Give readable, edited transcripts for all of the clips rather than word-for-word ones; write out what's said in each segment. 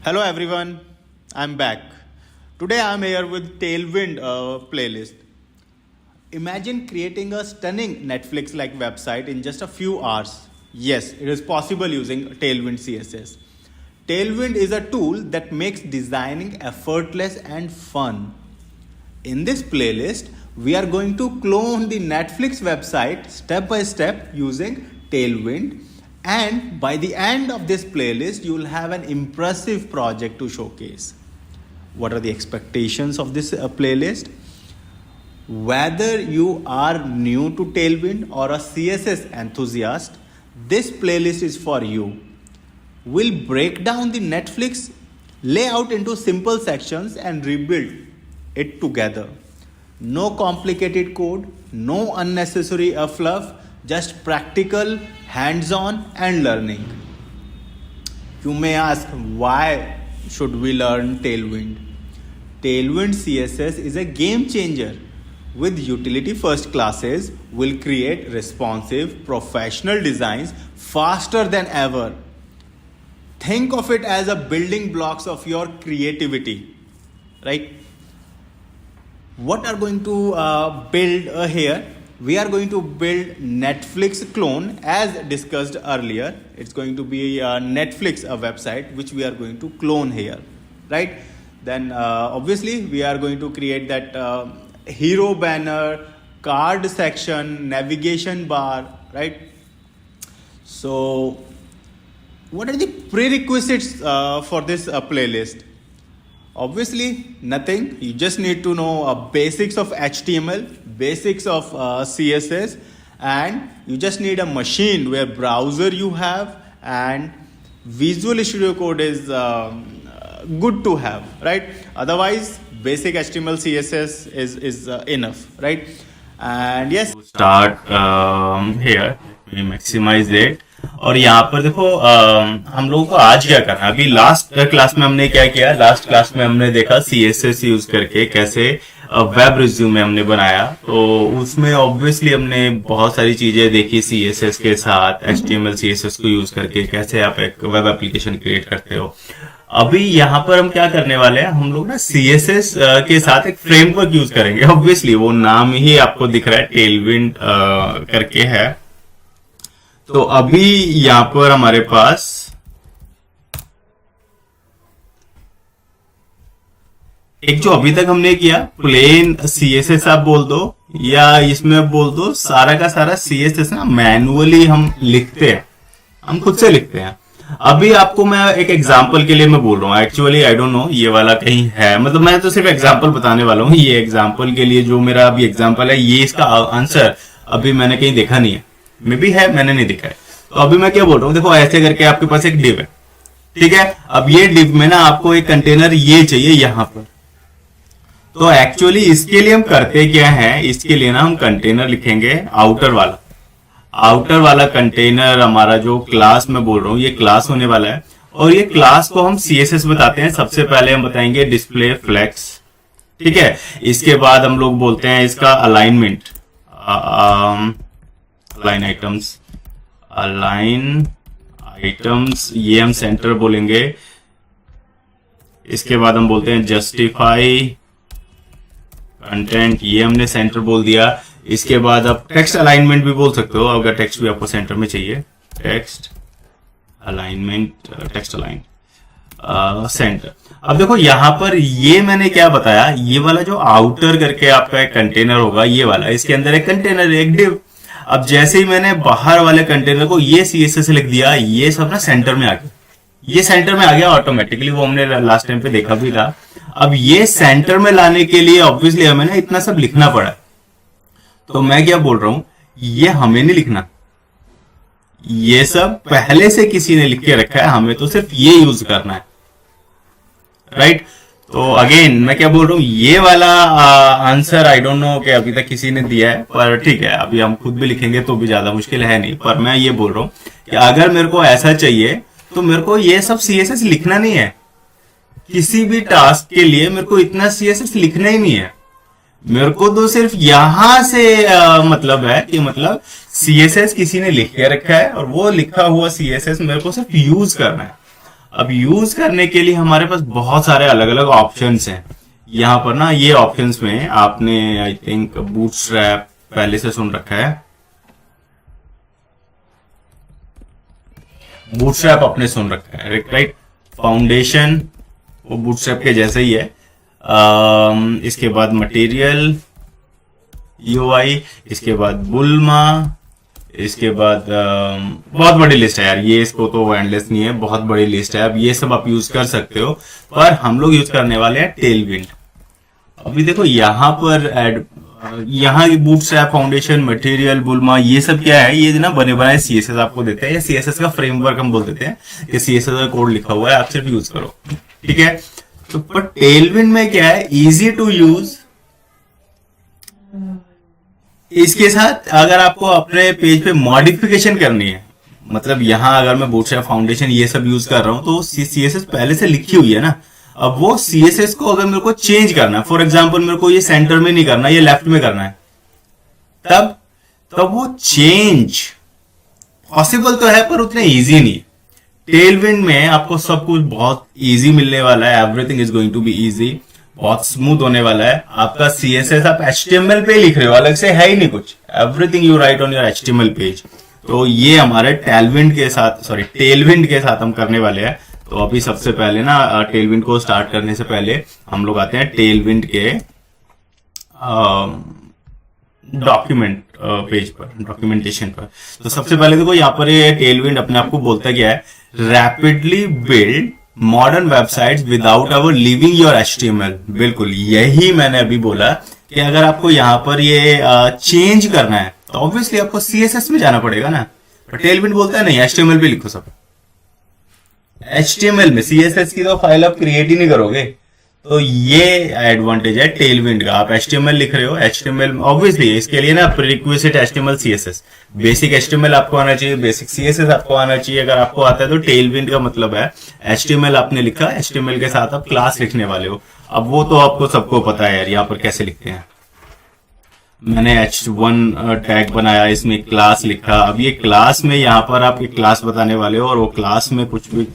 Hello everyone, I'm back. Today I'm here with Tailwind playlist. Imagine creating a stunning Netflix like website in just a few hours. Yes, it is possible using Tailwind CSS. Tailwind is a tool that makes designing effortless and fun. In this playlist, we are going to clone the Netflix website step by step using Tailwind. And by the end of this playlist, you will have an impressive project to showcase. What are the expectations of this playlist? Whether you are new to Tailwind or a CSS enthusiast, this playlist is for you. We'll break down the Netflix layout into simple sections and rebuild it together. No complicated code, no unnecessary fluff, just practical, hands-on and learning. You may ask, why should we learn Tailwind? Tailwind CSS is a game changer. With utility first classes, we'll create responsive, professional designs faster than ever. Think of it as a building blocks of your creativity, right? What are going to build here? We are going to build Netflix clone as discussed earlier. It's going to be a Netflix website which we are going to clone here, right? Then obviously we are going to create that hero banner, card section, navigation bar, right? So what are the prerequisites for this playlist? Obviously nothing. You just need to know basics of HTML, basics of CSS, and you just need a machine where browser you have and Visual Studio Code is good to have, right? Otherwise basic HTML CSS is enough, right? And yes, start here, we maximize it. और यहाँ पर देखो हम लोगों को आज क्या करना है। अभी लास्ट क्लास में हमने क्या किया, लास्ट क्लास में हमने देखा CSS यूज करके कैसे वेब रिज्यूमे हमने बनाया। तो उसमें ऑब्वियसली हमने बहुत सारी चीजें देखी CSS के साथ, HTML CSS को यूज करके कैसे आप एक वेब एप्लीकेशन क्रिएट करते हो। अभी यहाँ पर हम क्या करने वाले हैं, हम लोग ना CSS के साथ एक फ्रेमवर्क यूज करेंगे। ऑब्वियसली वो नाम ही आपको दिख रहा है, टेलविंड करके है। तो अभी यहां पर हमारे पास एक जो अभी तक हमने किया प्लेन CSS आप बोल दो या इसमें बोल दो, सारा का सारा CSS ना मैनुअली हम लिखते हैं, हम खुद से लिखते हैं। अभी आपको मैं एक एग्जांपल के लिए मैं बोल रहा हूँ, एक्चुअली आई डोंट नो ये वाला कहीं है, मतलब मैं तो सिर्फ एग्जांपल बताने वाला हूँ। ये एग्जांपल के लिए जो मेरा अभी एग्जांपल है, ये इसका आंसर अभी मैंने कहीं देखा नहीं है, मे बी है, मैंने नहीं देखा है। तो अभी मैं क्या बोल रहा हूँ, देखो ऐसे करके आपके पास एक डिव है, ठीक है। अब ये डिव में ना आपको एक कंटेनर ये चाहिए यहां पर। तो एक्चुअली इसके लिए हम करते क्या है, इसके लिए ना हम कंटेनर लिखेंगे आउटर वाला कंटेनर हमारा जो क्लास में बोल रहा हूँ, ये क्लास होने वाला है। और ये क्लास को हम CSS बताते हैं। सबसे पहले हम बताएंगे डिस्प्ले फ्लेक्स, ठीक है। इसके बाद हम लोग बोलते हैं इसका अलाइनमेंट, अलाइन आइटम्स, ये हम सेंटर बोलेंगे। इसके बाद हम बोलते हैं जस्टिफाई कंटेंट, ये हमने सेंटर बोल दिया। इसके बाद आप टेक्स्ट अलाइनमेंट भी बोल सकते हो अगर टेक्स्ट भी आपको सेंटर में चाहिए। Text alignment, text align centre. अब देखो यहां पर ये मैंने क्या बताया, ये वाला जो आउटर करके आपका एक कंटेनर होगा, ये वाला, इसके अंदर एक कंटेनर, एक डिव। अब जैसे ही मैंने बाहर वाले कंटेनर को ये CSS लिख दिया, ये सब ना सेंटर में आ गया, ये सेंटर में आ गया ऑटोमेटिकली, वो हमने लास्ट टाइम पे देखा भी था। अब ये सेंटर में लाने के लिए ऑब्वियसली हमें ना इतना सब लिखना पड़ा। तो मैं क्या बोल रहा हूं, ये हमें नहीं लिखना, ये सब पहले से किसी ने लिख के रखा है, हमें तो सिर्फ ये यूज करना है, राइट। तो अगेन मैं क्या बोल रहा हूँ, ये वाला आंसर आई डोंट नो कि अभी तक किसी ने दिया है, पर ठीक है, अभी हम खुद भी लिखेंगे तो भी ज्यादा मुश्किल है नहीं। पर मैं ये बोल रहा हूँ कि अगर मेरे को ऐसा चाहिए तो मेरे को ये सब CSS लिखना नहीं है। किसी भी टास्क के लिए मेरे को इतना CSS लिखना ही नहीं है। मेरे को तो सिर्फ यहां से मतलब है कि मतलब CSS किसी ने लिख के रखा है और वो लिखा हुआ CSS मेरे को सिर्फ यूज करना है। अब यूज करने के लिए हमारे पास बहुत सारे अलग अलग ऑप्शंस हैं। यहाँ पर ना ये ऑप्शंस में आपने आई थिंक बूटस्ट्रैप पहले से सुन रखा है। बूटस्ट्रैप आपने सुन रखा है, राइट। फाउंडेशन वो बूटस्ट्रैप के जैसे ही है। इसके बाद मटेरियल यूआई, इसके बाद बुल्मा, इसके बाद बहुत बड़ी लिस्ट है यार, ये इसको तो एंडलेस नहीं है, बहुत बड़ी लिस्ट है। अब ये सब आप यूज कर सकते हो, पर हम लोग यूज करने वाले हैं टेलविंड। अभी देखो यहाँ पर यहाँ बूटस्ट्रैप, फाउंडेशन, मटेरियल, बुल्मा, ये सब क्या है, ये ना बने बनाए सीएसएस आपको देते हैं, या सीएसएस का फ्रेमवर्क हम बोल देते हैं कि सीएसएस का कोड लिखा हुआ है, आप सिर्फ यूज करो, ठीक है। तो पर टेलविंड में क्या है, इजी टू यूज। इसके साथ अगर आपको अपने पेज पे मॉडिफिकेशन करनी है, मतलब यहां अगर मैं बूटस्ट्रैप, फाउंडेशन ये सब यूज कर रहा हूं तो सीएसएस पहले से लिखी हुई है ना। अब वो सीएसएस को अगर मेरे को चेंज करना है, फॉर एग्जांपल मेरे को ये सेंटर में नहीं करना, ये लेफ्ट में करना है, तब वो चेंज पॉसिबल तो है पर उतना इजी नहीं। टेलविंड में आपको सब कुछ बहुत इजी मिलने वाला है, everything is going to be easy, बहुत स्मूथ होने वाला है। आपका सीएसएस आप एचटीएमएल पे लिख रहे हो, अलग से है ही नहीं कुछ, everything you right on your HTML page. तो ये हमारे टेलविंड के साथ हम करने वाले हैं। तो अभी सबसे पहले ना टेलविंड को स्टार्ट करने से पहले हम लोग आते हैं टेलविंड के डॉक्यूमेंट पेज पर, डॉक्यूमेंटेशन पर। तो सबसे पहले देखो यहाँ पर ये टेलविंड अपने आप को बोलता क्या है, rapidly build modern websites without our leaving your HTML. बिल्कुल यही मैंने अभी बोला कि अगर आपको यहाँ पर ये चेंज करना है तो ऑब्वियसली आपको सीएसएस में जाना पड़ेगा ना। टेलविंड बोलता है नहीं, एचटीएमएल पे लिखो सब। एचटीएमएल में सीएसएस की तो फाइल आप क्रिएट ही नहीं करोगे। तो ये एडवांटेज है टेलविंड का, आप एचटीएमएल लिख रहे हो, एचटीएमएल ऑब्वियसली इसके लिए ना prerequisite HTML CSS, basic HTML आपको आना चाहिए, बेसिक सीएसएस आपको आना चाहिए। अगर आपको आता है तो टेलविंड का मतलब है एचटीएमएल आपने लिखा, एचटीएमएल के साथ आप क्लास लिखने वाले हो। अब वो तो आपको सबको पता है यार, यहाँ पर कैसे लिखते हैं। मैंने h1 टैग बनाया, इसमें क्लास लिखा। अब ये क्लास में यहाँ पर आप एक क्लास बताने वाले हो, और वो क्लास में कुछ भी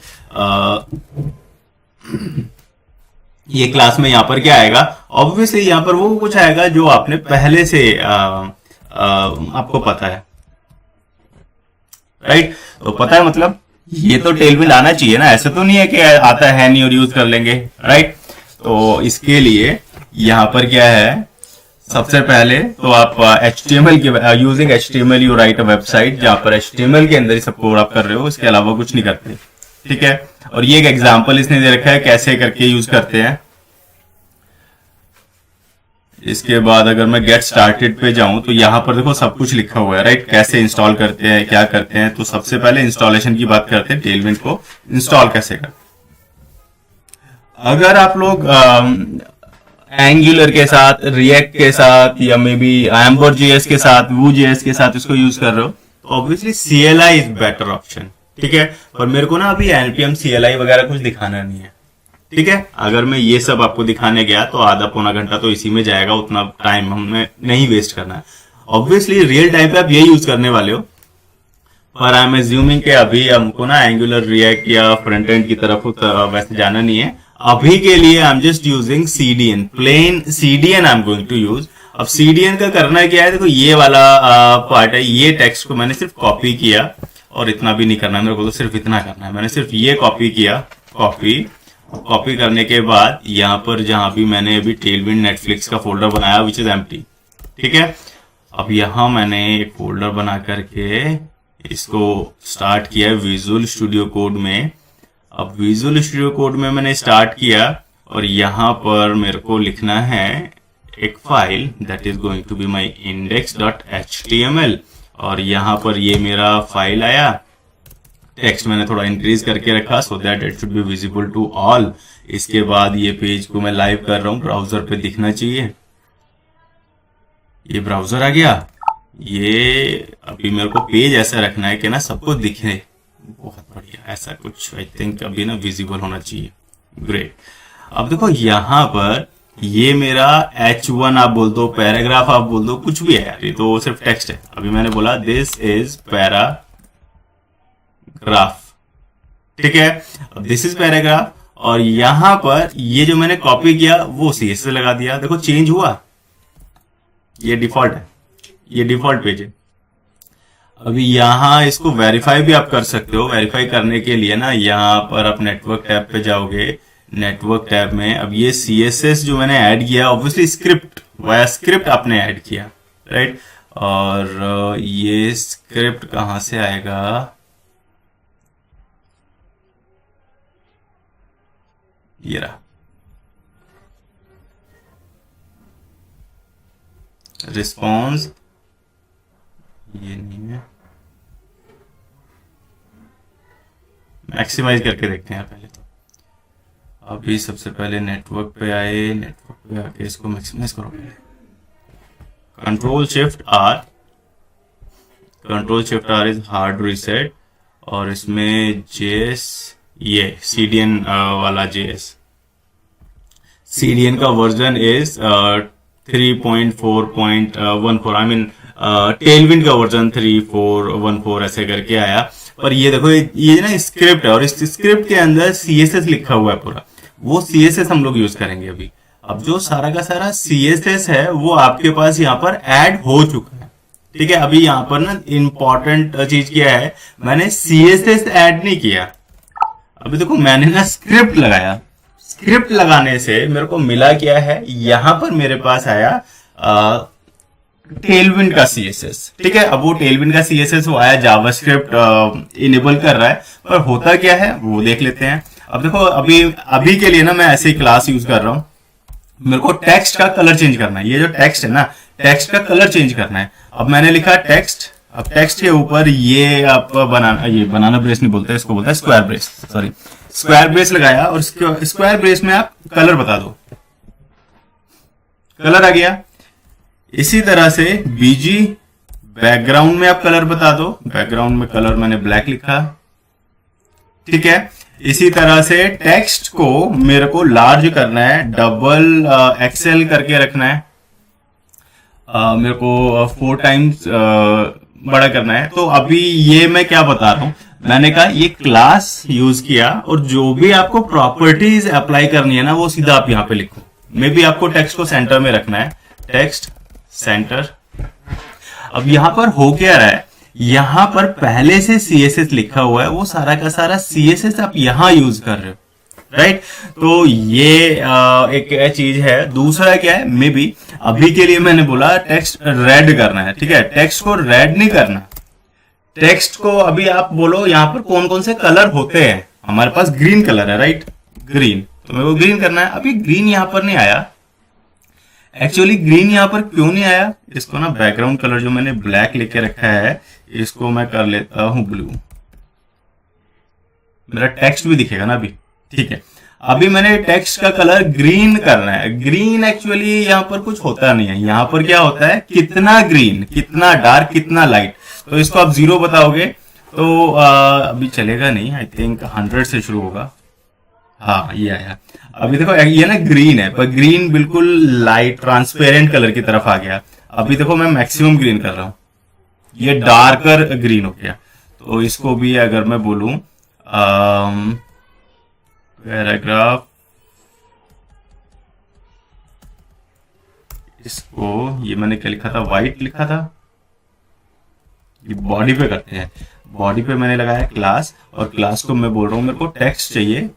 ये क्लास में यहाँ पर क्या आएगा, ऑब्वियसली यहाँ पर वो कुछ आएगा जो आपने पहले से आपको पता है, राइट। तो पता है मतलब ये तो टेलविंड आना चाहिए ना, ऐसे तो नहीं है कि आता है नहीं और यूज कर लेंगे, राइट। तो इसके लिए यहाँ पर क्या है, सबसे पहले तो आप HTML के using HTML you right a website, जहां पर HTML के अंदर सब कोड आप कर रहे हो, इसके अलावा कुछ नहीं करते, ठीक है। और ये एक एग्जांपल इसने दे रखा है कैसे करके यूज करते हैं। इसके बाद अगर मैं गेट स्टार्टेड पे जाऊं तो यहाँ पर देखो सब कुछ लिखा हुआ है, राइट। कैसे इंस्टॉल करते हैं, क्या करते हैं। तो सबसे पहले इंस्टॉलेशन की बात करते हैं, टेलविंड को इंस्टॉल कैसे करते हैं। अगर आप लोग एंगुलर के साथ, रिएक्ट के साथ, या मे बी एम्बर.js के साथ, Vue.js के साथ इसको यूज कर रहे हो तो obviously CLI is better option, ठीक है। पर मेरे को ना अभी npm CLI वगैरह कुछ दिखाना नहीं है, ठीक है। अगर मैं ये सब आपको दिखाने गया तो आधा पौना घंटा तो इसी में जाएगा, उतना टाइम हमें नहीं वेस्ट करना है। ऑब्वियसली रियल टाइम पे आप ये यूज करने वाले हो, पर आई एम एज्यूमिंग कि अभी हमको ना एंगुलर, रिएक्ट या फ्रंट एंड की तरफ वैसे जाना नहीं है। अभी के लिए I am just using CDN, plain CDN I am going to use. अब CDN का करना क्या है, देखो ये वाला पार्ट है, ये टेक्स्ट को मैंने सिर्फ कॉपी किया, और इतना भी नहीं करना है मेरे को, तो सिर्फ इतना करना है। मैंने सिर्फ ये कॉपी किया, कॉपी करने के बाद यहाँ पर जहां भी मैंने अभी टेलविंड नेटफ्लिक्स का फोल्डर बनाया विच इज एम्प्टी, ठीक है। अब यहाँ मैंने एक फोल्डर बना करके इसको स्टार्ट किया विजुअल स्टूडियो कोड में। अब विजुअल स्टूडियो कोड में मैंने स्टार्ट किया, और यहाँ पर मेरे को लिखना है एक file that is going to be my index.html, और यहाँ पर ये मेरा फाइल आया। टेक्स्ट मैंने थोड़ा इंक्रीज करके रखा so that it should be visible to all. इसके बाद ये पेज को मैं लाइव कर रहा हूँ, ब्राउजर पे दिखना चाहिए। ये ब्राउजर आ गया। ये अभी मेरे को पेज ऐसा रखना है कि ना सबको दिखे, बहुत बढ़िया, ऐसा कुछ आई थिंक अभी ना विजिबल होना चाहिए, ग्रेट। अब देखो यहाँ पर ये मेरा H1 आप बोल दो, पैराग्राफ आप बोल दो, कुछ भी है यार, ये तो सिर्फ टेक्स्ट है। अभी मैंने बोला दिस इज पैराग्राफ, ठीक है। अब दिस इज पैराग्राफ, और यहां पर ये जो मैंने कॉपी किया वो CSS लगा दिया। देखो चेंज हुआ, ये डिफॉल्ट है, ये डिफॉल्ट पेज है। अभी यहां इसको वेरीफाई भी आप कर सकते हो। वेरीफाई करने के लिए ना यहां पर आप नेटवर्क टैब पे जाओगे। नेटवर्क टैब में अब ये CSS जो मैंने ऐड किया, ऑब्वियसली स्क्रिप्ट वाया स्क्रिप्ट आपने ऐड किया, राइट। और ये स्क्रिप्ट कहां से आएगा, ये रहा, रिस्पॉन्स, ये नहीं है, मैक्सिमाइज करके देखते हैं पहले तो। अभी सबसे पहले नेटवर्क पे आए, नेटवर्क पे आके इसको मैक्सिमाइज करो पहले। Control shift R is hard reset, और इसमें JS, ये CDN वाला JS, CDN का version is 3.4.14, I mean Tailwind का वर्जन 3.4.14 ऐसे करके आया। पर ये देखो ये ना स्क्रिप्ट है, और इस स्क्रिप्ट के अंदर CSS लिखा हुआ है पूरा, वो CSS हम लोग यूज करेंगे अभी। अब जो सारा का सारा CSS है वो आपके पास यहाँ पर ऐड हो चुका है, ठीक है। अभी यहाँ पर ना इंपॉर्टेंट चीज क्या है, मैंने CSS ऐड नहीं किया। अभी देखो मैंने ना स्क्रिप्ट लगाया, स्क्रिप्ट लगाने से मेरे को मिला क्या है, यहां पर मेरे पास आया टेलविंड का CSS, ठीक है। अब वो टेलविंड का CSS वो आया, जावास्क्रिप्ट इनेबल कर रहा है, पर होता क्या है वो देख लेते हैं। अब देखो अभी के लिए ना मैं ऐसे ही क्लास यूज कर रहा हूं। मेरे को टेक्स्ट का कलर चेंज करना है, ये जो टेक्स्ट है ना, टेक्स्ट का कलर चेंज करना है। अब मैंने लिखा टेक्स्ट, अब टेक्स्ट के ऊपर ये आप बनाना ब्रेस नहीं बोलते, इसको बोलते हैं square brace, sorry square brace लगाया, और स्क्वायर ब्रेस में आप कलर बता दो, कलर आ गया। इसी तरह से BG बैकग्राउंड में आप कलर बता दो, बैकग्राउंड में कलर मैंने ब्लैक लिखा, ठीक है। इसी तरह से टेक्स्ट को मेरे को लार्ज करना है, डबल XL करके रखना है, मेरे को 4 टाइम्स बड़ा करना है। तो अभी ये मैं क्या बता रहा हूं, मैंने कहा ये क्लास यूज किया, और जो भी आपको प्रॉपर्टीज अप्लाई करनी है ना वो सीधा आप यहाँ पे लिखो। मे बी आपको टेक्स्ट को सेंटर में रखना है, टेक्स्ट सेंटर। अब यहां पर हो क्या रहा है, यहां पर पहले से CSS लिखा हुआ है, वो सारा का सारा CSS आप यहां यूज कर रहे हो, राइट। तो ये एक चीज है। दूसरा क्या है, मे बी अभी के लिए मैंने बोला टेक्स्ट रेड करना है, ठीक है। टेक्स्ट को रेड नहीं करना, टेक्स्ट को अभी आप बोलो यहाँ पर कौन कौन से कलर होते हैं, हमारे पास ग्रीन कलर है, राइट, ग्रीन, तो मेरे को ग्रीन करना है। अभी ग्रीन यहां पर नहीं आया, एक्चुअली ग्रीन यहां पर क्यों नहीं आया, इसको ना बैकग्राउंड कलर जो मैंने ब्लैक लेके रखा है, इसको मैं कर लेता हूं ब्लू, मेरा टेक्स्ट भी दिखेगा ना अभी, ठीक है। अभी मैंने टेक्स्ट का कलर ग्रीन करना है। ग्रीन एक्चुअली यहाँ पर कुछ होता नहीं है, यहाँ पर क्या होता है, कितना ग्रीन, कितना डार्क, कितना लाइट। तो इसको आप 0 बताओगे तो अभी चलेगा नहीं, आई थिंक 100 से शुरू होगा। हाँ ये आया। अभी देखो ये ना ग्रीन है, पर ग्रीन बिल्कुल लाइट ट्रांसपेरेंट कलर की तरफ आ गया। अभी देखो मैं मैक्सिमम ग्रीन कर रहा हूं, ये डार्कर ग्रीन हो गया। तो इसको भी अगर मैं बोलूं पैराग्राफ, इसको ये मैंने क्या लिखा था, व्हाइट लिखा था। ये बॉडी पे करते हैं, बॉडी पे मैंने लगाया क्लास, और क्लास को मैं बोल रहा हूं मेरे को टेक्स्ट चाहिए,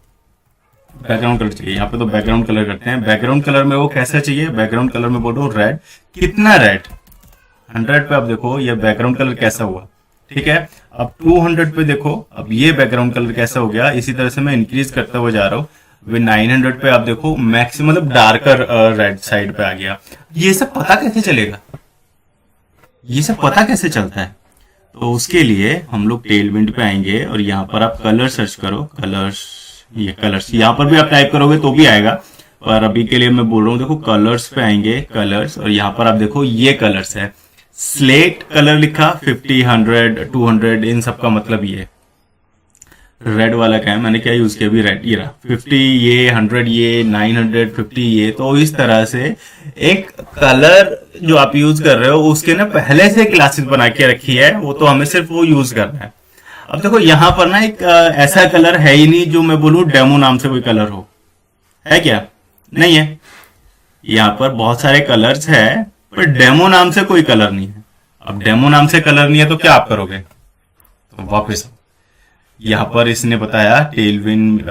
बैकग्राउंड कलर चाहिए। यहाँ पे तो बैकग्राउंड कलर करते हैं। बैकग्राउंड कलर में वो कैसा चाहिए, बैकग्राउंड कलर में बोल रहा हूँ रेड। कितना रेड, 100 पे आप देखो ये बैकग्राउंड कलर कैसा हुआ, ठीक है। अब 200 पे देखो, अब ये बैकग्राउंड कलर कैसा हो गया। इसी तरह से मैं इंक्रीज करता हुआ जा रहा हूँ। 900 पे आप देखो मैक्सिमम मतलब डार्कर रेड साइड पे आ गया। ये सब पता कैसे चलेगा, ये सब पता कैसे चलता है? तो उसके लिए हम लोग टेलविंड पे आएंगे और यहाँ पर आप कलर सर्च करो, कलर्स, ये कलर्स, यहाँ पर भी आप टाइप करोगे तो भी आएगा, पर अभी के लिए मैं बोल रहा हूँ देखो कलर्स पे आएंगे, कलर्स, और यहाँ पर आप देखो ये कलर्स है, स्लेट कलर लिखा, 50, 100, 200, इन सब का मतलब ये रेड वाला क्या है, मैंने क्या यूज किया अभी, रेड, ये रहा 50, ये 100, ये 900, 50, ये। तो इस तरह से एक कलर जो आप यूज कर रहे हो उसके ना पहले से क्लासेस बना के रखी है, वो तो हमें सिर्फ वो यूज करना है। अब देखो यहाँ पर ना एक ऐसा कलर है ही नहीं जो मैं बोलूं डेमो नाम से कोई कलर हो, है क्या? नहीं है। यहाँ पर बहुत सारे कलर्स है पर डेमो नाम से कोई कलर नहीं है। अब डेमो नाम से कलर नहीं है तो क्या आप करोगे? तो वापस यहाँ पर इसने बताया टेलविंड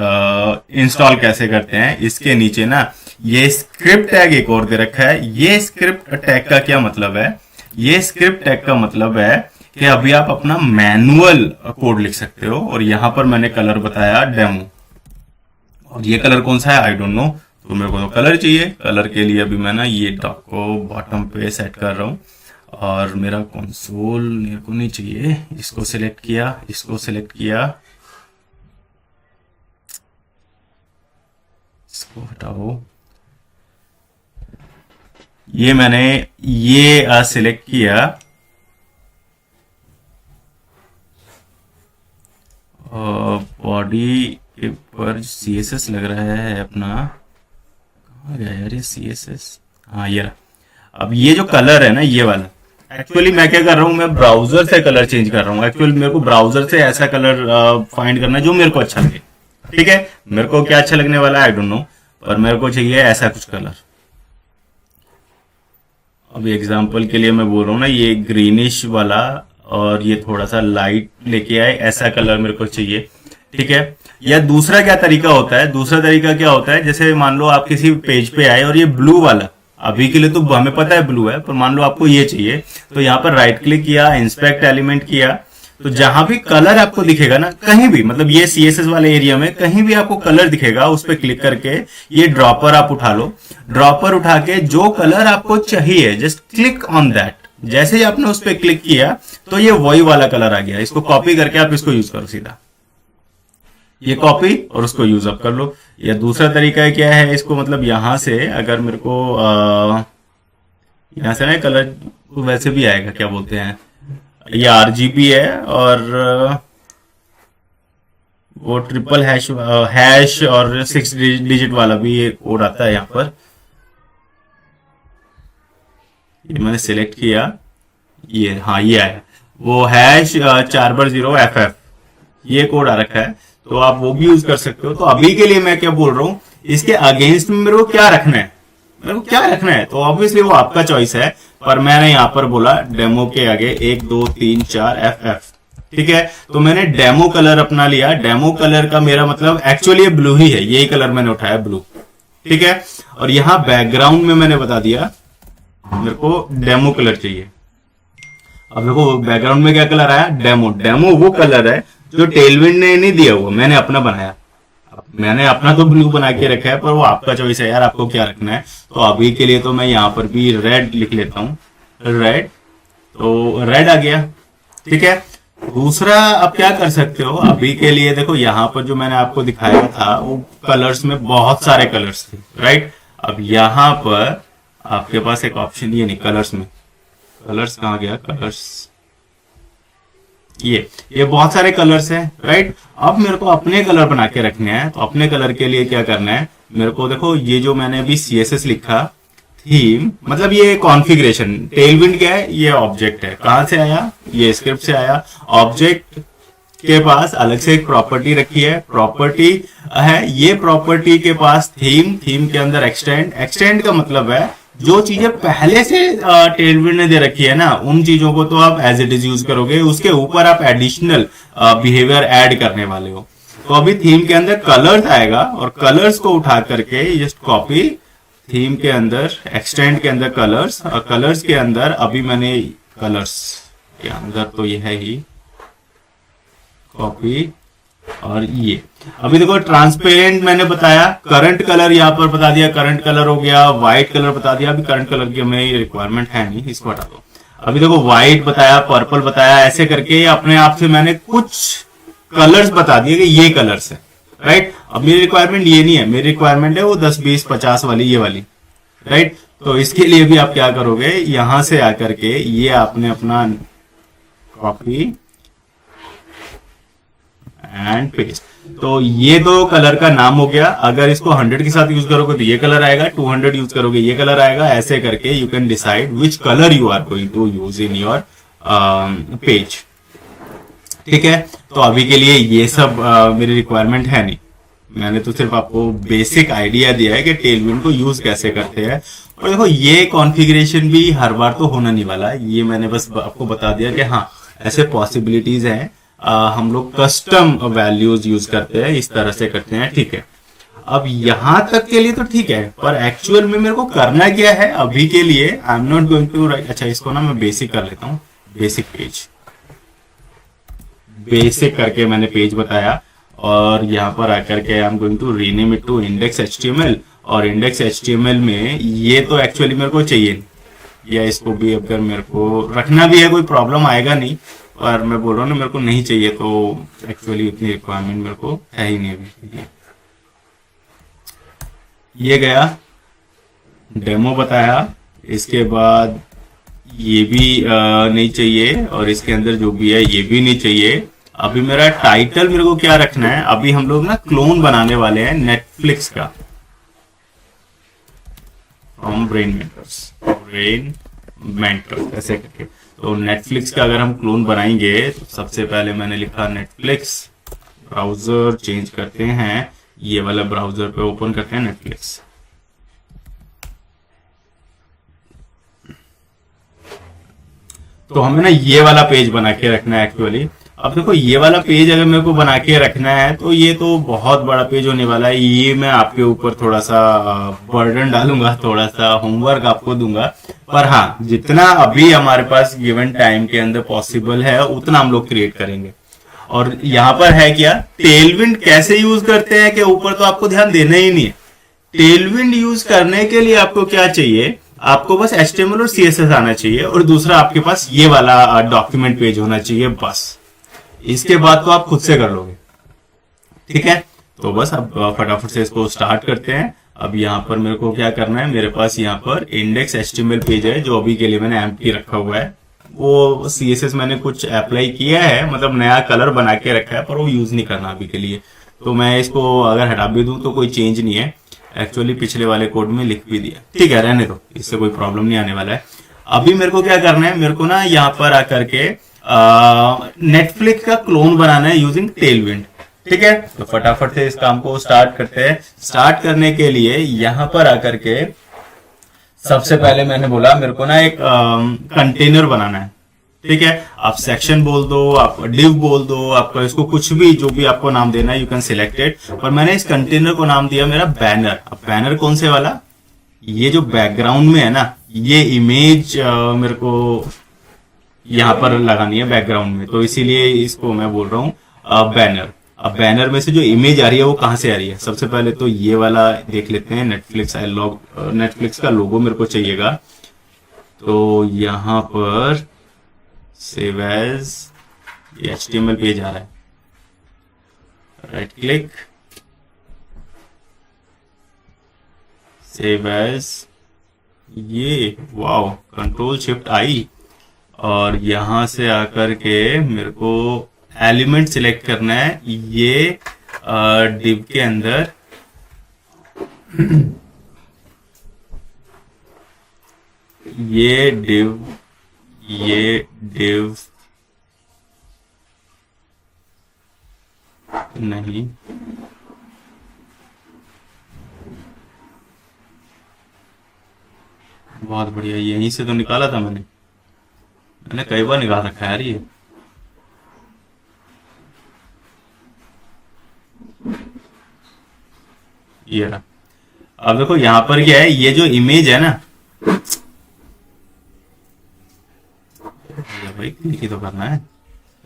इंस्टॉल कैसे करते हैं। इसके नीचे ना ये स्क्रिप्ट टैग एक और दे रखा है। ये स्क्रिप्ट टैग का क्या मतलब है? ये स्क्रिप्ट टैग का मतलब है कि अभी आप अपना मैनुअल कोड लिख सकते हो, और यहां पर मैंने कलर बताया डेमो, और ये कलर कौन सा है आई डोंट नो। तो मेरे को तो कलर चाहिए। कलर के लिए अभी मैं ना ये डॉक को बॉटम पे सेट कर रहा हूँ, और मेरा कंसोल मेरे को नहीं चाहिए। इसको सिलेक्ट किया, इसको सिलेक्ट किया, इसको हटाओ, ये मैंने ये सिलेक्ट किया, बॉडी के पर CSS लग रहा है अपना, कहाँ गया यार ये CSS? हाँ ये रहा। अब ये जो कलर है ना ये वाला, एक्चुअली मैं क्या कर रहा हूँ, मैं ब्राउजर से कलर चेंज कर रहा हूँ। एक्चुअली मेरे को ब्राउजर से ऐसा कलर फाइंड करना है जो मेरे को अच्छा लगे। ठीक है, मेरे को क्या अच्छा लगने वाला है आई डोंट नो, पर मेरे को चाहिए ऐसा कुछ कलर। अब एग्जांपल के लिए मैं बोल रहा हूँ ना, ये ग्रीनिश वाला और ये थोड़ा सा लाइट लेके आए, ऐसा कलर मेरे को चाहिए। ठीक है, या दूसरा क्या तरीका होता है? दूसरा तरीका क्या होता है, जैसे मान लो आप किसी पेज पे आए और ये ब्लू वाला, अभी के लिए तो हमें पता है ब्लू है, पर मान लो आपको ये चाहिए, तो यहाँ पर राइट क्लिक किया, इंस्पेक्ट एलिमेंट किया, तो जहां भी कलर आपको दिखेगा ना, कहीं भी, मतलब ये CSS वाले एरिया में कहीं भी आपको कलर दिखेगा, उस पर क्लिक करके ये ड्रॉपर आप उठा लो। ड्रॉपर उठा के जो कलर आपको चाहिए जस्ट क्लिक ऑन दैट। जैसे ही आपने उस पर क्लिक किया तो ये वही वाला कलर आ गया। इसको कॉपी करके आप इसको यूज करो सीधा, ये कॉपी और उसको यूज अप कर लो। या दूसरा तरीका क्या है, इसको मतलब यहां से अगर मेरे को यहां से ना कलर वैसे भी आएगा, क्या बोलते हैं, ये RGB है, और वो ट्रिपल हैश और 6 डिजिट वाला भी ये कोड आता है यहाँ पर। ये मैंने सिलेक्ट किया, ये हाँ ये आया, वो हैश 4x0FF ये कोड आ रखा है, तो आप वो भी यूज कर सकते हो। तो अभी के लिए मैं क्या बोल रहा हूँ, इसके अगेंस्ट में मेरे को क्या रखना है, मेरे को क्या रखना है, तो ऑब्वियसली वो आपका चॉइस है, पर मैंने यहाँ पर बोला डेमो के आगे 1 2 3 4 FF। ठीक है, तो मैंने डेमो कलर अपना लिया। डेमो कलर का मेरा मतलब एक्चुअली ये ब्लू ही है, यही कलर मैंने उठाया ब्लू। ठीक है, और यहाँ बैकग्राउंड में मैंने बता दिया मेरे को डेमो कलर चाहिए। अब देखो बैकग्राउंड में क्या कलर आया, डेमो। डेमो वो कलर है जो टेलविंड ने नहीं दिया हुआ, मैंने अपना बनाया। मैंने अपना तो ब्लू बना के रखा है, पर वो आपका चॉइस है यार, आपको क्या रखना है। तो अभी के लिए तो मैं यहाँ पर भी रेड लिख लेता हूँ, रेड, तो रेड आ गया। ठीक है, दूसरा अब क्या कर सकते हो, अभी के लिए देखो यहाँ पर जो मैंने आपको दिखाया था वो कलर्स में बहुत सारे कलर्स थे, राइट। अब यहाँ पर आपके पास एक ऑप्शन, ये नहीं, कलर्स में, कलर्स कहाँ गया, कलर्स, ये बहुत सारे कलर्स हैं, राइट। अब मेरे को अपने कलर बना के रखने हैं, तो अपने कलर के लिए क्या करना है मेरे को, देखो ये जो मैंने अभी CSS लिखा, थीम, मतलब ये कॉन्फ़िगरेशन, टेलविंड क्या है, ये ऑब्जेक्ट है, कहां से आया, ये स्क्रिप्ट से आया। ऑब्जेक्ट के पास अलग से एक प्रॉपर्टी रखी है, प्रॉपर्टी है, ये प्रॉपर्टी के पास थीम, थीम के अंदर एक्सटेंड, एक्सटेंड का मतलब है जो चीजें पहले से टेलविंड ने दे रखी है ना, उन चीजों को तो आप एज इट इज यूज करोगे, उसके ऊपर आप एडिशनल बिहेवियर ऐड करने वाले हो। तो अभी थीम के अंदर कलर्स आएगा, और कलर्स को उठा करके जस्ट कॉपी, थीम के अंदर, एक्सटेंड के अंदर कलर्स, और कलर्स के अंदर अभी मैंने कलर्स के अंदर तो ये है ही, कॉपी, और ये अभी देखो ट्रांसपेरेंट मैंने बताया, करंट कलर यहाँ पर बता दिया, करंट कलर हो गया, व्हाइट कलर बता दिया। अभी करंट कलर की हमें रिक्वायरमेंट है नहीं, इसको हटा दो। अभी देखो व्हाइट बताया, पर्पल बताया, ऐसे करके अपने आप से मैंने कुछ कलर्स बता दिए कि ये कलर्स है, राइट। अब मेरी रिक्वायरमेंट ये नहीं है, मेरी रिक्वायरमेंट है वो 10 20 50 वाली, ये वाली, राइट। तो इसके लिए भी आप क्या करोगे, यहां से आकर के ये आपने अपना कॉपी एंड पेस्ट, तो ये दो कलर का नाम हो गया। अगर इसको 100 के साथ यूज करोगे तो ये कलर आएगा, 200 यूज करोगे ये कलर आएगा। ऐसे करके you can decide which colour you are going to use in your page. ठीक है। तो अभी के लिए ये सब मेरी रिक्वायरमेंट है नहीं, मैंने तो सिर्फ आपको बेसिक आइडिया दिया है कि टेलविंड को यूज कैसे करते हैं। और देखो ये कॉन्फ़िगरेशन भी हर बार तो होना नहीं वाला, ये मैंने बस आपको बता दिया कि हाँ ऐसे पॉसिबिलिटीज हैं। हम लोग कस्टम वैल्यूज यूज करते हैं, इस तरह से करते हैं, ठीक है। अब यहां तक के लिए तो ठीक है, पर एक्चुअल में मेरे को करना क्या है अभी के लिए, I am not going to write. अच्छा इसको ना मैं बेसिक कर लेता हूँ, बेसिक पेज, बेसिक करके मैंने पेज बताया। और यहाँ पर आकर के I am going to rename it to index HTML. और इंडेक्स एचटीएमएल में ये तो एक्चुअली मेरे को चाहिए, या इसको भी अगर मेरे को रखना भी है कोई प्रॉब्लम आएगा नहीं, पर मैं बोल रहा हूँ ना मेरे को नहीं चाहिए, तो एक्चुअली उतनी रिक्वायरमेंट मेरे को है ही नहीं अभी। ये गया, डेमो बताया, इसके बाद ये भी नहीं चाहिए, और इसके अंदर जो भी है ये भी नहीं चाहिए। अभी मेरा टाइटल मेरे को क्या रखना है, अभी हम लोग ना क्लोन बनाने वाले हैं नेटफ्लिक्स का, फ्रॉम ब्रेन मेंटर्स ऐसे करके। तो नेटफ्लिक्स का अगर हम क्लोन बनाएंगे तो सबसे पहले मैंने लिखा नेटफ्लिक्स, ब्राउजर चेंज करते हैं, ये वाला ब्राउजर पे ओपन करते हैं नेटफ्लिक्स। तो हमें ना ये वाला पेज बना के रखना है एक्चुअली। अब देखो ये वाला पेज अगर मेरे को बना के रखना है तो ये तो बहुत बड़ा पेज होने वाला है, ये मैं आपके ऊपर थोड़ा सा बर्डन डालूंगा, थोड़ा सा होमवर्क आपको दूंगा। पर हाँ जितना अभी हमारे पास गिवन टाइम के अंदर पॉसिबल है उतना हम लोग क्रिएट करेंगे। और यहाँ पर है क्या, टेलविंड कैसे यूज करते हैं, कि ऊपर तो आपको ध्यान देना ही नहीं है। टेलविंड यूज करने के लिए आपको क्या चाहिए, आपको बस HTML और CSS आना चाहिए, और दूसरा आपके पास ये वाला डॉक्यूमेंट पेज होना चाहिए बस। इसके बाद तो आप खुद से कर लोगे, ठीक है। तो बस अब फटाफट से इसको स्टार्ट करते हैं। अब यहाँ पर मेरे को क्या करना है, मेरे पास यहाँ पर इंडेक्स HTML पेज है जो अभी के लिए मैंने एम्प्टी रखा हुआ है। वो CSS मैंने कुछ अप्लाई किया है, मतलब नया कलर बना के रखा है, पर वो यूज नहीं करना अभी के लिए। तो मैं इसको अगर हटा भी दूं तो कोई चेंज नहीं है, एक्चुअली पिछले वाले कोड में लिख भी दिया, ठीक है रहने दो, इससे कोई प्रॉब्लम नहीं आने वाला है। अभी मेरे को क्या करना है, मेरे को ना यहाँ पर आकर के नेटफ्लिक्स का क्लोन बनाना है यूजिंग टेलविंड, ठीक है। तो फटाफट से इस काम को स्टार्ट करते हैं। स्टार्ट करने के लिए यहाँ पर आकर के सबसे पहले मैंने बोला मेरे को ना एक कंटेनर बनाना है, ठीक है। आप सेक्शन बोल दो, आप डिव बोल दो, आपको इसको कुछ भी जो भी आपको नाम देना है यू कैन सिलेक्ट इट। पर मैंने इस कंटेनर को नाम दिया मेरा बैनर। अब बैनर कौन से वाला, ये जो बैकग्राउंड में है ना, ये इमेज मेरे को यहाँ पर लगानी है बैकग्राउंड में, तो इसीलिए इसको मैं बोल रहा हूँ बैनर। अब बैनर में से जो इमेज आ रही है वो कहाँ से आ रही है, सबसे पहले तो ये वाला देख लेते हैं, नेटफ्लिक्स का लोगो मेरे को चाहिएगा। तो यहाँ पर सेव एज, ये HTML पेज आ रहा है, राइट क्लिक, सेव एज, ये वाओ Ctrl+Shift+I, और यहां से आकर के मेरे को एलिमेंट सिलेक्ट करना है, ये डिव के अंदर ये डिव नहीं, बहुत बढ़िया, यहीं से तो निकाला था मैंने कई बार निकाल रखा है यार ये रहा। अब देखो यहाँ पर क्या है, ये जो इमेज है ना, भाई क्लिक ही तो करना है,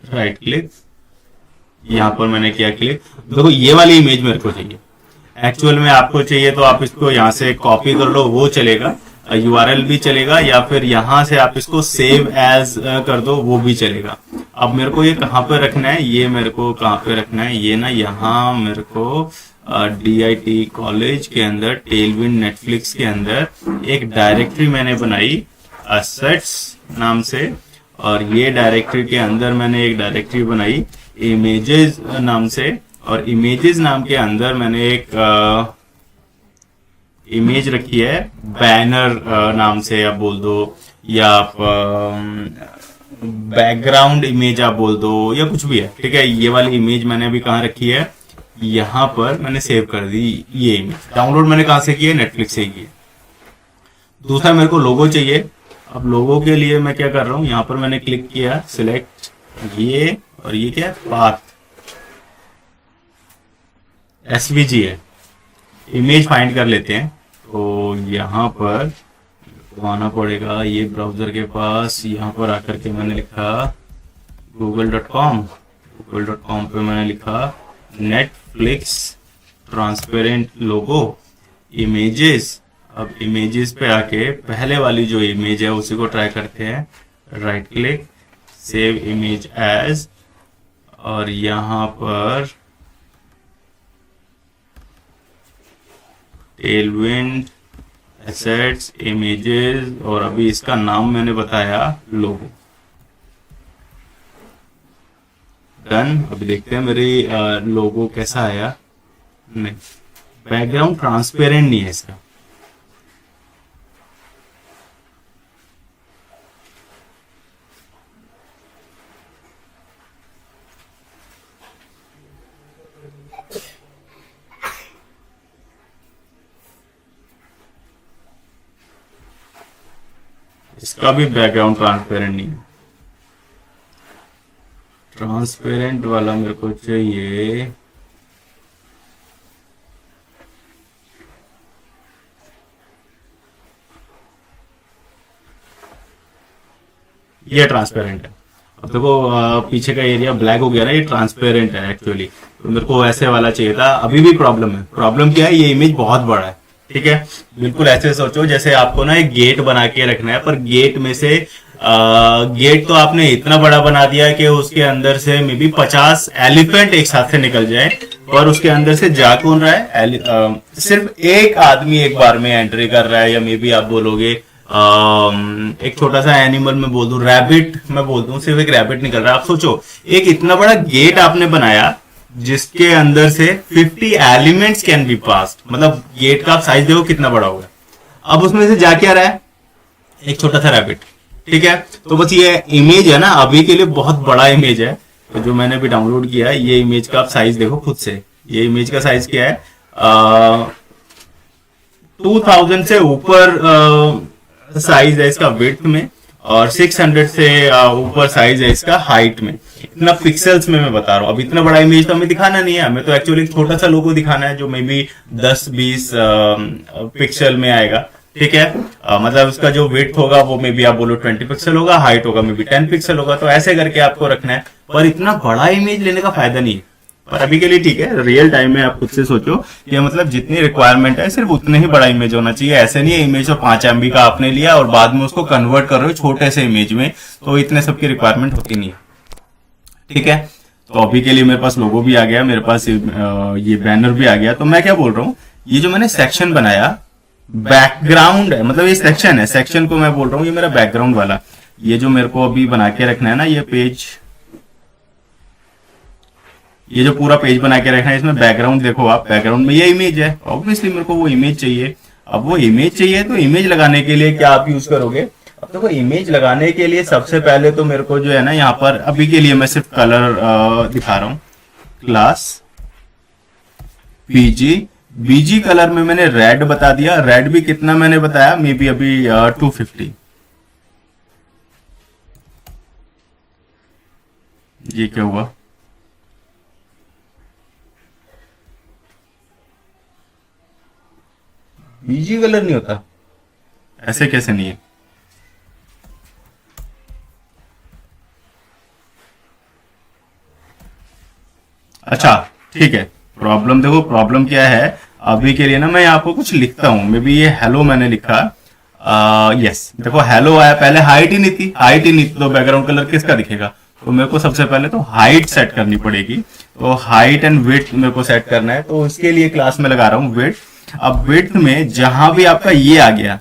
राइट क्लिक, यहाँ पर मैंने किया क्लिक। देखो ये वाली इमेज मेरे को चाहिए, एक्चुअल में आपको चाहिए तो आप इसको यहाँ से कॉपी कर लो, वो चलेगा, URL भी चलेगा, या फिर यहाँ से आप इसको सेव एज कर दो, वो भी चलेगा। अब मेरे को ये कहाँ पे रखना है, ये मेरे को कहाँ पे रखना है, ये ना यहाँ मेरे को DIT कॉलेज के अंदर टेलविंड नेटफ्लिक्स के अंदर एक डायरेक्टरी मैंने बनाई असेट्स नाम से, और ये डायरेक्टरी के अंदर मैंने एक डायरेक्टरी बनाई इमेजेस नाम से, और इमेजेस नाम के अंदर मैंने एक इमेज रखी है बैनर नाम से, आप बोल दो, या आप बैकग्राउंड इमेज आप बोल दो या कुछ भी है, ठीक है। ये वाली इमेज मैंने अभी कहाँ रखी है, यहाँ पर मैंने सेव कर दी। ये इमेज डाउनलोड मैंने कहाँ से की है, नेटफ्लिक्स से की है। दूसरा मेरे को लोगो चाहिए। अब लोगो के लिए मैं क्या कर रहा हूँ, यहाँ पर मैंने क्लिक किया, सिलेक्ट ये, और ये क्या है, पाथ, एसवीजी है। इमेज फाइंड कर लेते हैं। तो यहाँ पर तो आना पड़ेगा ये ब्राउजर के पास। यहाँ पर आकर के मैंने लिखा google.com पे मैंने लिखा नेटफ्लिक्स ट्रांसपेरेंट लोगो इमेजेस। अब इमेजेस पे आके पहले वाली जो इमेज है उसी को ट्राई करते हैं। Right click, save image as, और यहाँ पर टेलविंड एसेट्स इमेजेस, और अभी इसका नाम मैंने बताया लोगो। डन। अभी देखते हैं मेरी लोगो कैसा आया। नहीं, बैकग्राउंड ट्रांसपेरेंट नहीं है इसका। इसका भी बैकग्राउंड ट्रांसपेरेंट नहीं है। ट्रांसपेरेंट वाला मेरे को चाहिए। ये ट्रांसपेरेंट है। अब देखो पीछे का एरिया ब्लैक हो गया ना, ये ट्रांसपेरेंट है एक्चुअली। तो मेरे को ऐसे वाला चाहिए था। अभी भी प्रॉब्लम है। प्रॉब्लम क्या है, ये इमेज बहुत बड़ा है, ठीक है। बिल्कुल ऐसे सोचो जैसे आपको ना एक गेट बना के रखना है, पर गेट में से गेट तो आपने इतना बड़ा बना दिया है कि उसके अंदर से मे बी 50 एलिफेंट एक साथ से निकल जाए, और उसके अंदर से जा कौन रहा है, सिर्फ एक आदमी एक बार में एंट्री कर रहा है। या मे बी आप बोलोगे एक छोटा सा एनिमल मैं बोल दूं, रैबिट मैं बोल दूं, सिर्फ एक रैबिट निकल रहा है। आप सोचो एक इतना बड़ा गेट आपने बनाया जिसके अंदर से 50 एलिमेंट्स कैन बी पास्ड, मतलब गेट का साइज देखो कितना बड़ा होगा। अब उसमें से जा क्या रहा है, एक छोटा सा रैबिट, ठीक है। तो बस ये इमेज है ना, अभी के लिए बहुत बड़ा इमेज है। तो जो मैंने अभी डाउनलोड किया है, ये इमेज का आप साइज देखो खुद से। ये इमेज का साइज क्या है, 2000 से ऊपर साइज है इसका विड्थ में, और 600 से ऊपर साइज है इसका हाइट में। इतना पिक्सल्स में मैं बता रहा हूँ। अब इतना बड़ा इमेज तो हमें दिखाना नहीं है, हमें तो एक्चुअली छोटा सा लोगो दिखाना है जो मे बी 10-20 पिक्सल में आएगा, ठीक है। मतलब उसका जो विड्थ होगा वो मे बी आप बोलो 20 पिक्सल होगा, हाइट होगा मे बी 10 पिक्सल होगा। तो ऐसे करके आपको रखना है, पर इतना बड़ा इमेज लेने का फायदा नहीं है। पर अभी के लिए ठीक है, रियल टाइम में आप खुद से सोचो कि मतलब जितनी रिक्वायरमेंट है सिर्फ उतने ही बड़ा इमेज होना चाहिए। ऐसे नहीं है इमेज और 5 MB का आपने लिया और बाद में उसको कन्वर्ट कर रहे हो छोटे से इमेज में, तो इतने सबकी रिक्वायरमेंट होती नहीं है, ठीक है। तो अभी के लिए मेरे पास लोगो भी आ गया, मेरे पास ये बैनर भी आ गया। तो मैं क्या बोल रहा हूँ, ये जो मैंने सेक्शन बनाया बैकग्राउंड है, मतलब ये सेक्शन है, सेक्शन को मैं बोल रहा हूँ ये मेरा बैकग्राउंड वाला। ये जो मेरे को अभी बना के रखना है ना, ये पेज, ये जो पूरा पेज बना के रखना है, इसमें बैकग्राउंड देखो आप, बैकग्राउंड में ये इमेज है। ऑब्वियसली मेरे को वो इमेज चाहिए। अब वो इमेज चाहिए तो इमेज लगाने के लिए क्या आप यूज करोगे, अब देखो इमेज लगाने के लिए सबसे पहले तो मेरे को जो है ना, यहाँ पर अभी के लिए मैं सिर्फ कलर दिखा रहा हूँ, क्लास बीजी कलर में मैंने रेड बता दिया। रेड भी कितना मैंने बताया, मे बी अभी 250। ये क्या हुआ, बीजी कलर नहीं होता, ऐसे कैसे नहीं है। अच्छा ठीक है, प्रॉब्लम देखो, प्रॉब्लम क्या है। अभी के लिए ना मैं आपको कुछ लिखता हूं, मे बी ये हेलो मैंने लिखा, यस देखो हेलो आया, पहले हाइट ही नहीं थी, हाइट ही नहीं थी तो बैकग्राउंड कलर किसका दिखेगा। तो मेरे को सबसे पहले तो हाइट सेट करनी पड़ेगी। तो हाइट एंड विड्थ मेरे को सेट करना है, तो उसके लिए क्लास में लगा रहा हूँ विड्थ। अब विड्थ में जहां भी आपका ये आ गया,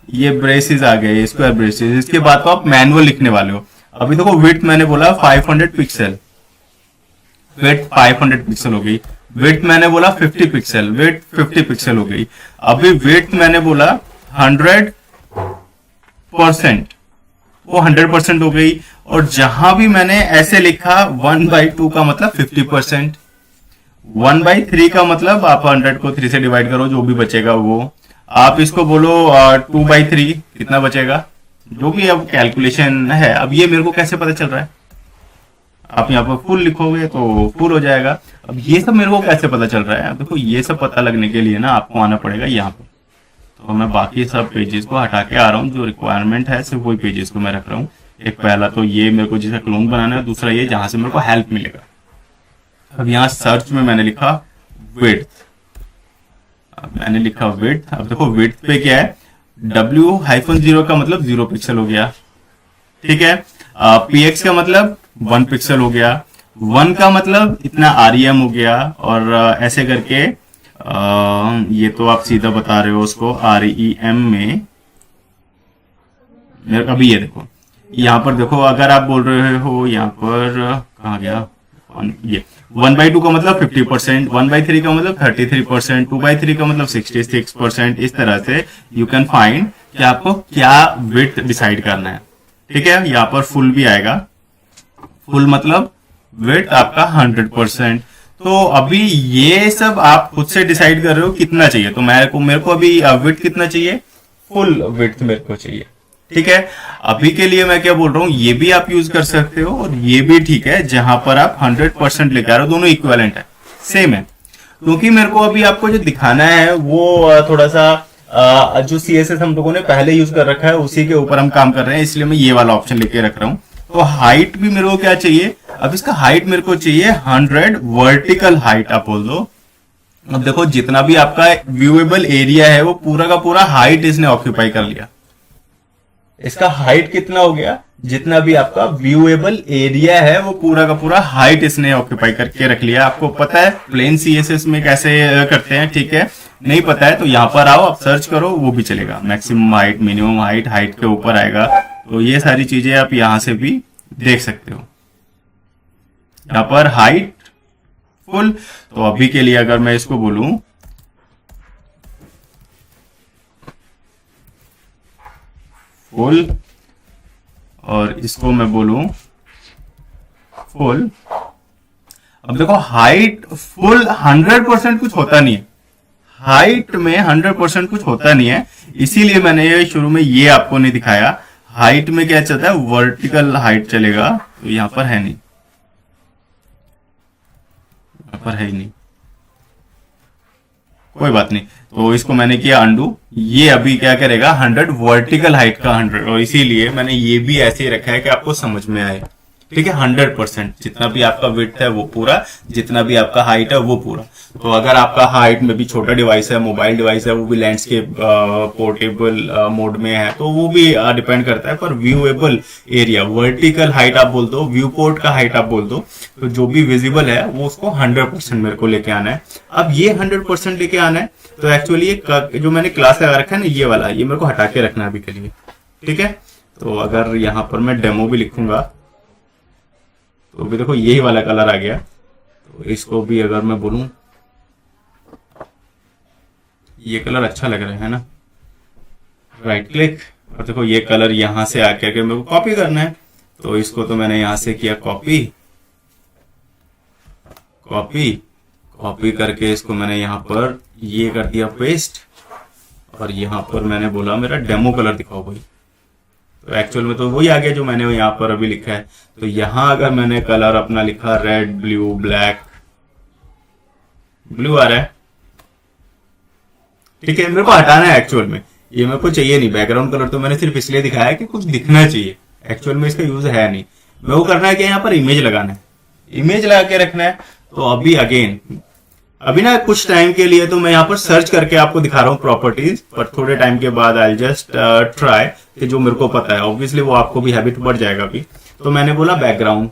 ये ब्रेसेस आ गए, स्क्वायर ब्रेसेस, इसके बाद तो आप मैनुअल लिखने वाले हो। अभी देखो विड्थ मैंने बोला 500 पिक्सल, विड्थ 500 पिक्सल हो गई। विड्थ मैंने बोला 50 पिक्सल, विड्थ 50 पिक्सल हो गई। अभी विड्थ मैंने बोला 100%, वो 100% हो गई। और जहां भी मैंने ऐसे लिखा 1/2 का मतलब 50%, 1/3 का मतलब आप 100 को 3 से डिवाइड करो, जो भी बचेगा वो। आप इसको बोलो 2/3, कितना बचेगा, जो भी अब कैलकुलेशन है। अब ये मेरे को कैसे पता चल रहा है, आप यहाँ पर फुल लिखोगे तो फुल हो जाएगा। अब ये सब मेरे को कैसे पता चल रहा है, अब देखो ये सब पता लगने के लिए ना आपको आना पड़ेगा यहाँ पर। तो मैं बाकी सब पेजेस को हटा के आ रहा हूँ, जो रिक्वायरमेंट है सिर्फ वही पेजेस को मैं रख रहा हूँ। एक पहला तो ये मेरे को जिसका क्लोन बनाना है, दूसरा ये जहां से मेरे को हेल्प मिलेगा। अब यहाँ सर्च में मैंने लिखा विड्थ, मैंने लिखा विड्थ। अब देखो विड्थ पे क्या है, W-0 का मतलब 0 पिक्सल हो गया, ठीक है। PX का मतलब 1 पिक्सल हो गया, 1 का मतलब इतना REM हो गया, और ऐसे करके ये तो आप सीधा बता रहे हो उसको REM में। अभी ये देखो यहाँ पर देखो, अगर आप बोल रहे हो यहाँ पर कहाँ गया, ये 1/2 का मतलब 50%, 1/3 का मतलब 33%, 2/3 का मतलब 66%। इस तरह से यू कैन फाइंड कि आपको क्या विड्थ डिसाइड करना है, ठीक है। यहाँ पर फुल भी आएगा, फुल मतलब विड्थ आपका 100%। तो अभी ये सब आप खुद से डिसाइड कर रहे हो कितना चाहिए। तो मेरे को अभी विड्थ कितना चाहिए, फुल विड्थ मेरे को चाहिए, ठीक है। अभी के लिए मैं क्या बोल रहा हूँ, ये भी आप यूज कर सकते हो और ये भी ठीक है, जहां पर आप 100% लेके आ रहे हो, दोनों इक्विवेलेंट है, सेम है। क्योंकि मेरे को अभी आपको जो दिखाना है वो थोड़ा सा जो CSS हम लोगों ने पहले यूज कर रखा है उसी के ऊपर हम काम कर रहे हैं, इसलिए मैं ये वाला ऑप्शन लेके रख रहा हूँ। तो हाइट भी मेरे को क्या चाहिए, अब इसका हाइट मेरे को चाहिए 100 वर्टिकल हाइट, आप बोल दो। अब देखो जितना भी आपका व्यूएबल एरिया है वो पूरा का पूरा हाइट इसने ऑक्यूपाई कर लिया। इसका हाइट कितना हो गया, जितना भी आपका व्यूएबल एरिया है वो पूरा का पूरा हाइट इसने ऑक्यूपाई करके रख लिया। आपको पता है प्लेन CSS में कैसे करते हैं, ठीक है। नहीं पता है तो यहाँ पर आओ, आप सर्च करो, वो भी चलेगा। Maximum height, minimum height, height के ऊपर आएगा। तो ये सारी चीजें आप यहां से भी देख सकते हो। यहाँ पर हाइट फुल, तो अभी के लिए अगर मैं इसको बोलूं फुल और इसको मैं बोलूं फुल, अब देखो हाइट फुल 100% कुछ होता नहीं है, हाइट में 100% कुछ होता नहीं है, इसीलिए मैंने ये शुरू में ये आपको नहीं दिखाया। हाइट में क्या चलता है, वर्टिकल हाइट चलेगा, तो यहां पर है नहीं, यहां पर है ही नहीं, कोई बात नहीं। तो इसको मैंने किया अंडू, ये अभी क्या करेगा 100 वर्टिकल हाइट का 100, और इसीलिए मैंने ये भी ऐसे ही रखा है कि आपको समझ में आए, ठीक है। 100% जितना भी आपका विड्थ है वो पूरा, जितना भी आपका हाइट है वो पूरा। तो अगर आपका हाइट में भी छोटा डिवाइस है, मोबाइल डिवाइस है, वो भी लैंडस्केप पोर्टेबल मोड में है, तो वो भी डिपेंड करता है। पर व्यूएबल एरिया, वर्टिकल हाइट आप बोल दो, व्यू पोर्ट का हाइट आप बोल दो, तो जो भी विजिबल है वो उसको 100% मेरे को लेके आना है। अब ये 100% लेके आना है, तो एक्चुअली ये जो मैंने क्लास लगा रखा है ना, ये वाला, ये मेरे को हटा के रखना है अभी के लिए, ठीक है। तो अगर यहाँ पर मैं डेमो भी लिखूंगा तो भी देखो यही वाला कलर आ गया। तो इसको भी अगर मैं बोलूं, ये कलर अच्छा लग रहा है ना, राइट क्लिक, और देखो ये कलर यहां से आके अगर मेरे को कॉपी करना है, तो इसको तो मैंने यहां से किया कॉपी, कॉपी कॉपी करके इसको मैंने यहां पर ये कर दिया पेस्ट, और यहां पर मैंने बोला मेरा डेमो कलर दिखाओ भाई। तो एक्चुअल में तो वही आ गया जो मैंने यहाँ पर अभी लिखा है। तो यहां अगर मैंने कलर अपना लिखा रेड, ब्लू, ब्लैक, ब्लू आ रहा है, ठीक है। मेरे को हटाना है एक्चुअल में, ये मेरे को चाहिए नहीं। बैकग्राउंड कलर तो मैंने सिर्फ इसलिए दिखाया कि कुछ दिखना चाहिए, एक्चुअल में इसका यूज है नहीं। मेरे को करना है कि यहाँ पर इमेज लगाना है, इमेज लगा के रखना है। तो अभी अगेन अभी ना कुछ टाइम के लिए तो मैं यहाँ पर सर्च करके आपको दिखा रहा हूँ प्रॉपर्टीज, पर थोड़े टाइम के बाद आई जस्ट ट्राई कि जो मेरे को पता है, ऑब्वियसली वो आपको भी हैबिट बढ़ जाएगा अभी। तो मैंने बोला बैकग्राउंड,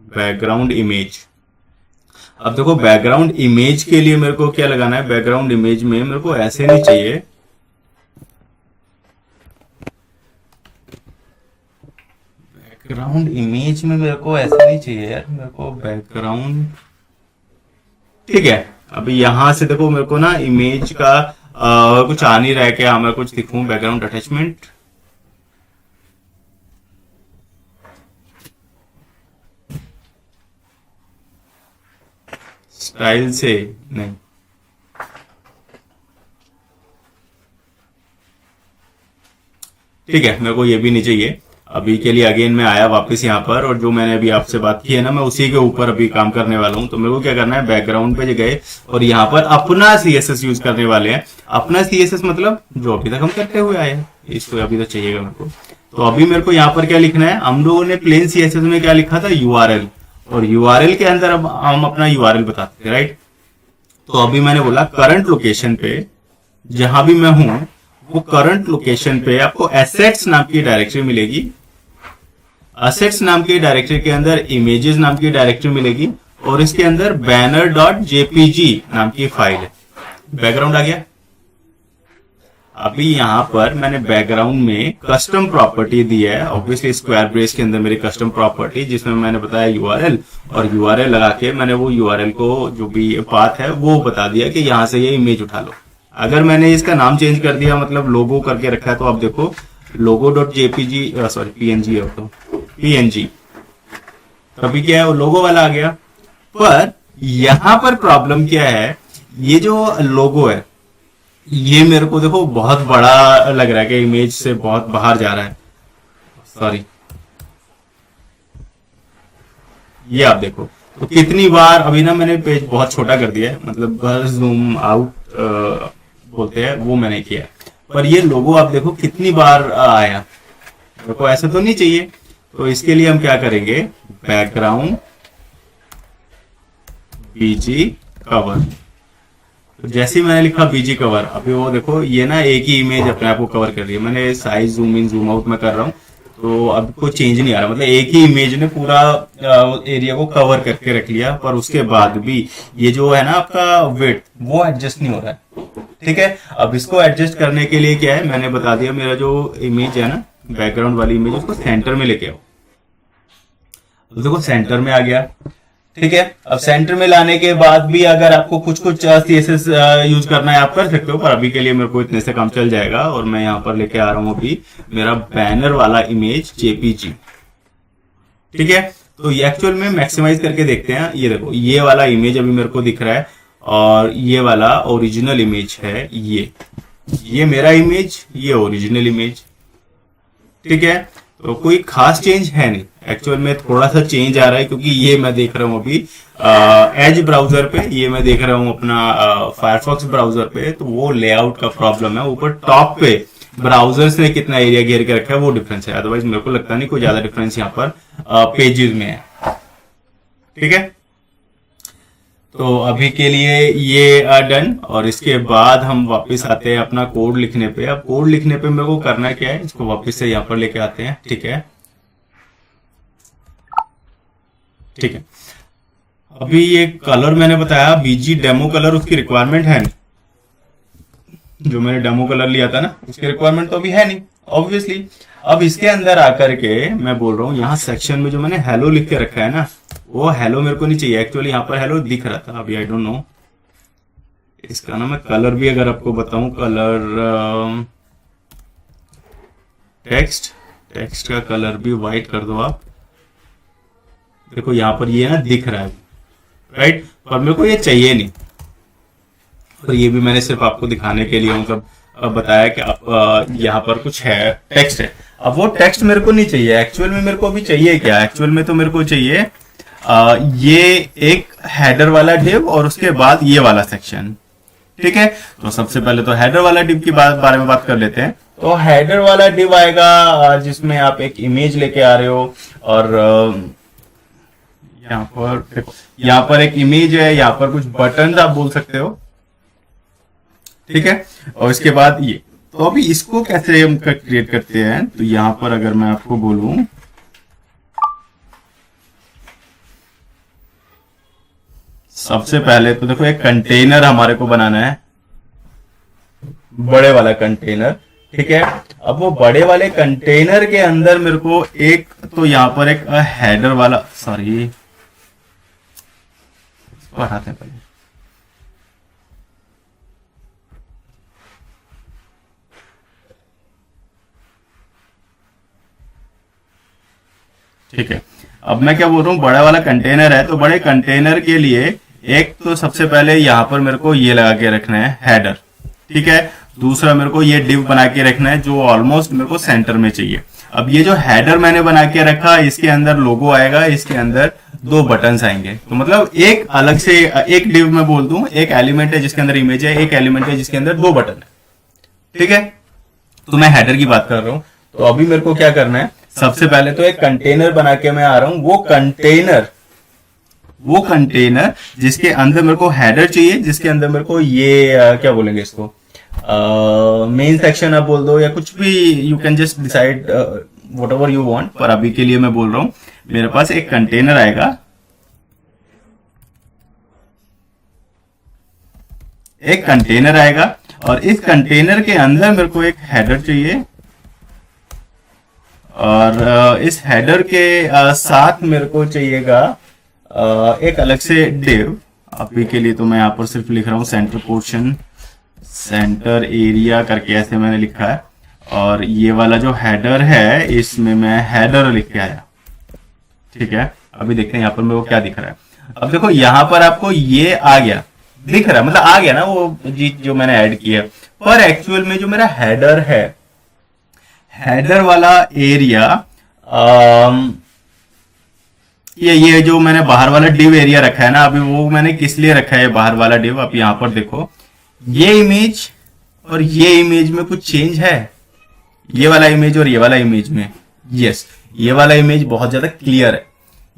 बैकग्राउंड इमेज। अब देखो बैकग्राउंड इमेज के लिए मेरे को क्या लगाना है, बैकग्राउंड इमेज में मेरे को ऐसे नहीं चाहिए, बैकग्राउंड इमेज में मेरे को ऐसे नहीं चाहिए यार, मेरे को बैकग्राउंड, ठीक है। अभी यहां से देखो मेरे को ना इमेज का कुछ आ नहीं रहा है कि हाँ मैं कुछ दिखूं। बैकग्राउंड अटैचमेंट, स्टाइल से नहीं, ठीक है, मेरे को ये भी नहीं चाहिए। अभी के लिए अगेन मैं आया वापस यहाँ पर, और जो मैंने अभी आपसे बात की है ना, मैं उसी के ऊपर अभी काम करने वाला हूँ। तो मेरे को क्या करना है, बैकग्राउंड पे गए और यहाँ पर अपना सीएसएस यूज करने वाले हैं। अपना सीएसएस मतलब जो अभी तक हम करते हुए आए हैं, इसको अभी तो चाहिएगा मेरे को। तो अभी मेरे को यहाँ पर क्या लिखना है, हम लोगों ने प्लेन सीएसएस में क्या लिखा था, यूआरएल, और यूआरएल के अंदर अब हम अपना यूआरएल बताते थे, राइट। तो अभी मैंने बोला करंट लोकेशन पे जहां भी मैं हूं, वो करंट लोकेशन पे आपको एसेट्स नाम की डायरेक्टरी मिलेगी। एसेट्स नाम की डायरेक्टरी के अंदर इमेजेस नाम की डायरेक्टरी मिलेगी, और इसके अंदर बैनर डॉट जेपीजी नाम की फाइल है। बैकग्राउंड आ गया। अभी यहां पर मैंने बैकग्राउंड में कस्टम प्रॉपर्टी दी है, ऑब्वियसली स्क्वायर ब्रेस के अंदर मेरी कस्टम प्रॉपर्टी, जिसमें मैंने बताया यूआरएल, और यूआरएल लगा के मैंने वो यूआरएल को जो भी पाथ है वो बता दिया कि यहां से ये इमेज उठा लो। अगर मैंने इसका नाम चेंज कर दिया, मतलब लोगो करके रखा है, तो आप देखो लोगो डॉट जेपीजी, सॉरी पीएनजी है, तो पीएनजी, तभी क्या है वो लोगो वाला आ गया। पर यहां पर प्रॉब्लम क्या है, ये जो लोगो है ये मेरे को देखो बहुत बड़ा लग रहा है कि इमेज से बहुत बाहर जा रहा है, सॉरी। ये आप देखो तो कितनी बार, अभी ना मैंने पेज बहुत छोटा कर दिया है, मतलब बस जूम आउट बोलते हैं वो मैंने किया, पर ये लोगो आप देखो कितनी बार आया। मेरे को ऐसा तो नहीं चाहिए, तो इसके लिए हम क्या करेंगे, बैकग्राउंड बीजी कवर। तो जैसे ही मैंने लिखा बीजी कवर, अभी वो देखो ये ना एक ही इमेज अपने आप को कवर कर रही है। मैंने size zoom in zoom out में कर रहा हूँ, तो अब कोई चेंज नहीं आ रहा, मतलब एक ही इमेज ने पूरा एरिया को कवर करके रख लिया। पर उसके बाद भी ये जो है ना आपका वेट, वो एडजस्ट नहीं हो रहा है, ठीक है। अब इसको एडजस्ट करने के लिए क्या है, मैंने बता दिया, मेरा जो इमेज है ना बैकग्राउंड वाली इमेज, उसको सेंटर में लेके आओ। तो देखो सेंटर में आ गया, ठीक है। अब सेंटर में लाने के बाद भी अगर आपको कुछ सीएसएस यूज करना है आप कर सकते हो, पर अभी के लिए मेरे को इतने से काम चल जाएगा। और मैं यहाँ पर लेके आ रहा हूँ अभी मेरा बैनर वाला इमेज जेपीजी, ठीक है। तो ये एक्चुअल में मैक्सिमाइज करके देखते हैं। ये देखो ये वाला इमेज अभी मेरे को दिख रहा है, और ये वाला ओरिजिनल इमेज है, ये मेरा इमेज, ये ओरिजिनल इमेज, ठीक है। तो कोई खास चेंज है नहीं, एक्चुअल में थोड़ा सा चेंज आ रहा है, क्योंकि ये मैं देख रहा हूँ अभी एज ब्राउजर पे, ये मैं देख रहा हूँ अपना फायरफॉक्स ब्राउजर पे, तो वो लेआउट का प्रॉब्लम है। ऊपर टॉप पे ब्राउजर्स ने कितना एरिया घेर के रखा है वो डिफरेंस है, अदरवाइज मेरे को लगता नहीं कोई ज्यादा डिफरेंस यहाँ पर पेजेस में है, ठीक है। तो अभी के लिए ये डन, और इसके बाद हम वापस आते हैं अपना कोड लिखने पे। अब कोड लिखने पे मेरे को करना क्या है, इसको वापस से यहाँ पर लेके आते हैं, ठीक है, ठीक है। अभी ये कलर मैंने बताया बीजी डेमो कलर, उसकी रिक्वायरमेंट है नहीं, जो मैंने डेमो कलर लिया था ना उसकी रिक्वायरमेंट तो अभी है नहीं ऑब्वियसली। अब इसके अंदर आकर के मैं बोल रहा हूँ, यहाँ सेक्शन में जो मैंने हेलो लिख के रखा है ना, वो हेलो मेरे को नहीं चाहिए। एक्चुअली यहाँ पर हेलो दिख रहा था, अभी आई डोंट नो इसका ना मैं कलर भी अगर आपको बताऊं, कलर टेक्स्ट का कलर भी व्हाइट कर दो आप। देखो यहाँ पर ये ना दिख रहा है, राइट, पर मेरे को ये चाहिए नहीं। और ये भी मैंने सिर्फ आपको दिखाने के लिए मतलब बताया कि आप यहाँ पर कुछ है, टेक्स्ट है। अब वो टेक्स्ट मेरे को नहीं चाहिए, एक्चुअल में मेरे को अभी चाहिए क्या, एक्चुअल में तो मेरे को चाहिए ये एक हेडर वाला डिव और उसके बाद ये वाला सेक्शन, ठीक है। तो सबसे पहले तो हेडर वाला डिव की बारे में बात कर लेते हैं। तो हेडर वाला डिव आएगा जिसमें आप एक इमेज लेके आ रहे हो, और यहाँ पर देखो, यहाँ पर एक इमेज है, यहाँ पर कुछ बटन आप बोल सकते हो, ठीक है। और इसके बाद ये, तो अभी इसको कैसे हम क्रिएट करते हैं, तो यहाँ पर अगर मैं आपको बोलूं, सबसे पहले तो देखो एक कंटेनर हमारे को बनाना है, बड़े वाला कंटेनर, ठीक है। अब वो बड़े वाले कंटेनर के अंदर मेरे को एक, तो यहाँ पर एक हेडर वाला, सॉरी इसको हटाते हैं पहले, ठीक है। अब मैं क्या बोल रहा हूँ, बड़ा वाला कंटेनर है, तो बड़े कंटेनर के लिए एक तो सबसे पहले यहाँ पर मेरे को ये लगा के रखना है हेडर, ठीक है। दूसरा मेरे को ये डिव बना के रखना है जो ऑलमोस्ट मेरे को सेंटर में चाहिए। अब ये जो हेडर मैंने बना के रखा, इसके अंदर लोगो आएगा, इसके अंदर 2 बटन्स आएंगे। तो मतलब एक अलग से एक डिव में बोल दूं, एक एलिमेंट है जिसके अंदर इमेज है, एक एलिमेंट है जिसके अंदर 2 बटन है, ठीक है। तो मैं हेडर की बात कर रहा हूं। तो अभी मेरे को क्या करना है, सबसे पहले तो एक कंटेनर बना के मैं आ रहा हूं। वो कंटेनर जिसके अंदर मेरे को हेडर चाहिए, जिसके अंदर मेरे को ये क्या बोलेंगे इसको, मेन सेक्शन आप बोल दो या कुछ भी, you can just decide what ever you want. पर अभी के लिए मैं बोल रहा हूं मेरे पास एक कंटेनर आएगा, और इस कंटेनर के अंदर मेरे को एक हेडर चाहिए, और इस हेडर के साथ मेरे को चाहिएगा एक अलग से डिव। अभी के लिए तो मैं यहाँ पर सिर्फ लिख रहा हूँ सेंटर पोर्शन, सेंटर एरिया करके ऐसे मैंने लिखा है। और ये वाला जो हेडर है इसमें मैं हेडर लिख के आया, ठीक है। अभी देखते हैं यहाँ पर मेरे को क्या दिख रहा है। अब देखो यहाँ पर आपको ये आ गया, दिख रहा है, मतलब आ गया ना वो चीज जो मैंने ऐड की है। पर एक्चुअल में जो मेरा हेडर है, हेडर वाला एरिया, ये जो मैंने बाहर वाला डिव एरिया रखा है ना, अभी वो मैंने किस लिए रखा है बाहर वाला डिव। आप यहाँ पर देखो, ये इमेज और ये इमेज में कुछ चेंज है, ये वाला इमेज और ये वाला इमेज में। यस, ये वाला इमेज बहुत ज्यादा क्लियर है।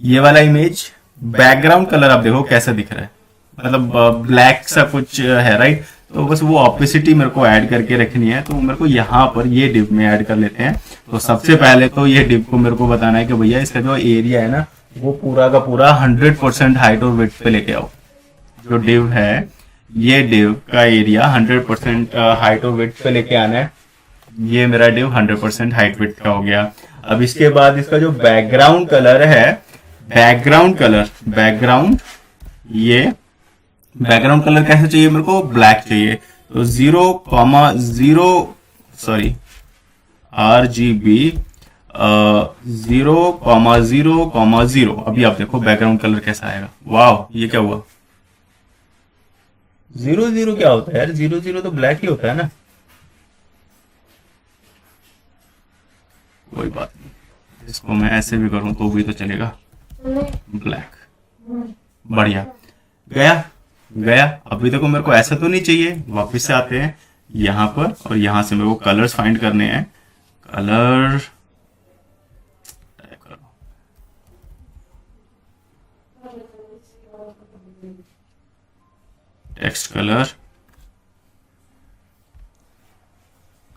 ये वाला इमेज बैकग्राउंड कलर आप देखो कैसा दिख रहा है, मतलब ब्लैक सा कुछ है, राइट। तो बस वो ऑपेसिटी मेरे को ऐड करके रखनी है। तो मेरे को यहाँ पर ये डिव में ऐड कर लेते हैं। तो सबसे पहले तो ये डिव को मेरे को बताना है कि भैया इसका जो एरिया है ना, वो पूरा का पूरा 100% हाइट और विड्थ पे लेके आओ। जो डिव है, ये डिव का एरिया 100% हाइट और विड्थ पे लेके आना है। ये मेरा डिव 100% हाइट विड्थ का हो गया। अब इसके बाद इसका जो बैकग्राउंड कलर है, बैकग्राउंड कलर कैसे चाहिए मेरे को, ब्लैक चाहिए। तो 0,0 अभी आप देखो बैकग्राउंड कलर कैसा आएगा। वाह, ये क्या हुआ, 0,0 क्या होता है यार, 0,0 तो ब्लैक ही होता है ना। कोई बात नहीं, इसको मैं ऐसे भी करूं तो भी तो चलेगा, ब्लैक। बढ़िया, गया। अभी देखो मेरे को ऐसा तो नहीं चाहिए। वापस से आते हैं यहाँ पर, और यहाँ से मेरे को कलर्स फाइंड करने हैं। कलर टाइप करो, टेक्स्ट कलर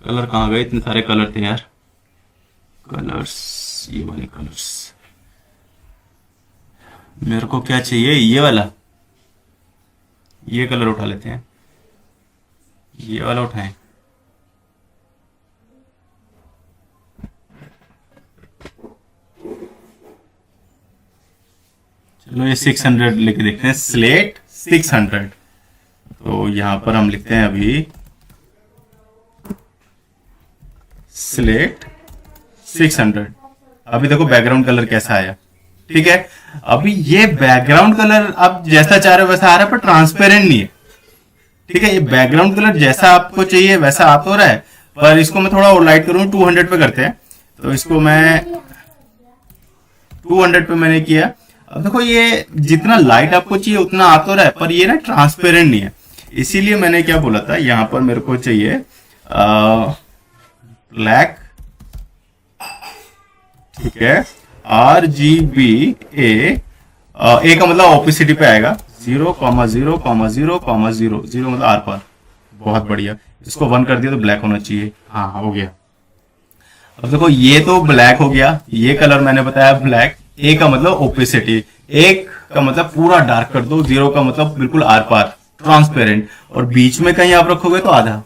कहाँ गए, इतने सारे कलर थे यार। कलर्स, ये वाले कलर्स मेरे को क्या चाहिए, ये वाला, ये कलर उठा लेते हैं, ये वाला उठाएं। चलो ये 600 लिख देखते हैं, स्लेट 600। तो यहां पर हम लिखते हैं अभी स्लेट 600। अभी देखो बैकग्राउंड कलर कैसा आया, ठीक है। अभी ये बैकग्राउंड कलर आप जैसा चाह रहे हो वैसा आ रहा है, पर ट्रांसपेरेंट नहीं है, ठीक है। ये बैकग्राउंड कलर जैसा आपको चाहिए वैसा आ तो रहा है, पर इसको मैं थोड़ा और लाइट करूँ, 200 पे करते हैं। तो इसको मैं 200 पे मैंने किया। अब देखो ये जितना लाइट आपको चाहिए उतना आ तो रहा है, पर ये ना ट्रांसपेरेंट नहीं है। इसीलिए मैंने क्या बोला था, यहाँ पर मेरे को चाहिए ब्लैक, ठीक है। RGBA, ए का मतलब ऑपोसिटी पे आएगा, 0,0,0,0 मतलब आर पार। बहुत बढ़िया, इसको 1 कर दिया तो ब्लैक होना चाहिए। हाँ, हो गया। अब देखो ये तो ब्लैक हो गया, ये कलर मैंने बताया ब्लैक। ए का मतलब ओपेसिटी, एक का मतलब पूरा डार्क कर दो, 0 का मतलब बिल्कुल आर पार, ट्रांसपेरेंट। और बीच में कहीं आप रखोगे तो आधा,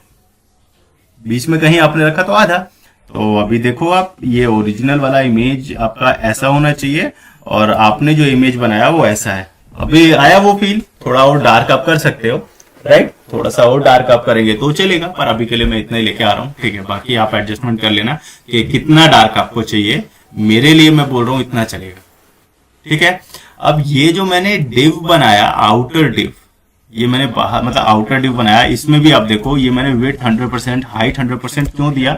बीच में कहीं आपने रखा तो आधा। तो अभी देखो आप, ये ओरिजिनल वाला इमेज आपका ऐसा होना चाहिए, और आपने जो इमेज बनाया वो ऐसा है। अभी आया वो फील, थोड़ा और डार्क आप कर सकते हो, राइट। थोड़ा सा और डार्क आप करेंगे तो चलेगा, पर अभी के लिए मैं इतना ही लेके आ रहा हूँ, ठीक है। बाकी आप एडजस्टमेंट कर लेना कि कितना डार्क आपको चाहिए। मेरे लिए मैं बोल रहा हूँ इतना चलेगा, ठीक है। अब ये जो मैंने डिव बनाया, आउटर डिव, ये मैंने बाहर मतलब आउटर डिव बनाया, इसमें भी आप देखो ये मैंने विड्थ 100%, हाइट 100% क्यों दिया?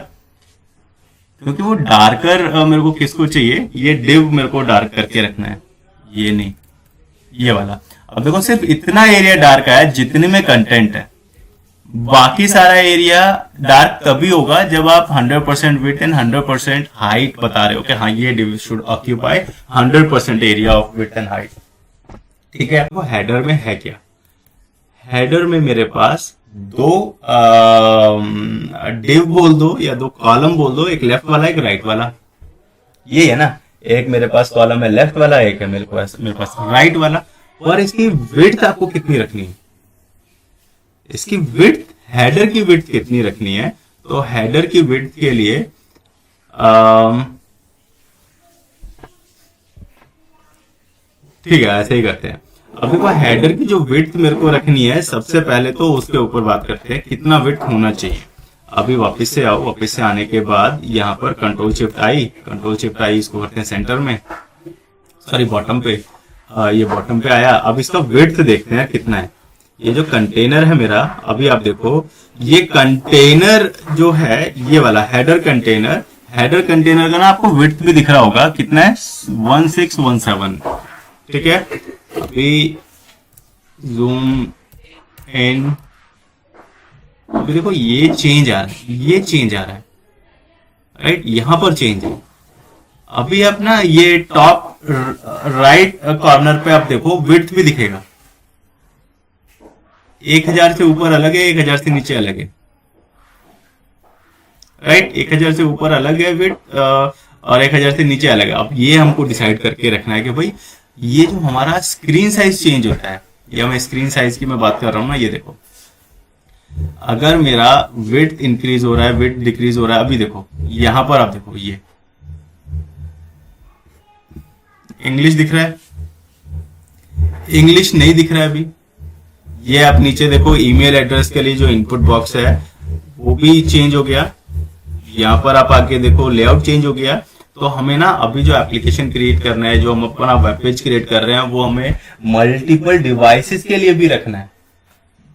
क्योंकि वो डार्कर मेरे को किसको चाहिए, ये डिव मेरे को डार्क करके रखना है, ये नहीं, ये वाला। अब देखो सिर्फ इतना एरिया डार्क आया जितने में कंटेंट है, बाकी सारा एरिया डार्क तभी होगा जब आप 100% विड्थ एंड 100% हाइट बता रहे हो कि हाँ ये div should occupy 100% area of width and height. ठीक है, वो हेडर में है क्या? हेडर में मेरे पास दो डिव बोल दो या दो कॉलम बोल दो, एक लेफ्ट वाला एक राइट वाला, ये है ना, एक मेरे पास कॉलम है लेफ्ट वाला, एक है मेरे पास राइट वाला। और इसकी विड्थ आपको कितनी रखनी है? इसकी विड्थ, हेडर की विड्थ कितनी रखनी है? तो हेडर की विड्थ के लिए ठीक है, ऐसे ही करते हैं। अब देखो हेडर की जो विड्थ मेरे को रखनी है, सबसे पहले तो उसके ऊपर बात करते हैं कितना विड्थ होना चाहिए। अभी वापस से आओ, वापस से आने के बाद यहाँ पर कंट्रोल शिफ्ट आई, इसको करते हैं सेंटर में, सॉरी बॉटम पे, ये बॉटम पे आया। अब इसका विड्थ देखते हैं कितना है। ये जो कंटेनर है मेरा, अभी आप देखो ये कंटेनर जो है, ये वाला हेडर कंटेनर का ना आपको विड्थ भी दिख रहा होगा, कितना है 1617। ठीक है, अभी जूम इन, अभी देखो ये चेंज आ रहा है, राइट, यहां पर चेंज है। अभी आप ना ये टॉप राइट कॉर्नर पे आप देखो विड्थ भी दिखेगा, 1000 से ऊपर अलग है, 1000 से नीचे अलग है, राइट, 1000 से ऊपर अलग है विड्थ और 1000 से नीचे अलग है। अब ये हमको डिसाइड करके रखना है कि भाई ये जो हमारा स्क्रीन साइज चेंज होता है, या मैं स्क्रीन साइज की मैं बात कर रहा हूं ना, ये देखो अगर मेरा विड्थ इंक्रीज हो रहा है, विड्थ डिक्रीज हो रहा है, अभी देखो यहां पर आप देखो ये इंग्लिश दिख रहा है, इंग्लिश नहीं दिख रहा है अभी। ये आप नीचे देखो ईमेल एड्रेस के लिए जो इनपुट बॉक्स है वो भी चेंज हो गया, यहाँ पर आप आके देखो लेआउट चेंज हो गया। तो हमें ना अभी जो एप्लीकेशन क्रिएट करना है, जो हम अपना वेब पेज क्रिएट कर रहे हैं, वो हमें मल्टीपल डिवाइसेस के लिए भी रखना है,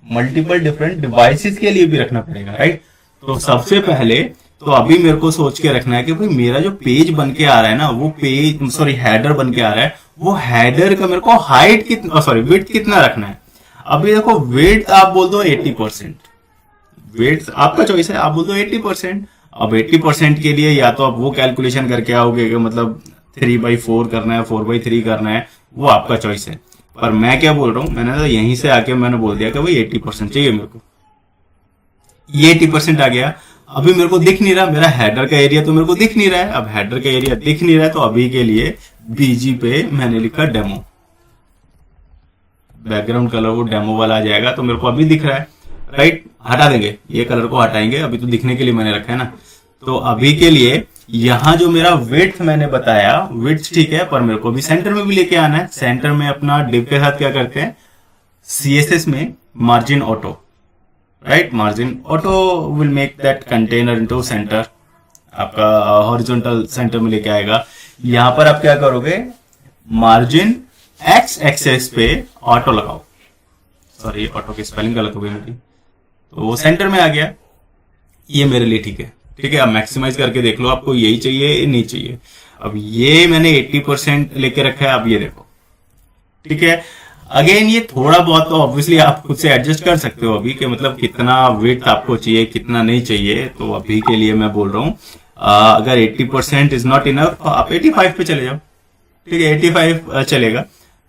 मल्टीपल डिफरेंट डिवाइसेस के लिए भी रखना पड़ेगा, राइट। तो सबसे पहले तो अभी मेरे को सोच के रखना है कि भाई मेरा जो पेज बन के आ रहा है ना, वो पेज सॉरी हेडर बन के आ रहा है, वो हेडर का मेरे को हाइट कितना सॉरी विड्थ कितना रखना है। अभी देखो विड्थ आप बोल दो 80%, विड्थ आपका चॉइस है, आप बोल दो 80%। अब 80% के लिए या तो आप वो कैलकुलेशन करके आओगे कि मतलब 3/4 करना है, 4/3 करना है, वो आपका चॉइस है। पर मैं क्या बोल रहा हूं, मैंने तो यहीं से आके मैंने बोल दिया कि भाई 80% चाहिए मेरे को, ये 80% आ गया। अभी मेरे को दिख नहीं रहा, मेरा हेडर का एरिया तो मेरे को दिख नहीं रहा है। अब हेडर का एरिया दिख नहीं रहा है तो अभी के लिए बीजी पे मैंने लिखा डेमो, बैकग्राउंड कलर वो डेमो वाला आ जाएगा, तो मेरे को अभी दिख रहा है, राइट। हटा देंगे, ये कलर को हटाएंगे, अभी तो दिखने के लिए मैंने रखा है ना। तो अभी के लिए यहाँ जो मेरा विड्थ मैंने बताया, विड्थ ठीक है, पर मेरे को भी सेंटर में भी लेके आना है। सेंटर में अपना डिव के साथ क्या करते हैं, CSS में margin auto, right, margin auto will make that container into centre, आपका हॉरिजॉन्टल सेंटर में लेके आएगा। यहां पर आप क्या करोगे, मार्जिन एक्स एक्सेस पे ऑटो लगाओ, सॉरी ऑटो की स्पेलिंग गलत हो गई मेरी, तो वो सेंटर में आ गया। ये मेरे लिए ठीक है, ठीक है। अब मैक्सिमाइज करके देख लो, आपको यही चाहिए नहीं चाहिए। अब ये मैंने 80% लेके रखा है, अब ये देखो, ठीक है। अगेन ये थोड़ा बहुत तो ऑब्वियसली आप खुद से एडजस्ट कर सकते हो अभी, कि मतलब कितना विड्थ आपको चाहिए, कितना नहीं चाहिए। तो अभी के लिए मैं बोल रहा हूँ अगर 80% इज नॉट इनफ तो आप 85 पे चले जाओ, ठीक है, 85 चलेगा।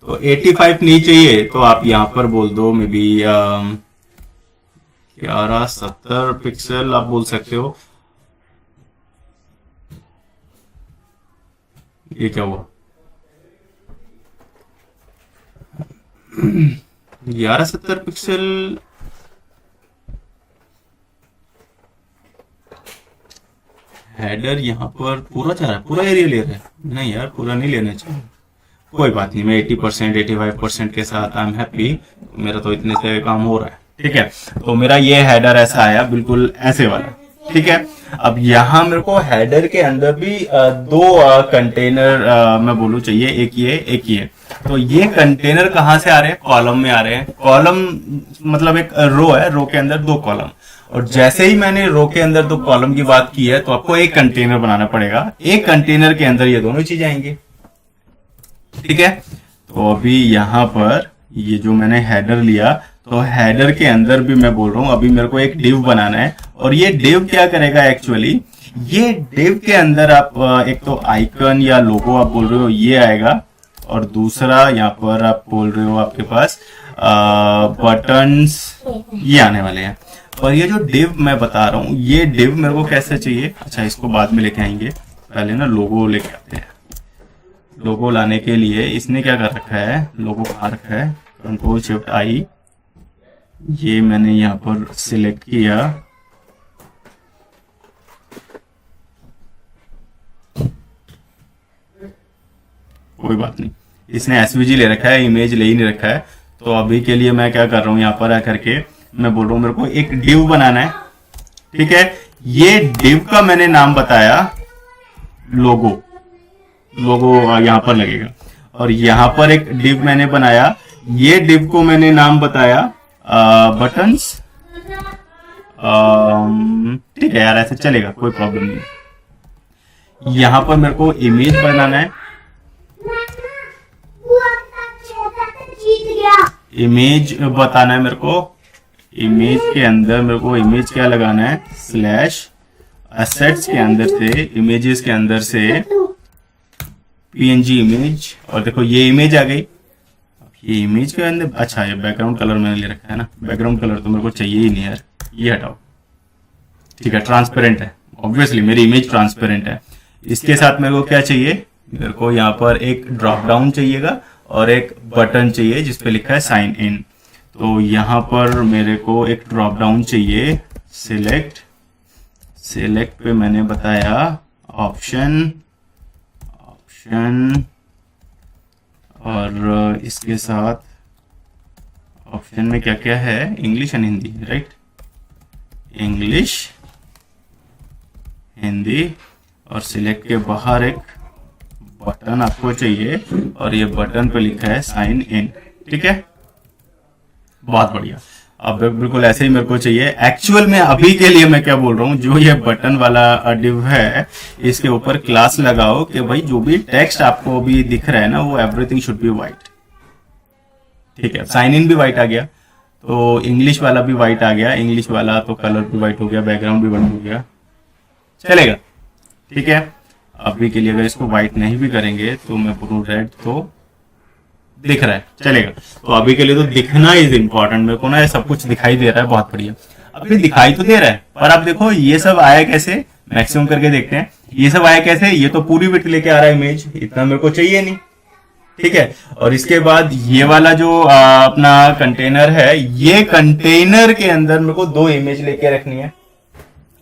तो 85 नहीं चाहिए तो आप यहां पर बोल दो मे बी 1170 पिक्सल आप बोल सकते हो। ये क्या हुआ, 1170 पिक्सल, हेडर यहाँ पर पूरा चाह रहा है, पूरा एरिया ले रहा है, नहीं यार पूरा नहीं लेना चाहिए। कोई बात नहीं, मैं 80% 85% के साथ आई एम हैप्पी, मेरा तो इतने से काम हो रहा है, ठीक है। तो मेरा ये हेडर ऐसा आया, बिल्कुल ऐसे वाला, ठीक है। अब यहाँ मेरे को हेडर के अंदर भी दो कंटेनर मैं बोलूँ चाहिए, एक ये। तो ये कंटेनर कहाँ से आ रहे हैं? कॉलम में आ रहे हैं। कॉलम मतलब एक रो है, रो के अंदर दो कॉलम। और जैसे ही मैंने रो के अंदर दो कॉलम की बात की है तो आपको एक कंटेनर बनाना पड़ेगा। एक कंटेनर के अंदर ये दोनों चीजें आएंगी, ठीक है। तो अभी यहाँ पर ये जो मैंने हेडर लिया, तो हेडर के अंदर भी मैं बोल रहा हूँ अभी मेरे को एक डिव बनाना है। और ये डिव क्या करेगा एक्चुअली, ये डिव के अंदर आप एक तो आइकन या लोगो आप बोल रहे हो ये आएगा, और दूसरा यहाँ पर आप बोल रहे हो आपके पास बटन्स ये आने वाले हैं। और ये जो डिव मैं बता रहा हूँ, ये डिव मेरे को कैसे चाहिए, अच्छा इसको बाद में लेके आएंगे, पहले ना लोगो लेके आते हैं। लोगो लाने के लिए इसने क्या कर रखा है, लोगो कहाँ रखा है, Ctrl+Shift+I, ये मैंने यहाँ पर सिलेक्ट किया। कोई बात नहीं, इसने एसवीजी ले रखा है, इमेज ले ही नहीं रखा है। तो अभी के लिए मैं क्या कर रहा हूँ, यहाँ पर आकर के मैं बोल रहा हूँ मेरे को एक डिव बनाना है, ठीक है। ये डिव का मैंने नाम बताया लोगो, लोगो यहाँ पर लगेगा। और यहाँ पर एक डिव मैंने बनाया, ये डिव को मैंने नाम बताया बटन्स, ठीक है यार, ऐसे चलेगा, कोई प्रॉब्लम नहीं। यहाँ पर मेरे को इमेज बनाना है, इमेज बताना है मेरे को। इमेज के अंदर मेरे को इमेज क्या लगाना है, स्लैश एसेट्स के अंदर से, इमेजेस के अंदर से पीएनजी इमेज। और देखो ये इमेज आ गई। ये इमेज के अंदर, अच्छा ये बैकग्राउंड कलर मैंने ले रखा है ना, बैकग्राउंड कलर तो मेरे को चाहिए ही नहीं यार, ये हटाओ, ठीक है। ट्रांसपेरेंट है, ऑब्वियसली मेरी इमेज ट्रांसपेरेंट है। इसके साथ मेरे को क्या चाहिए, मेरे को यहाँ पर एक ड्रॉप डाउन चाहिएगा और एक बटन चाहिए जिसपे लिखा है साइन इन। तो यहाँ पर मेरे को एक ड्रॉप डाउन चाहिए, सिलेक्ट पे मैंने बताया ऑप्शन, और इसके साथ ऑप्शन में क्या क्या है, English and Hindi, right, English Hindi. और सिलेक्ट के बाहर एक बटन आपको चाहिए और ये बटन पे लिखा है साइन इन, ठीक है। बहुत बढ़िया। अब बिल्कुल ऐसे ही मेरे को चाहिए। एक्चुअल में अभी के लिए मैं क्या बोल रहा हूँ, जो ये बटन वाला डिव है इसके ऊपर क्लास लगाओ कि भाई जो भी टेक्स्ट आपको अभी दिख रहा है ना, वो एवरीथिंग शुड बी व्हाइट, ठीक है। साइन इन भी व्हाइट आ गया, तो इंग्लिश वाला भी व्हाइट आ गया, इंग्लिश वाला तो कलर भी व्हाइट हो गया, बैकग्राउंड भी व्हाइट हो गया, चलेगा, ठीक है। अभी के लिए अगर इसको व्हाइट नहीं भी करेंगे तो मैं बोलूँ रेड, तो दिख रहा है, चलेगा। तो अभी के लिए तो दिखना इज इम्पोर्टेंट, मेरे को ना ये सब कुछ दिखाई दे रहा है, बहुत बढ़िया। अभी दिखाई तो दे रहा है, पर आप देखो ये सब आया कैसे, मैक्सिमम करके देखते हैं, ये सब आया कैसे, ये तो पूरी विड्थ लेके आ रहा है इमेज, इतना मेरे को चाहिए नहीं, ठीक है। और इसके बाद ये वाला जो अपना कंटेनर है, ये कंटेनर के अंदर मेरे को दो इमेज लेके रखनी है,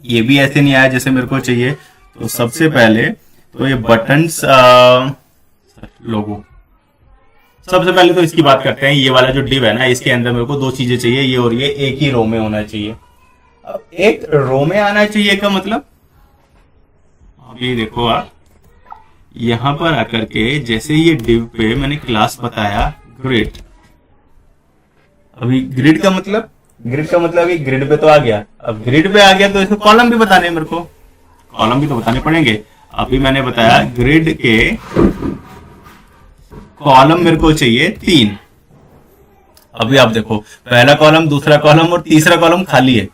ये भी ऐसे नहीं आया जैसे मेरे को चाहिए। तो सबसे पहले तो ये बटन्स लोगो, सबसे पहले तो इसकी बात करते हैं। ये वाला जो डिव है ना, इसके अंदर मेरे को दो चीजें चाहिए, ये और ये एक ही रो में होना चाहिए। अब एक रो में आना चाहिए का मतलब, अभी देखो आप यहां पर आकर के जैसे ये डिव पे मैंने क्लास बताया ग्रिड, अभी ग्रिड का मतलब अभी ग्रिड पे तो आ गया। अब ग्रिड पे आ गया तो इसको कॉलम भी बताने हैं, मेरे को कॉलम भी तो बताने पड़ेंगे। अभी मैंने बताया ग्रिड के कॉलम मेरे को चाहिए 3। अभी आप देखो पहला कॉलम, दूसरा कॉलम और तीसरा कॉलम खाली है।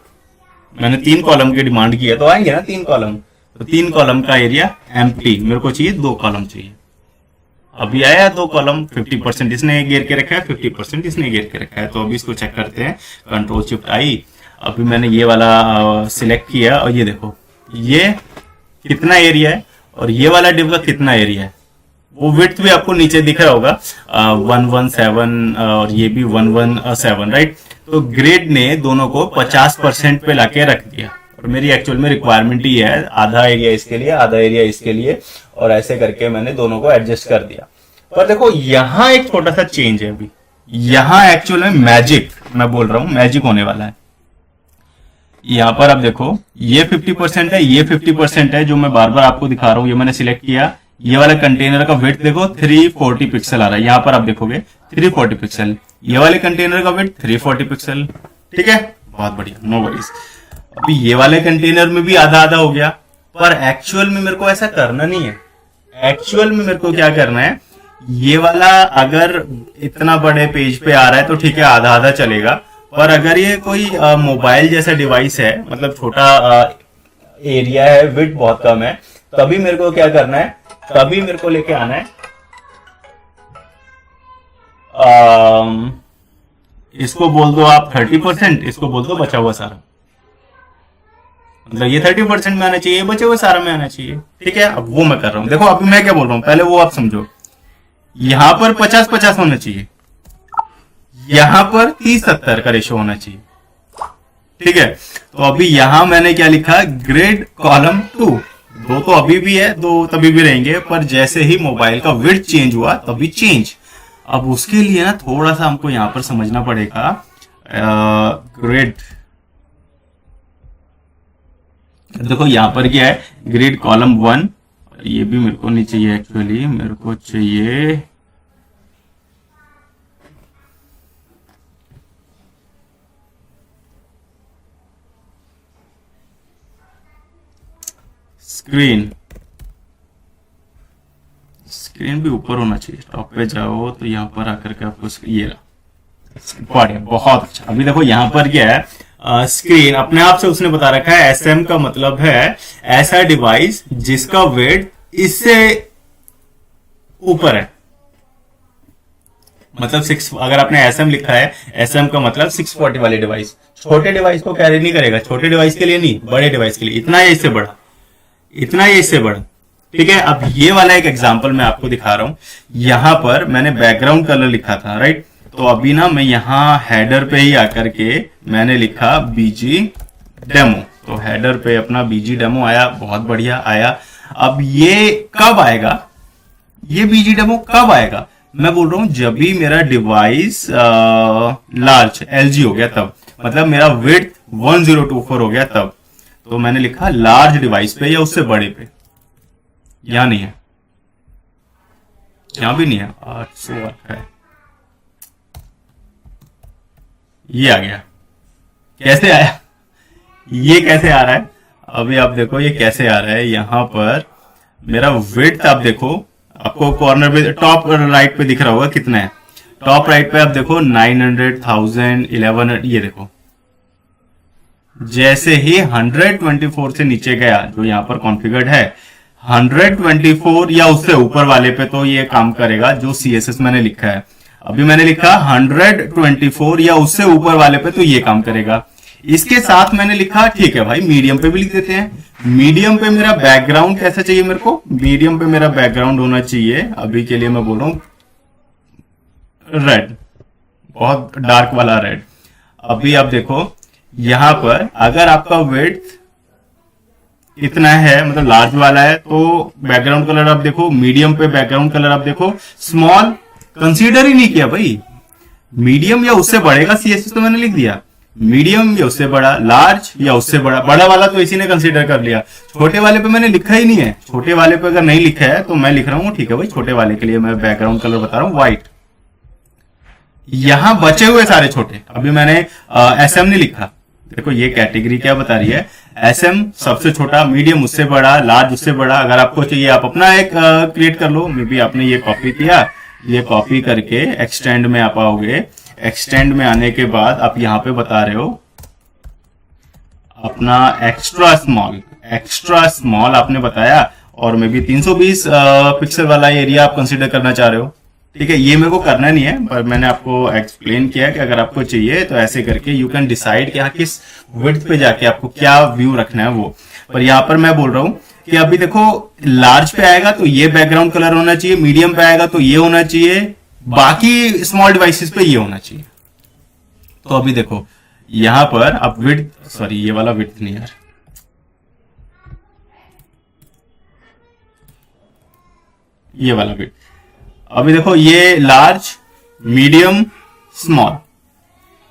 मैंने 3 कॉलम की डिमांड की है, तो आएंगे ना 3 कॉलम, तो 3 कॉलम का एरिया एम्प्टी, मेरे को चाहिए 2 कॉलम चाहिए। अभी आया 2 कॉलम, 50% इसने घेर के रखा है, 50% इसने घेर के रखा है। तो अभी इसको चेक करते हैं, Ctrl+Shift+I। अभी मैंने ये वाला सिलेक्ट किया और ये देखो ये कितना एरिया है और ये वाला डिव का कितना एरिया है, वो विड्थ भी आपको नीचे दिख रहा होगा 117 और ये भी 117, राइट। तो ग्रिड ने दोनों को 50% पे लाके रख दिया, और मेरी एक्चुअल में रिक्वायरमेंट ही है आधा एरिया इसके लिए, आधा एरिया इसके लिए, और ऐसे करके मैंने दोनों को एडजस्ट कर दिया। पर देखो यहाँ एक छोटा सा चेंज है, अभी यहाँ एक्चुअल में मैजिक, मैं बोल रहा हूँ मैजिक होने वाला है। यहाँ पर आप देखो ये 50% है, ये 50% है, जो मैं बार बार आपको दिखा रहा हूँ। ये मैंने सिलेक्ट किया, ये वाला कंटेनर का विड्थ देखो 340 पिक्सल आ रहा है। यहाँ पर आप देखोगे 340 पिक्सल, ये वाले कंटेनर का विड्थ 340 पिक्सल। ठीक है, बहुत बढ़िया, नो वरीज। अभी ये वाले कंटेनर में भी आधा आधा हो गया, पर एक्चुअल में मेरे को ऐसा करना नहीं है। एक्चुअल में मेरे को क्या करना है, ये वाला अगर इतना बड़े पेज पे आ रहा है तो ठीक है, आधा आधा चलेगा। पर अगर ये कोई मोबाइल जैसा डिवाइस है, मतलब छोटा एरिया है, विड्थ बहुत कम है, तभी मेरे को क्या करना है, तभी मेरे को लेके आना है इसको बोल दो आप 30%, इसको बोल दो बचा हुआ सारा। मतलब ये 30% में आना चाहिए, बचे हुए सारा में आना चाहिए। ठीक है, अब वो मैं कर रहा हूं। देखो अभी मैं क्या बोल रहा हूं, पहले वो आप समझो। यहां पर 50-50 होना चाहिए, यहां पर 30-70 का रेशो होना चाहिए। ठीक है, तो अभी यहां मैंने क्या लिखा, ग्रिड कॉलम 2। दो तो अभी भी है, दो तभी भी रहेंगे, पर जैसे ही मोबाइल का विड्थ चेंज हुआ तभी चेंज। अब उसके लिए ना थोड़ा सा हमको यहां पर समझना पड़ेगा। ग्रिड, देखो यहां पर क्या है, ग्रिड कॉलम 1। ये भी मेरे को नहीं चाहिए, एक्चुअली मेरे को चाहिए स्क्रीन। स्क्रीन भी ऊपर होना चाहिए। टॉप पे जाओ तो यहाँ पर आकर के आपको ये बढ़िया, बहुत अच्छा। अभी देखो यहाँ पर क्या है, स्क्रीन अपने आप से उसने बता रखा है, एसएम का मतलब है ऐसा डिवाइस जिसका वेट इससे ऊपर है। मतलब 6, अगर आपने एसएम लिखा है, एसएम का मतलब 640 वाली डिवाइस। छोटे डिवाइस को कैरी नहीं करेगा, छोटे डिवाइस के लिए नहीं, बड़े डिवाइस के लिए। इतना या इससे बड़ा, इतना या इससे बड़ा। ठीक है, अब ये वाला एक एग्जांपल मैं आपको दिखा रहा हूं। यहां पर मैंने बैकग्राउंड कलर लिखा था, राइट। तो अभी ना मैं यहां हेडर पे ही आकर के मैंने लिखा बीजी डेमो। तो हेडर पे अपना बीजी डेमो आया, बहुत बढ़िया आया। अब ये कब आएगा, ये बीजी डेमो कब आएगा, मैं बोल रहा हूं जब भी मेरा डिवाइस लार्ज एलजी हो गया तब, मतलब मेरा विड्थ 1024 हो गया तब। तो मैंने लिखा लार्ज डिवाइस पे या उससे बड़े पे। यहां नहीं है, यहां भी नहीं है, 800 है। ये आ गया, कैसे आया, ये कैसे आ रहा है, अभी आप देखो ये कैसे आ रहा है। यहां पर मेरा विड्थ आप देखो, आपको कॉर्नर पे टॉप राइट पे दिख रहा होगा कितना है। टॉप राइट पे आप देखो 900, 1000, 1100, ये देखो। जैसे ही 124 से नीचे गया, जो यहाँ पर कॉन्फ़िगर्ड है 124 या उससे ऊपर वाले पे तो ये काम करेगा, जो CSS मैंने लिखा है। अभी मैंने लिखा 124 या उससे ऊपर वाले पे तो ये काम करेगा। इसके साथ मैंने लिखा ठीक है भाई, मीडियम पे भी लिख देते हैं। मीडियम पे मेरा बैकग्राउंड कैसा चाहिए, मेरे को मीडियम पे मेरा बैकग्राउंड होना चाहिए, अभी के लिए मैं बोल रहा हूं रेड, बहुत डार्क वाला रेड। अभी आप देखो यहां पर अगर आपका विड्थ इतना है, मतलब लार्ज वाला है, तो बैकग्राउंड कलर आप देखो, मीडियम पे बैकग्राउंड कलर आप देखो, स्मॉल कंसीडर ही नहीं किया भाई। मीडियम या उससे बढ़ेगा, CSS तो मैंने लिख दिया, मीडियम या उससे बड़ा, लार्ज या उससे बड़ा। बड़ा वाला तो इसी ने कंसीडर कर लिया, छोटे वाले पे मैंने लिखा ही नहीं है। छोटे वाले पे अगर नहीं लिखा है तो मैं लिख रहा हूं ठीक है भाई, छोटे वाले के लिए मैं बैकग्राउंड कलर बता रहा हूं व्हाइट। यहां बचे हुए सारे छोटे, अभी मैंने SM नहीं लिखा। देखो ये कैटेगरी क्या बता रही है, SM सबसे छोटा, मीडियम उससे बड़ा, लार्ज उससे बड़ा। अगर आपको चाहिए आप अपना एक क्रिएट कर लो। मे बी आपने ये कॉपी किया, ये कॉपी करके एक्सटेंड में आप आओगे। एक्सटेंड में आने के बाद आप यहां पे बता रहे हो अपना एक्स्ट्रा स्मॉल, एक्स्ट्रा स्मॉल आपने बताया, और मे बी 320 पिक्सल वाला एरिया आप कंसीडर करना चाह रहे हो। ठीक है, ये मेरे को करना नहीं है, पर मैंने आपको एक्सप्लेन किया कि अगर आपको चाहिए तो ऐसे करके यू कैन डिसाइड कि किस विड्थ पे जाके आपको क्या व्यू रखना है वो। पर यहाँ पर मैं बोल रहा हूँ कि अभी देखो लार्ज पे आएगा तो ये बैकग्राउंड कलर होना चाहिए, मीडियम पे आएगा तो ये होना चाहिए, बाकी स्मॉल डिवाइसेस पे ये होना चाहिए। तो अभी देखो यहां पर अब विड्थ, सॉरी ये वाला विड्थ नहीं यार, ये वाला विड्थ। अभी देखो ये लार्ज, मीडियम, स्मॉल,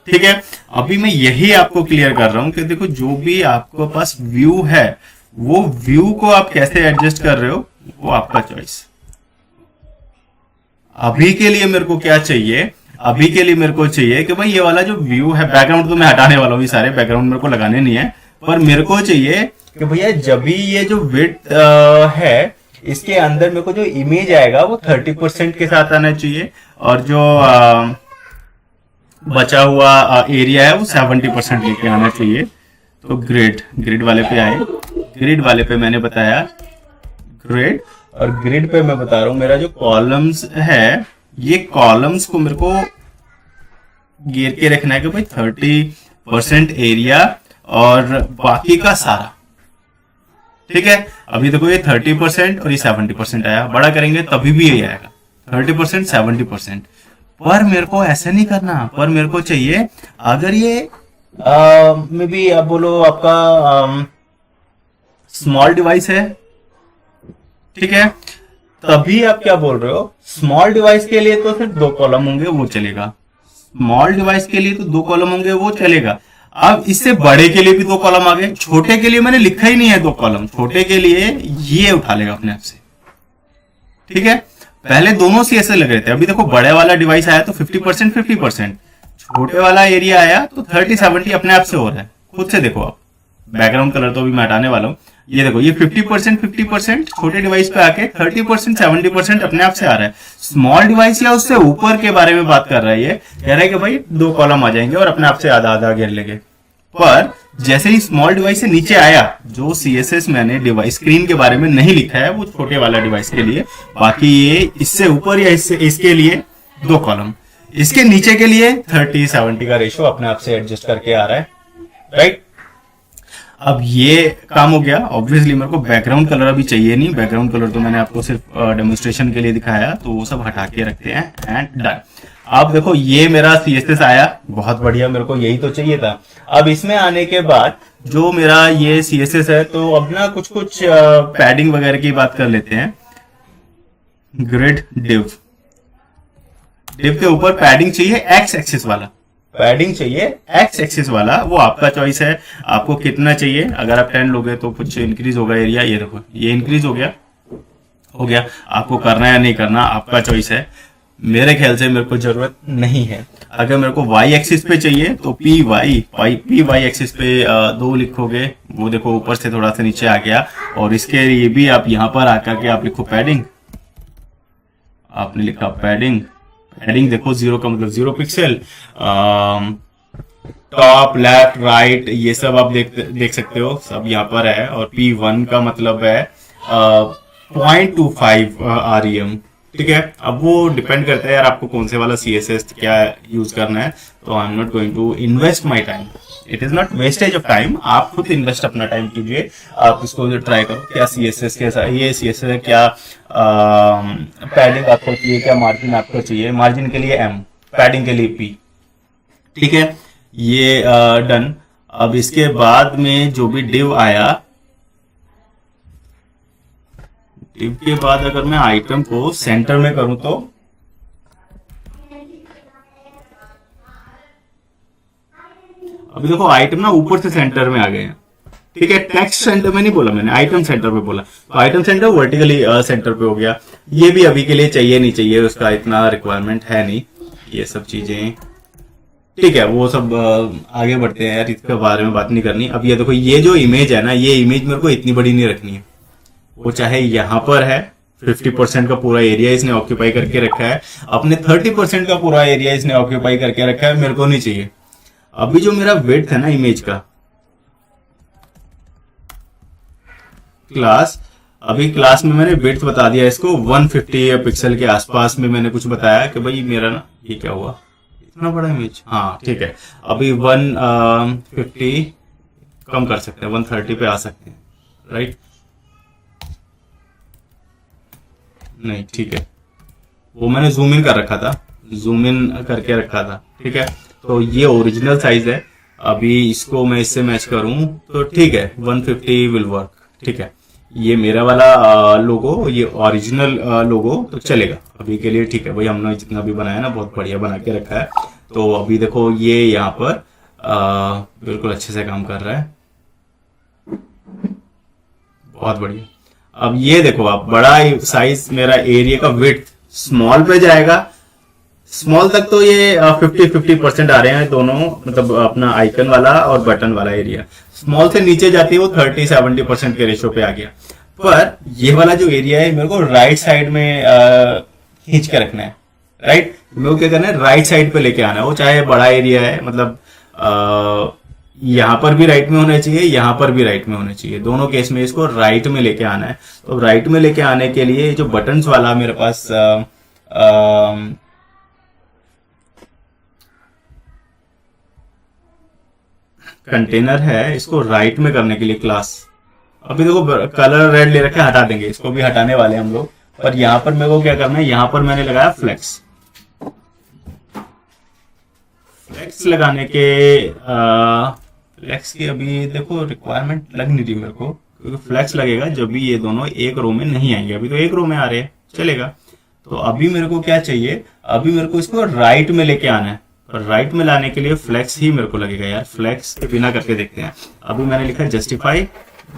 ठीक है, अभी मैं यही आपको क्लियर कर रहा हूं कि देखो जो भी आपके पास व्यू है वो व्यू को आप कैसे एडजस्ट कर रहे हो वो आपका चॉइस। अभी के लिए मेरे को क्या चाहिए, अभी के लिए मेरे को चाहिए कि भाई ये वाला जो व्यू है, बैकग्राउंड तो मैं हटाने वाला हूँ, ये सारे बैकग्राउंड मेरे को लगाने नहीं है, पर मेरे को चाहिए कि भैया जब भी ये जो विड्थ है इसके अंदर मेरे को जो इमेज आएगा वो 30% के साथ आना चाहिए और जो बचा हुआ एरिया है वो 70% लेके आना चाहिए। तो ग्रिड वाले पे आए, ग्रिड वाले पे मैंने बताया ग्रिड, और ग्रिड पे मैं बता रहा हूं मेरा जो कॉलम्स है ये कॉलम्स को मेरे को घेर के रखना है कि भाई 30% एरिया और बाकी का सारा, ठीक है। अभी देखो ये 30% और ये 70% आया, बड़ा करेंगे तभी भी यही आएगा 30% 70%। पर मेरे को ऐसा नहीं करना, पर मेरे को चाहिए अगर ये मे बी आप बोलो आपका स्मॉल डिवाइस है, ठीक है, तभी आप क्या बोल रहे हो, स्मॉल डिवाइस के लिए तो सिर्फ 2 कॉलम होंगे वो चलेगा, स्मॉल डिवाइस के लिए तो 2 कॉलम होंगे वो चलेगा। अब इससे बड़े के लिए भी 2 कॉलम आ गए, छोटे के लिए मैंने लिखा ही नहीं है 2 कॉलम, छोटे के लिए ये उठा लेगा अपने आप से, ठीक है। पहले दोनों CSS लग रहे थे, अभी देखो बड़े वाला डिवाइस आया तो 50% 50%, छोटे वाला एरिया आया तो 30-70 अपने आप से हो रहा है, खुद से देखो आप। बैकग्राउंड कलर तो अभी मैं हटाने वाला हूँ, ये देखो ये 50% 50% छोटे डिवाइस पे आके 30% 70% अपने आप से आ रहा है। स्मॉल डिवाइस या उससे ऊपर के बारे में बात कर रहा है, ये कह रहा है कि भाई 2 कॉलम आ जाएंगे और अपने आप से आधा आधा घेर लेंगे। पर जैसे ही स्मॉल डिवाइस से नीचे आया, जो CSS मैंने डिवाइस स्क्रीन के बारे में नहीं लिखा है वो छोटे वाला डिवाइस के लिए, बाकी ये इससे ऊपर या इसके लिए 2 कॉलम, इसके नीचे के लिए 30-70 का रेशियो अपने आप से एडजस्ट करके आ रहा है, राइट। अब ये काम हो गया। ऑब्वियसली मेरे को बैकग्राउंड कलर अभी चाहिए नहीं, बैकग्राउंड कलर तो मैंने आपको सिर्फ डेमोन्स्ट्रेशन के लिए दिखाया, तो वो सब हटा के रखते हैं एंड डन। अब देखो ये मेरा CSS आया, बहुत बढ़िया, मेरे को यही तो चाहिए था। अब इसमें आने के बाद जो मेरा ये CSS है, तो अब ना कुछ पैडिंग वगैरह की बात कर लेते हैं। ग्रिड डिव के ऊपर पैडिंग चाहिए एक्स एक्सिस वाला, पैडिंग चाहिए एक्स एक्सिस वाला, वो आपका चॉइस है, आपको कितना चाहिए। अगर आप 10 लोगे तो कुछ इंक्रीज होगा एरिया, ये देखो ये इंक्रीज हो गया, आपको करना है या नहीं करना आपका चॉइस है। मेरे ख्याल से मेरे को जरूरत नहीं है। अगर मेरे को वाई एक्सिस पे चाहिए तो पी वाई एक्सिस पे 2 लिखोगे, वो देखो ऊपर से थोड़ा सा नीचे आ गया। और इसके लिए भी आप यहाँ पर आकर के आप लिखो पैडिंग, आपने लिखा पैडिंग देखो 0 का मतलब 0 पिक्सल, टॉप लेफ्ट राइट ये सब आप देख सकते हो, सब यहाँ पर है। और P1 का मतलब है 0.25 REM, ठीक है। अब वो डिपेंड करता है यार आपको कौन से वाला CSS क्या यूज करना है। तो I am not going to invest my time, it is not wastage of time. आप खुद इन्वेस्ट अपना टाइम कीजिए, आप इसको ट्राई करो क्या CSS कैसा ये CSS है, क्या पैडिंग आपको चाहिए, क्या मार्जिन आपको चाहिए। मार्जिन के लिए M, पैडिंग के लिए P, ठीक है। ये डन। अब इसके बाद में जो भी डिव आया, डिव के बाद अगर मैं आइटम को सेंटर में करूं तो अभी देखो आइटम ना ऊपर से सेंटर में आ गए हैं, ठीक है। टेक्स्ट सेंटर में नहीं बोला मैंने, आइटम सेंटर पे बोला, तो आइटम सेंटर वर्टिकली सेंटर पे हो गया। ये भी अभी के लिए चाहिए नहीं चाहिए, उसका इतना रिक्वायरमेंट है नहीं, ये सब चीजें ठीक है। वो सब आगे बढ़ते हैं यार, इसके बारे में बात नहीं करनी। अब ये देखो ये जो इमेज है ना, ये इमेज मेरे को इतनी बड़ी नहीं रखनी है, वो चाहे यहाँ पर है 50% का पूरा एरिया इसने ऑक्यूपाई करके रखा है, अपने 30% का पूरा एरिया इसने ऑक्यूपाई करके रखा है, मेरे को नहीं चाहिए। अभी जो मेरा विड्थ है ना इमेज का, क्लास, अभी क्लास में मैंने विड्थ बता दिया इसको 150 पिक्सल के आसपास में मैंने कुछ बताया कि भाई मेरा ना ये क्या हुआ इतना बड़ा इमेज, हाँ ठीक है। अभी 150 कम कर सकते हैं, 130 पे आ सकते हैं, राइट। नहीं ठीक है, वो मैंने जूम इन कर रखा था, जूम इन करके रखा था, ठीक है। तो ये ओरिजिनल साइज है, अभी इसको मैं इससे मैच करूं तो ठीक है 150 विल वर्क, ठीक है। ये मेरा वाला लोगो, ये ओरिजिनल लोगो तो चलेगा अभी के लिए, ठीक है भाई। हमने जितना भी बनाया ना बहुत बढ़िया बना के रखा है, तो अभी देखो ये यहाँ पर बिल्कुल अच्छे से काम कर रहा है, बहुत बढ़िया। अब ये देखो आप, बड़ा साइज मेरा एरिया का विड्थ स्मॉल पे जाएगा, स्मॉल तक तो ये 50-50% आ रहे हैं दोनों, मतलब अपना आइकन वाला और बटन वाला एरिया। स्मॉल से नीचे जाती है वो 30-70% के रेशो पे आ गया। पर ये वाला जो एरिया है मेरे को राइट साइड में खींच के रखना है, राइट। मेरे को क्या करना है, राइट साइड पे लेके आना है, वो चाहे बड़ा एरिया है, मतलब यहाँ पर भी राइट में होना चाहिए, यहाँ पर भी राइट में होना चाहिए, दोनों केस में इसको राइट में लेके आना है। तो राइट में लेके आने के लिए जो बटन्स वाला मेरे पास कंटेनर है, इसको राइट में करने के लिए क्लास, अभी देखो कलर रेड ले रखे, हटा देंगे, इसको भी हटाने वाले हम लोग। पर यहां पर मेरे को क्या करना है, यहां पर मैंने लगाया फ्लेक्स। फ्लेक्स लगाने के फ्लेक्स की अभी देखो रिक्वायरमेंट लग नहीं रही मेरे को, क्योंकि फ्लेक्स लगेगा जब भी ये दोनों एक रो में नहीं आएंगे। अभी तो एक रो में आ रहे हैं, चलेगा। तो अभी मेरे को क्या चाहिए, अभी मेरे को इसको राइट में लेके आना है, और राइट में लाने के लिए फ्लेक्स ही मेरे को लगेगा यार। फ्लेक्स के बिना करके देखते हैं। अभी मैंने लिखा जस्टिफाई,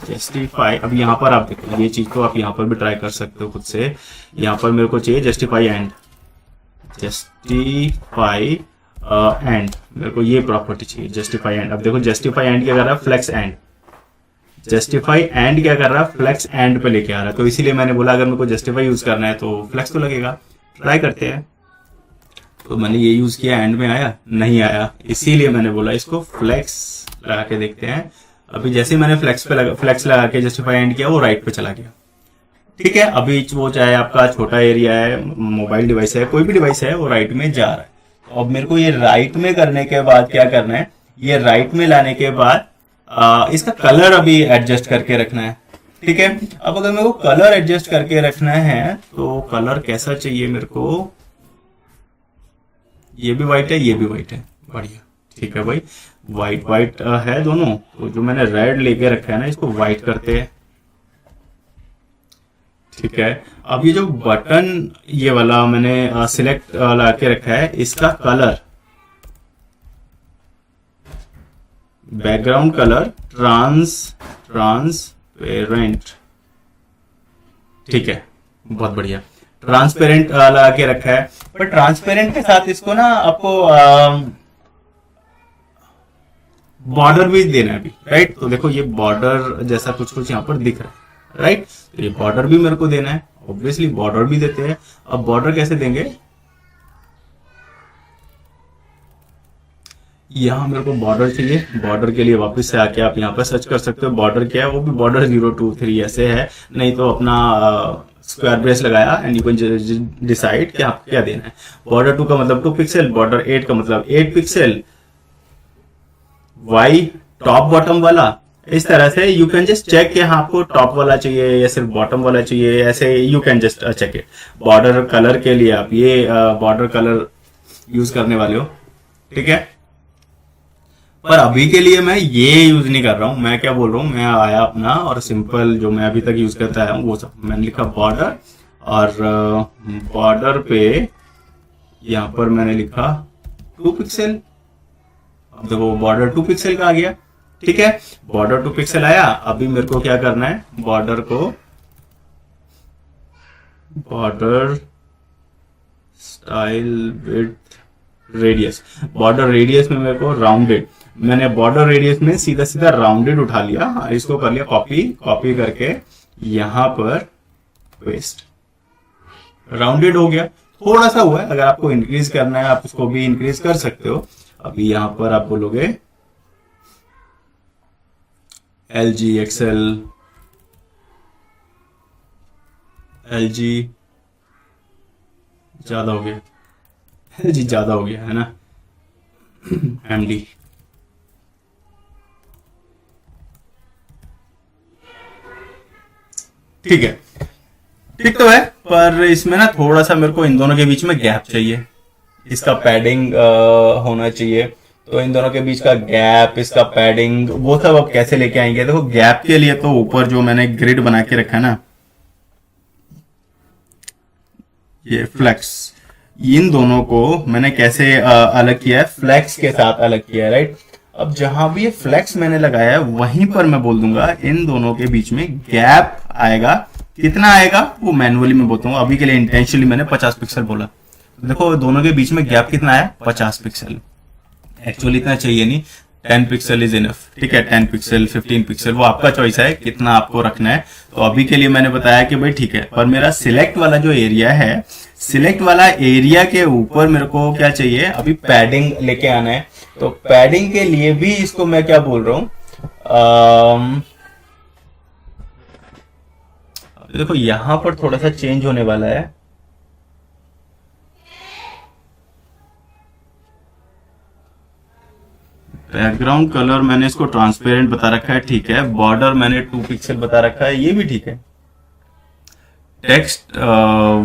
जस्टिफाई। अब यहाँ पर आप देखो, ये चीज तो आप यहाँ पर भी ट्राई कर सकते हो खुद से। यहाँ पर मेरे को चाहिए जस्टिफाई एंड, जस्टिफाई एंड, मेरे को ये प्रॉपर्टी चाहिए, जस्टिफाई एंड। अब देखो जस्टिफाई एंड क्या कर रहा है, फ्लेक्स एंड। जस्टिफाई एंड क्या कर रहा है, फ्लेक्स एंड पे लेके आ रहा है। तो इसीलिए मैंने बोला अगर मेरे को जस्टिफाई यूज करना है तो फ्लेक्स तो लगेगा। ट्राई करते हैं। तो मैंने ये यूज किया, एंड में आया, नहीं आया, इसीलिए मैंने बोला इसको फ्लेक्स लगा के देखते हैं। अभी जैसे ही मैंने फ्लेक्स लगा के जस्टिफाई एंड किया, वो राइट पे चला गया। ठीक है। अभी वो चाहे आपका छोटा एरिया है, मोबाइल डिवाइस है, कोई भी डिवाइस है, वो राइट में जा रहा है। तो अब मेरे को ये राइट में करने के बाद क्या करना है, ये राइट में लाने के बाद इसका कलर अभी एडजस्ट करके रखना है। ठीक है। अब अगर मेरे को कलर एडजस्ट करके रखना है तो कलर कैसा चाहिए मेरे को, ये भी व्हाइट है, ये भी व्हाइट है, बढ़िया। ठीक है भाई, व्हाइट व्हाइट है दोनों। तो जो मैंने रेड लेके रखा है ना, इसको व्हाइट करते हैं। ठीक है। अब ये जो बटन ये वाला मैंने सिलेक्ट लगा के रखा है, इसका कलर, बैकग्राउंड कलर ट्रांसपेरेंट। ठीक है, बहुत बढ़िया। ट्रांसपेरेंट लगा के रखा है। पर ट्रांसपेरेंट के साथ इसको ना आपको बॉर्डर भी देना है अभी, राइट। तो देखो ये बॉर्डर जैसा कुछ कुछ यहाँ पर दिख रहा है, राइट। तो ये बॉर्डर भी मेरे को देना है, ऑब्वियसली बॉर्डर भी देते हैं। अब बॉर्डर कैसे देंगे, यहाँ मेरे को बॉर्डर चाहिए। बॉर्डर के लिए वापस से आके आप यहाँ पर सर्च कर सकते हो बॉर्डर क्या है, वो भी बॉर्डर 023 ऐसे है, नहीं तो अपना स्क्वायर ब्रेस लगाया एंड यू कैन डिसाइड कि आपको क्या देना है। बॉर्डर 2 का मतलब 2 पिक्सल, बॉर्डर 8 का मतलब 8 पिक्सल, वाई टॉप बॉटम वाला। इस तरह से यू कैन जस्ट चेक कि हाँ आपको टॉप वाला चाहिए या सिर्फ बॉटम वाला चाहिए, ऐसे you can just check it. Border colour के लिए आप ये बॉर्डर कलर यूज करने वाले हो, ठीक है। पर अभी के लिए मैं ये यूज नहीं कर रहा हूं। मैं क्या बोल रहा हूं, मैं आया अपना और सिंपल जो मैं अभी तक यूज करता आया हूं वो सब मैंने लिखा बॉर्डर, और बॉर्डर पे यहां पर मैंने लिखा 2 पिक्सल। अब देखो बॉर्डर 2 पिक्सल का आ गया, ठीक है। बॉर्डर 2 पिक्सल आया। अभी मेरे को क्या करना है, बॉर्डर को border style width radius, border radius में मेरे को राउंडेड, मैंने बॉर्डर रेडियस में सीधा सीधा राउंडेड उठा लिया, इसको कर लिया कॉपी करके यहां पर पेस्ट, राउंडेड हो गया। थोड़ा सा हुआ है, अगर आपको इंक्रीज करना है आप उसको भी इंक्रीज कर सकते हो। अभी यहां पर आप बोलोगे LG XL, LG ज्यादा हो गया, LG ज्यादा हो गया है ना, MD। ठीक है, ठीक तो है, पर इसमें ना थोड़ा सा मेरे को इन दोनों के बीच में गैप चाहिए, इसका पैडिंग होना चाहिए। तो इन दोनों के बीच का गैप, इसका पैडिंग, वो सब आप कैसे लेके आएंगे। देखो गैप के लिए तो ऊपर जो मैंने ग्रिड बना के रखा है ना, ये फ्लेक्स, इन दोनों को मैंने कैसे अलग किया है, फ्लेक्स के साथ अलग किया है, राइट। अब जहां भी ये फ्लेक्स मैंने लगाया है वहीं पर मैं बोल दूंगा इन दोनों के बीच में गैप आएगा। कितना आएगा वो मैनुअली मैं बोलता हूँ, अभी के लिए इंटेंशनली मैंने 50 पिक्सल बोला। देखो दोनों के बीच में गैप कितना है, 50 पिक्सल। एक्चुअली इतना चाहिए नहीं, 10 पिक्सल इज इनफ, ठीक है। 10 पिक्सल 15 पिक्सल वो आपका चॉइस है कितना आपको रखना है। तो अभी के लिए मैंने बताया कि भाई ठीक है, पर मेरा सिलेक्ट वाला जो एरिया है, सिलेक्ट वाला एरिया के ऊपर मेरे को क्या चाहिए, अभी पैडिंग लेके आना है। तो पैडिंग के लिए भी इसको मैं क्या बोल रहा हूं, देखो यहां पर थोड़ा सा चेंज होने वाला है। बैकग्राउंड कलर मैंने इसको ट्रांसपेरेंट बता रखा है, ठीक है। बॉर्डर मैंने 2 पिक्सल बता रखा है, ये भी ठीक है। टेक्स्ट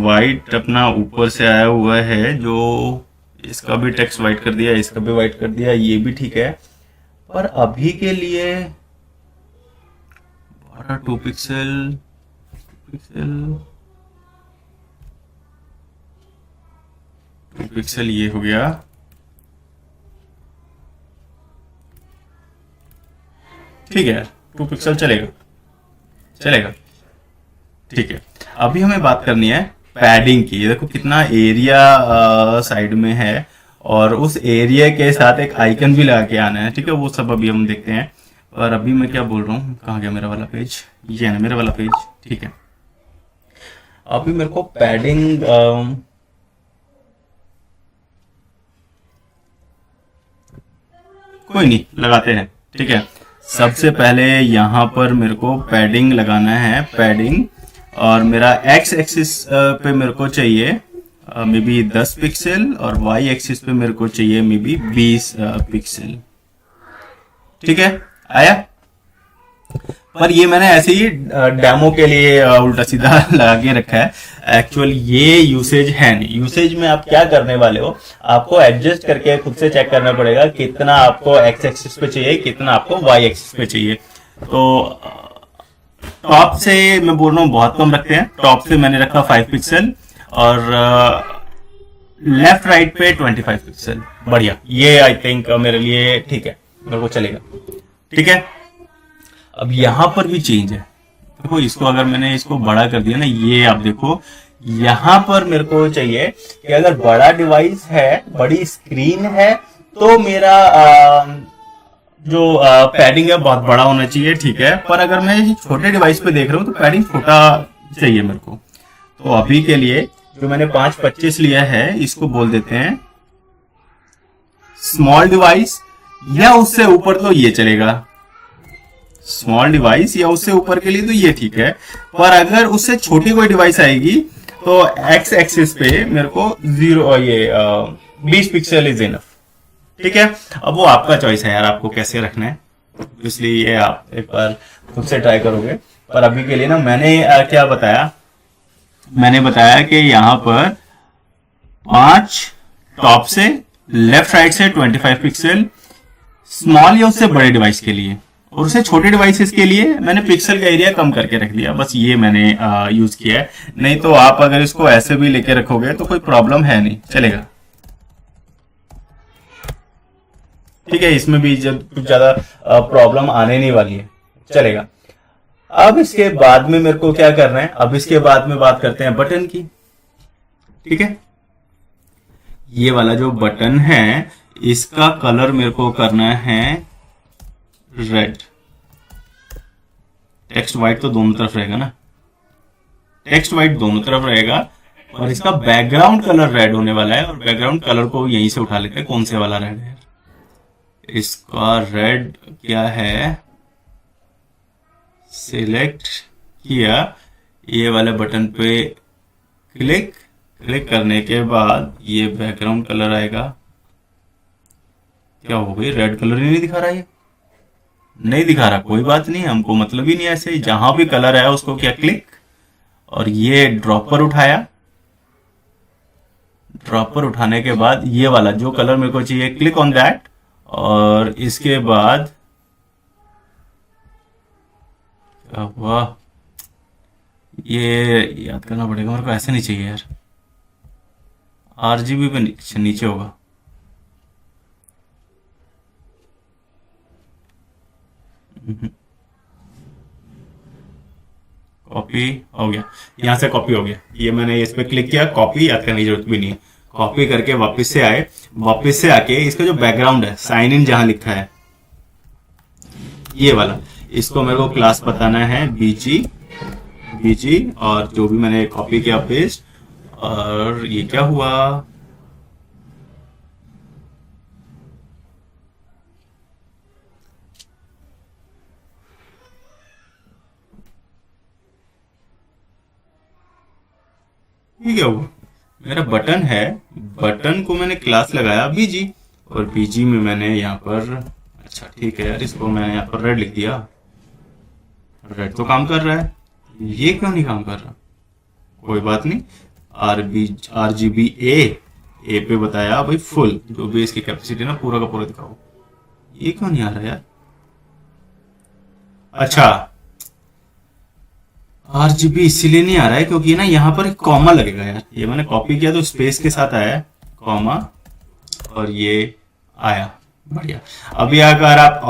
वाइट अपना ऊपर से आया हुआ है, जो इसका भी टेक्स्ट वाइट कर दिया, इसका भी वाइट कर दिया, ये भी ठीक है। पर अभी के लिए बॉर्डर 2 पिक्सल पिक्सल 2 पिक्सल ये हो गया, ठीक है। 2 पिक्सल चलेगा, चलेगा, ठीक है। अभी हमें बात करनी है पैडिंग की। देखो कितना एरिया साइड में है और उस एरिया के साथ एक आइकन भी लगा के आना है, ठीक है। वो सब अभी हम देखते हैं। और अभी मैं क्या बोल रहा हूँ, कहाँ गया मेरा वाला पेज, ये है ना मेरा वाला पेज, ठीक है। अभी मेरे को पैडिंग कोई नहीं, लगाते हैं, ठीक है। सबसे पहले यहाँ पर मेरे को पैडिंग लगाना है, पैडिंग। और मेरा एक्स एक्सिस पे मेरे को चाहिए मे बी 10 पिक्सल और वाई एक्सिस पे मेरे को चाहिए मे बी 20 पिक्सल, ठीक है। आया, पर ये मैंने ऐसे ही डेमो के लिए उल्टा सीधा लगा के रखा है। एक्चुअल ये यूसेज है नहीं। यूसेज में आप क्या करने वाले हो, आपको एडजस्ट करके खुद से चेक करना पड़ेगा कितना आपको एक्स एक्सिस पे चाहिए, कितना आपको वाई एक्सिस पे चाहिए। तो टॉप से मैं बोल रहा हूँ बहुत कम रखते हैं। टॉप से मैंने रखा 5 पिक्सल और लेफ्ट राइट पे 25 पिक्सल, बढ़िया। ये आई थिंक मेरे लिए ठीक है, मेरे को चलेगा, ठीक है। अब यहां पर भी चेंज है। देखो इसको अगर मैंने इसको बड़ा कर दिया ना, ये आप देखो यहां पर मेरे को चाहिए कि अगर बड़ा डिवाइस है, बड़ी स्क्रीन है, तो मेरा जो पैडिंग है बहुत बड़ा होना चाहिए, ठीक है। पर अगर मैं छोटे डिवाइस पे देख रहा हूँ तो पैडिंग छोटा चाहिए मेरे को। तो अभी के लिए जो मैंने 5.25 लिया है, इसको बोल देते हैं स्मॉल डिवाइस, या उससे ऊपर तो ये चलेगा। स्मॉल डिवाइस या उससे ऊपर के लिए तो ये ठीक है, पर अगर उससे छोटी कोई डिवाइस आएगी तो एक्स एक्सिस पे मेरे को 20 पिक्सल इज इनफ, ठीक है। अब वो आपका चॉइस है यार, आपको कैसे रखना है, इसलिए ये आप एक बार खुद से ट्राई करोगे। पर अभी के लिए ना मैंने क्या बताया, मैंने बताया कि यहाँ पर 5 टॉप से, लेफ्ट राइट से 25 पिक्सल स्मॉल या उससे बड़े डिवाइस के लिए, और उसे छोटे डिवाइसेस के लिए मैंने पिक्सल का एरिया कम करके रख दिया। बस ये मैंने यूज किया है। नहीं तो आप अगर इसको ऐसे भी लेके रखोगे तो कोई प्रॉब्लम है नहीं, चलेगा, ठीक है। इसमें भी जब कुछ ज्यादा प्रॉब्लम आने नहीं वाली है, चलेगा। अब इसके बाद में मेरे को क्या करना है, अब इसके बाद में बात करते हैं बटन की, ठीक है। ये वाला जो बटन है इसका कलर मेरे को करना है रेड। टेक्स्ट व्हाइट तो दोनों तरफ रहेगा ना, टेक्स्ट व्हाइट दोनों तरफ रहेगा, और इसका बैकग्राउंड कलर रेड होने वाला है। और बैकग्राउंड कलर को यहीं से उठा लेते हैं, कौन से वाला रेड है इसका, रेड क्या है, सिलेक्ट किया, ये वाले बटन पे क्लिक करने के बाद ये बैकग्राउंड कलर आएगा। क्या हो गई, रेड कलर ही नहीं दिखा रहा, ये नहीं दिखा रहा, कोई बात नहीं, हमको मतलब ही नहीं। ऐसे जहां भी कलर है उसको क्या क्लिक, और ये ड्रॉपर उठाया, ड्रॉपर उठाने के बाद ये वाला जो कलर मेरे को चाहिए, क्लिक ऑन दैट, और इसके बाद वाह, ये याद करना पड़ेगा मेरे को, ऐसे नहीं चाहिए यार, RGB पे नीचे होगा। कॉपी हो गया, यहाँ से कॉपी हो गया। ये मैंने इस पे क्लिक किया, कॉपी याद करने की जरूरत भी नहीं है। कॉपी करके वापस से आए, वापस से आके इसका जो बैकग्राउंड है, साइन इन जहां लिखा है ये वाला, इसको मेरे को क्लास बताना है बीजी, और जो भी मैंने कॉपी किया पेस्ट, और ये क्या हुआ, ये क्या हुआ, मेरा बटन है, बटन को मैंने क्लास लगाया बीजी, और बीजी में मैंने यहाँ पर, अच्छा ठीक है यार, इसको मैंने यहाँ पर रेड लिख दिया। रेड तो काम कर रहा है, ये क्यों नहीं काम कर रहा, कोई बात नहीं। RGB ए पे बताया भाई फुल, जो भी इसकी कैपेसिटी ना पूरा का पूरा दिखाओ। ये क्यों नहीं आ रहा यार, अच्छा RGB इसीलिए नहीं आ रहा है क्योंकि ना यहाँ पर एक कॉमा लगेगा यार। ये मैंने कॉपी किया तो स्पेस के साथ आया कॉमा, और ये आया, बढ़िया। अभी अगर आप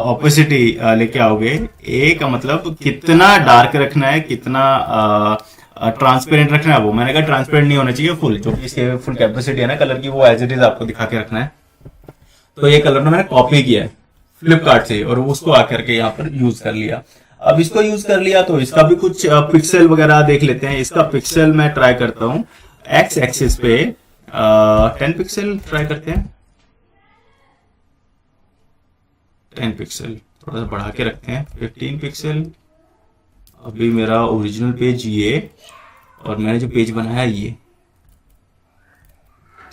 ऑपोसिटी लेके आओगे, ए का मतलब कितना डार्क रखना है, कितना ट्रांसपेरेंट रखना है, वो मैंने कहा ट्रांसपेरेंट नहीं होना चाहिए, फुल, जो कि इसकी फुल कैपेसिटी है ना कलर की, वो एज इट इज आपको दिखा के रखना है। तो ये कलर ना मैंने कॉपी किया है फ्लिपकार्ट से, और उसको आकर के यहाँ पर यूज कर लिया। अब इसको यूज कर लिया तो इसका भी कुछ पिक्सल वगैरह देख लेते हैं। इसका पिक्सल मैं ट्राई करता हूँ, एक्स एक्सिस पे 10 पिक्सल ट्राई करते हैं, 10 पिक्सल, थोड़ा सा बढ़ा के रखते हैं, 15 पिक्सल। अभी मेरा ओरिजिनल पेज ये, और मैंने जो पेज बनाया ये,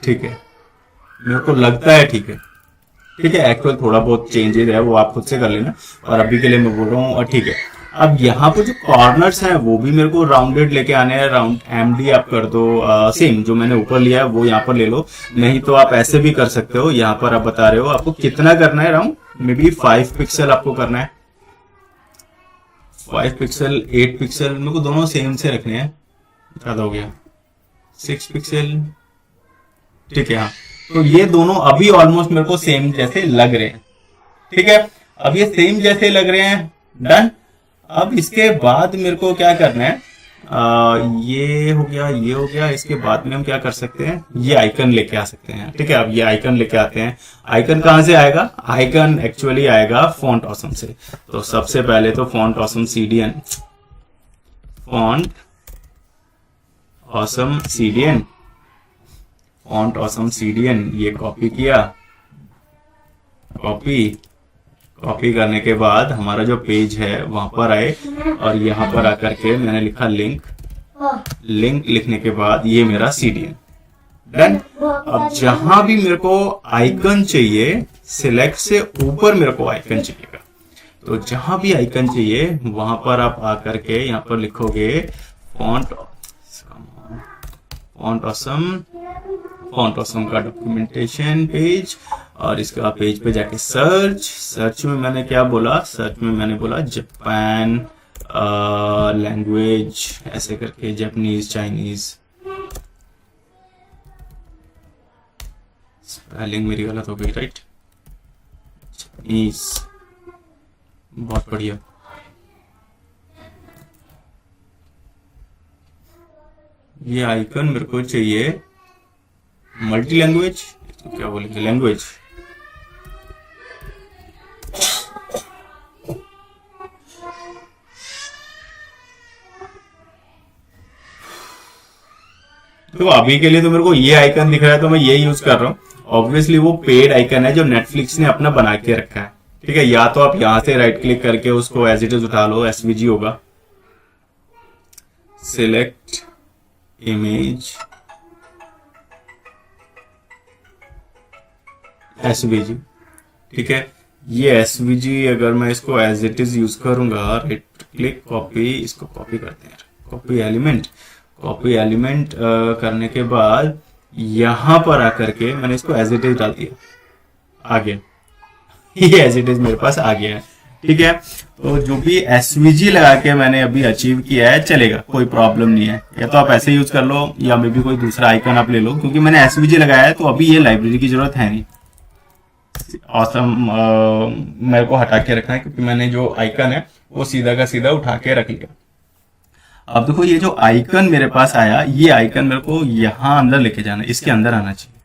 ठीक है, मेरे को लगता है ठीक है, ठीक है। एक्चुअल थोड़ा बहुत चेंजेस है वो आप खुद से कर लेना, और अभी के लिए मैं बोल रहा हूँ, और ठीक है। अब यहाँ पर जो कॉर्नर्स हैं वो भी मेरे को राउंडेड लेके आने हैं, राउंड MD आप कर दो, सेम जो मैंने ऊपर लिया है वो यहाँ पर ले लो, नहीं तो आप ऐसे भी कर सकते हो। यहाँ पर आप बता रहे हो आपको कितना करना है, राउंड मे बी 5 पिक्सल आपको करना है, 5 पिक्सल, 8 पिक्सल, मेरे को दोनों सेम से रखने हैं, ज्यादा हो गया 6 पिक्सल, ठीक है। हाँ, तो ये दोनों अभी ऑलमोस्ट मेरे को सेम जैसे लग रहे हैं, ठीक है। अब ये सेम जैसे लग रहे हैं, डन। अब इसके बाद मेरे को क्या करना है, ये हो गया, ये हो गया। इसके बाद में हम क्या कर सकते हैं, ये आइकन लेके आ सकते हैं, ठीक है। अब ये आइकन लेके आते हैं। आइकन कहां से आएगा, आइकन एक्चुअली आएगा फॉन्ट ऑसम से। तो सबसे पहले तो font awesome CDN, font awesome CDN, font awesome CDN, ये कॉपी किया, कॉपी करने के बाद हमारा जो पेज है वहां पर आए, और यहाँ पर आकर के मैंने लिखा लिंक लिखने के बाद ये मेरा CDN, डन। अब जहां भी मेरे को आइकन चाहिए, सिलेक्ट से ऊपर मेरे को आइकन चाहिएगा, तो जहां भी आइकन चाहिए वहां पर आप आकर के यहाँ पर लिखोगे फॉन्ट ऑसम का डॉक्यूमेंटेशन पेज, और इसका पेज पे जाके सर्च में मैंने क्या बोला, सर्च में मैंने बोला जापान लैंग्वेज, ऐसे करके जापानीज, चाइनीज, स्पेलिंग मेरी गलत हो गई, राइट, जापानीज, बहुत बढ़िया। ये आइकन मेरे को चाहिए मल्टी लैंग्वेज, तो क्या बोलेंगे, लैंग्वेज, तो अभी के लिए तो मेरे को ये आइकन दिख रहा है तो मैं ये यूज कर रहा हूँ। ऑब्वियसली वो पेड आइकन है जो नेटफ्लिक्स ने अपना बना के रखा है, ठीक है। या तो आप यहां से राइट क्लिक करके उसको एज इट इज उठा लो, SVG होगा, सिलेक्ट इमेज, SVG, ठीक है। ये SVG अगर मैं इसको एज इट इज यूज करूंगा, राइट क्लिक, कॉपी, इसको कॉपी करते हैं, कॉपी एलिमेंट करने के बाद यहां पर आकर के मैंने इसको एज इट इज डाल दिया, आ गया, ये एज इट इज मेरे पास आ गया है, ठीक है, तो जो भी एसवीजी लगा के मैंने अभी अचीव किया है चलेगा, कोई प्रॉब्लम नहीं है। या तो आप ऐसे यूज कर लो या मे भी कोई दूसरा आइकन आप ले लो, क्योंकि मैंने एसवीजी लगाया है तो अभी ये लाइब्रेरी की जरूरत है नहीं। ऑसम मेरे को हटा के रखना है क्योंकि मैंने जो आइकन है वो सीधा का सीधा उठा के रख लिया। अब देखो ये जो आइकन मेरे पास आया, ये आइकन मेरे को यहाँ अंदर लेके जाना है, इसके अंदर आना चाहिए।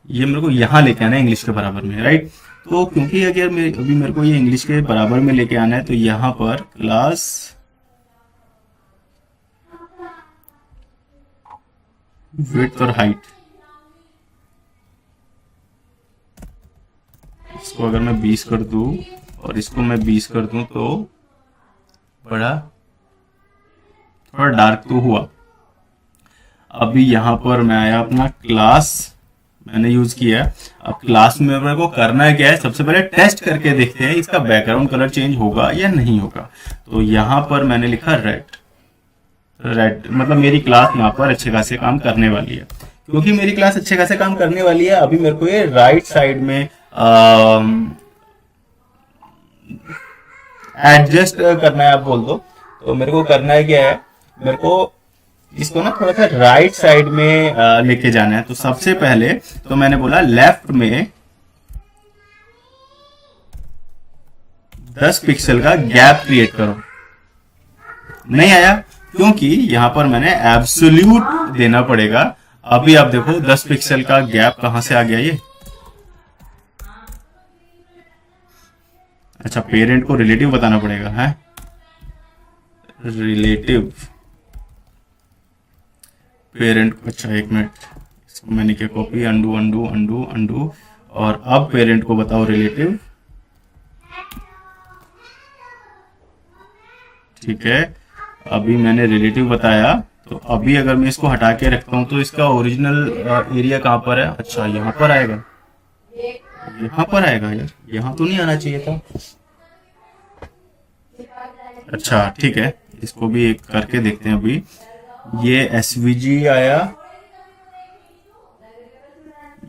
ये मेरे को यहाँ लेके आना है इंग्लिश के बराबर में, राइट। तो क्योंकि अगर अभी मेरे को ये इंग्लिश के बराबर में लेके आना है तो यहाँ पर क्लास विड्थ और हाइट, इसको अगर मैं 20 कर दूं और इसको मैं 20 कर दूं तो बड़ा थोड़ा डार्क तो हुआ। अभी यहां पर मैं आया, अपना क्लास मैंने यूज किया। अब क्लास में मेरे को करना क्या है, सबसे पहले टेस्ट करके देखते हैं इसका बैकग्राउंड कलर चेंज होगा या नहीं होगा। तो यहां पर मैंने लिखा रेड, मतलब मेरी क्लास यहाँ पर अच्छे खासे काम करने वाली है। क्योंकि मेरी क्लास अच्छे खासे काम करने वाली है, अभी मेरे को ये राइट साइड में एडजस्ट करना है, आप बोल दो। तो मेरे को करना है क्या है, मेरे को इसको ना थोड़ा सा राइट साइड में लेके जाना है। तो सबसे पहले तो मैंने बोला लेफ्ट में 10 पिक्सल का गैप क्रिएट करो। नहीं आया क्योंकि यहां पर मैंने एब्सोल्यूट देना पड़ेगा। अभी आप देखो 10 पिक्सल का गैप कहां से आ गया ये। अच्छा, पेरेंट को रिलेटिव बताना पड़ेगा, है रिलेटिव पेरेंट को। अच्छा एक मिनट, इसको मैंने क्या copy, undo undo undo undo, और अब पेरेंट को बताओ रिलेटिव। ठीक है, अभी मैंने रिलेटिव बताया। तो अभी अगर मैं इसको हटा के रखता हूं तो इसका ओरिजिनल एरिया कहां पर है। अच्छा यहां पर आएगा, यहां पर आएगा यार, यहां तो नहीं आना चाहिए था। अच्छा ठीक है, इसको भी एक करके देखते हैं। अभी ये एसवीजी आया,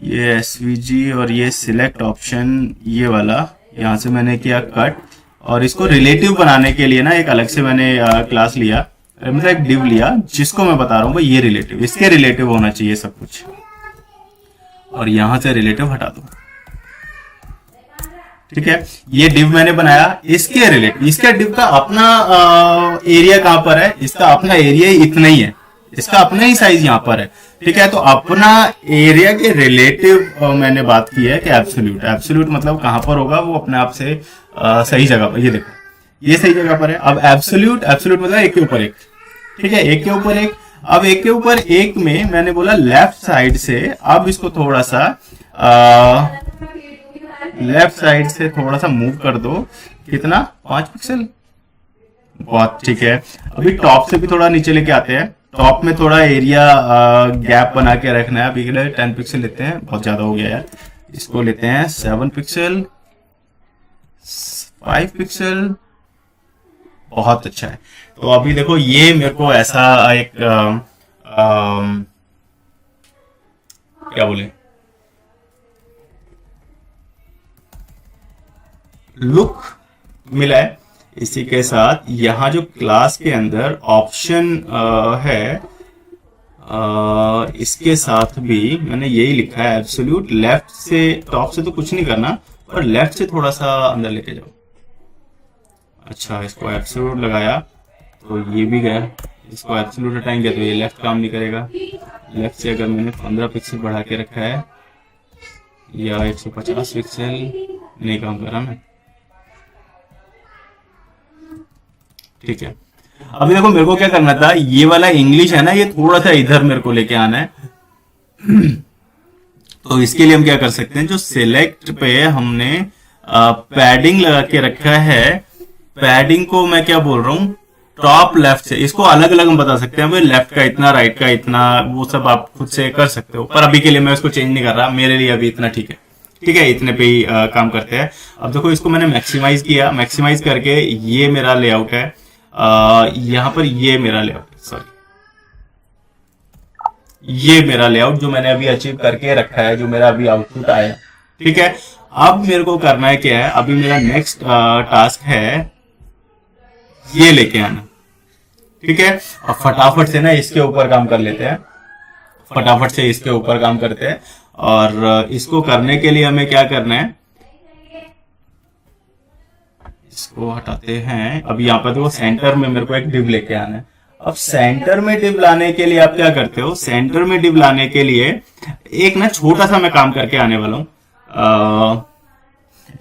ये एसवीजी और ये सिलेक्ट ऑप्शन, ये वाला यहां से मैंने किया कट। और इसको रिलेटिव बनाने के लिए ना एक अलग से मैंने क्लास लिया, मतलब एक डिव लिया, जिसको मैं बता रहा हूँ भाई ये रिलेटिव, इसके रिलेटिव होना चाहिए सब कुछ। और यहां से रिलेटिव हटा दो। ठीक है, ये डिव मैंने बनाया, इसके रिलेटिव, इसके डिव का अपना एरिया कहां पर है, इसका अपना एरिया इतना ही है, इसका अपना ही साइज यहां पर है। ठीक है, तो अपना एरिया के रिलेटिव मैंने बात की है कि एब्सोल्यूट, एब्सोल्यूट मतलब कहां पर होगा वो अपने आप से सही जगह पर। ये देखो ये सही जगह पर है। अब एब्सोल्यूट, एब्सोल्यूट मतलब एक के ऊपर एक। ठीक है, एक के ऊपर एक। अब एक के ऊपर एक में मैंने बोला लेफ्ट साइड से, अब इसको थोड़ा सा लेफ्ट साइड से थोड़ा सा मूव कर दो। कितना, 5 पिक्सल, बहुत ठीक है। अभी टॉप से भी थोड़ा नीचे लेके आते हैं। टॉप में थोड़ा एरिया गैप बना के रखना है। अभी के लिए 10 पिक्सल लेते हैं, बहुत ज्यादा हो गया यार। इसको लेते हैं 7 पिक्सल, 5 पिक्सल, बहुत अच्छा है। तो अभी देखो ये मेरे को ऐसा एक क्या बोले, लुक मिला है। इसी के साथ यहाँ जो क्लास के अंदर ऑप्शन है, इसके साथ भी मैंने यही लिखा है एब्सोल्यूट। लेफ्ट से, टॉप से तो कुछ नहीं करना, पर लेफ्ट से थोड़ा सा अंदर लेके जाओ। अच्छा, इसको एब्सोल्यूट लगाया तो ये भी गया। इसको एब्सोल्यूट हटाएंगे तो ये लेफ्ट काम नहीं करेगा। लेफ्ट से अगर मैंने 15 पिक्सल बढ़ा के रखा है या 150 पिक्सल, नहीं काम कर रहा मैं। ठीक है, अभी देखो मेरे को क्या करना था, ये वाला इंग्लिश है ना, ये थोड़ा सा इधर मेरे को लेके आना है। तो इसके लिए हम क्या कर सकते हैं, जो सिलेक्ट पे हमने पैडिंग लगा के रखा है, पैडिंग को मैं क्या बोल रहा हूँ, टॉप लेफ्ट से। इसको अलग अलग हम बता सकते हैं भाई, लेफ्ट का इतना, राइट का इतना, वो सब आप खुद से कर सकते हो। पर अभी के लिए मैं इसको चेंज नहीं कर रहा, मेरे लिए अभी इतना ठीक है। ठीक है, इतने पे ही काम करते हैं। अब देखो इसको मैंने मैक्सिमाइज किया, मैक्सिमाइज करके ये मेरा लेआउट है। यहां पर ये मेरा लेआउट, सॉरी ये मेरा लेआउट जो मैंने अभी अचीव करके रखा है, जो मेरा अभी आउटपुट आया। ठीक है, अब मेरे को करना है क्या है, अभी मेरा नेक्स्ट टास्क है ये लेके आना। ठीक है, अब फटाफट से ना इसके ऊपर काम कर लेते हैं, फटाफट से इसके ऊपर काम करते हैं। और इसको करने के लिए हमें क्या करना है, इसको हटाते हैं। अब यहाँ पर देखो सेंटर में मेरे को एक डिव लेके आना है। अब सेंटर में डिव लाने के लिए आप क्या करते हो, सेंटर में डिव लाने के लिए एक ना छोटा सा मैं काम करके आने वाला हूँ।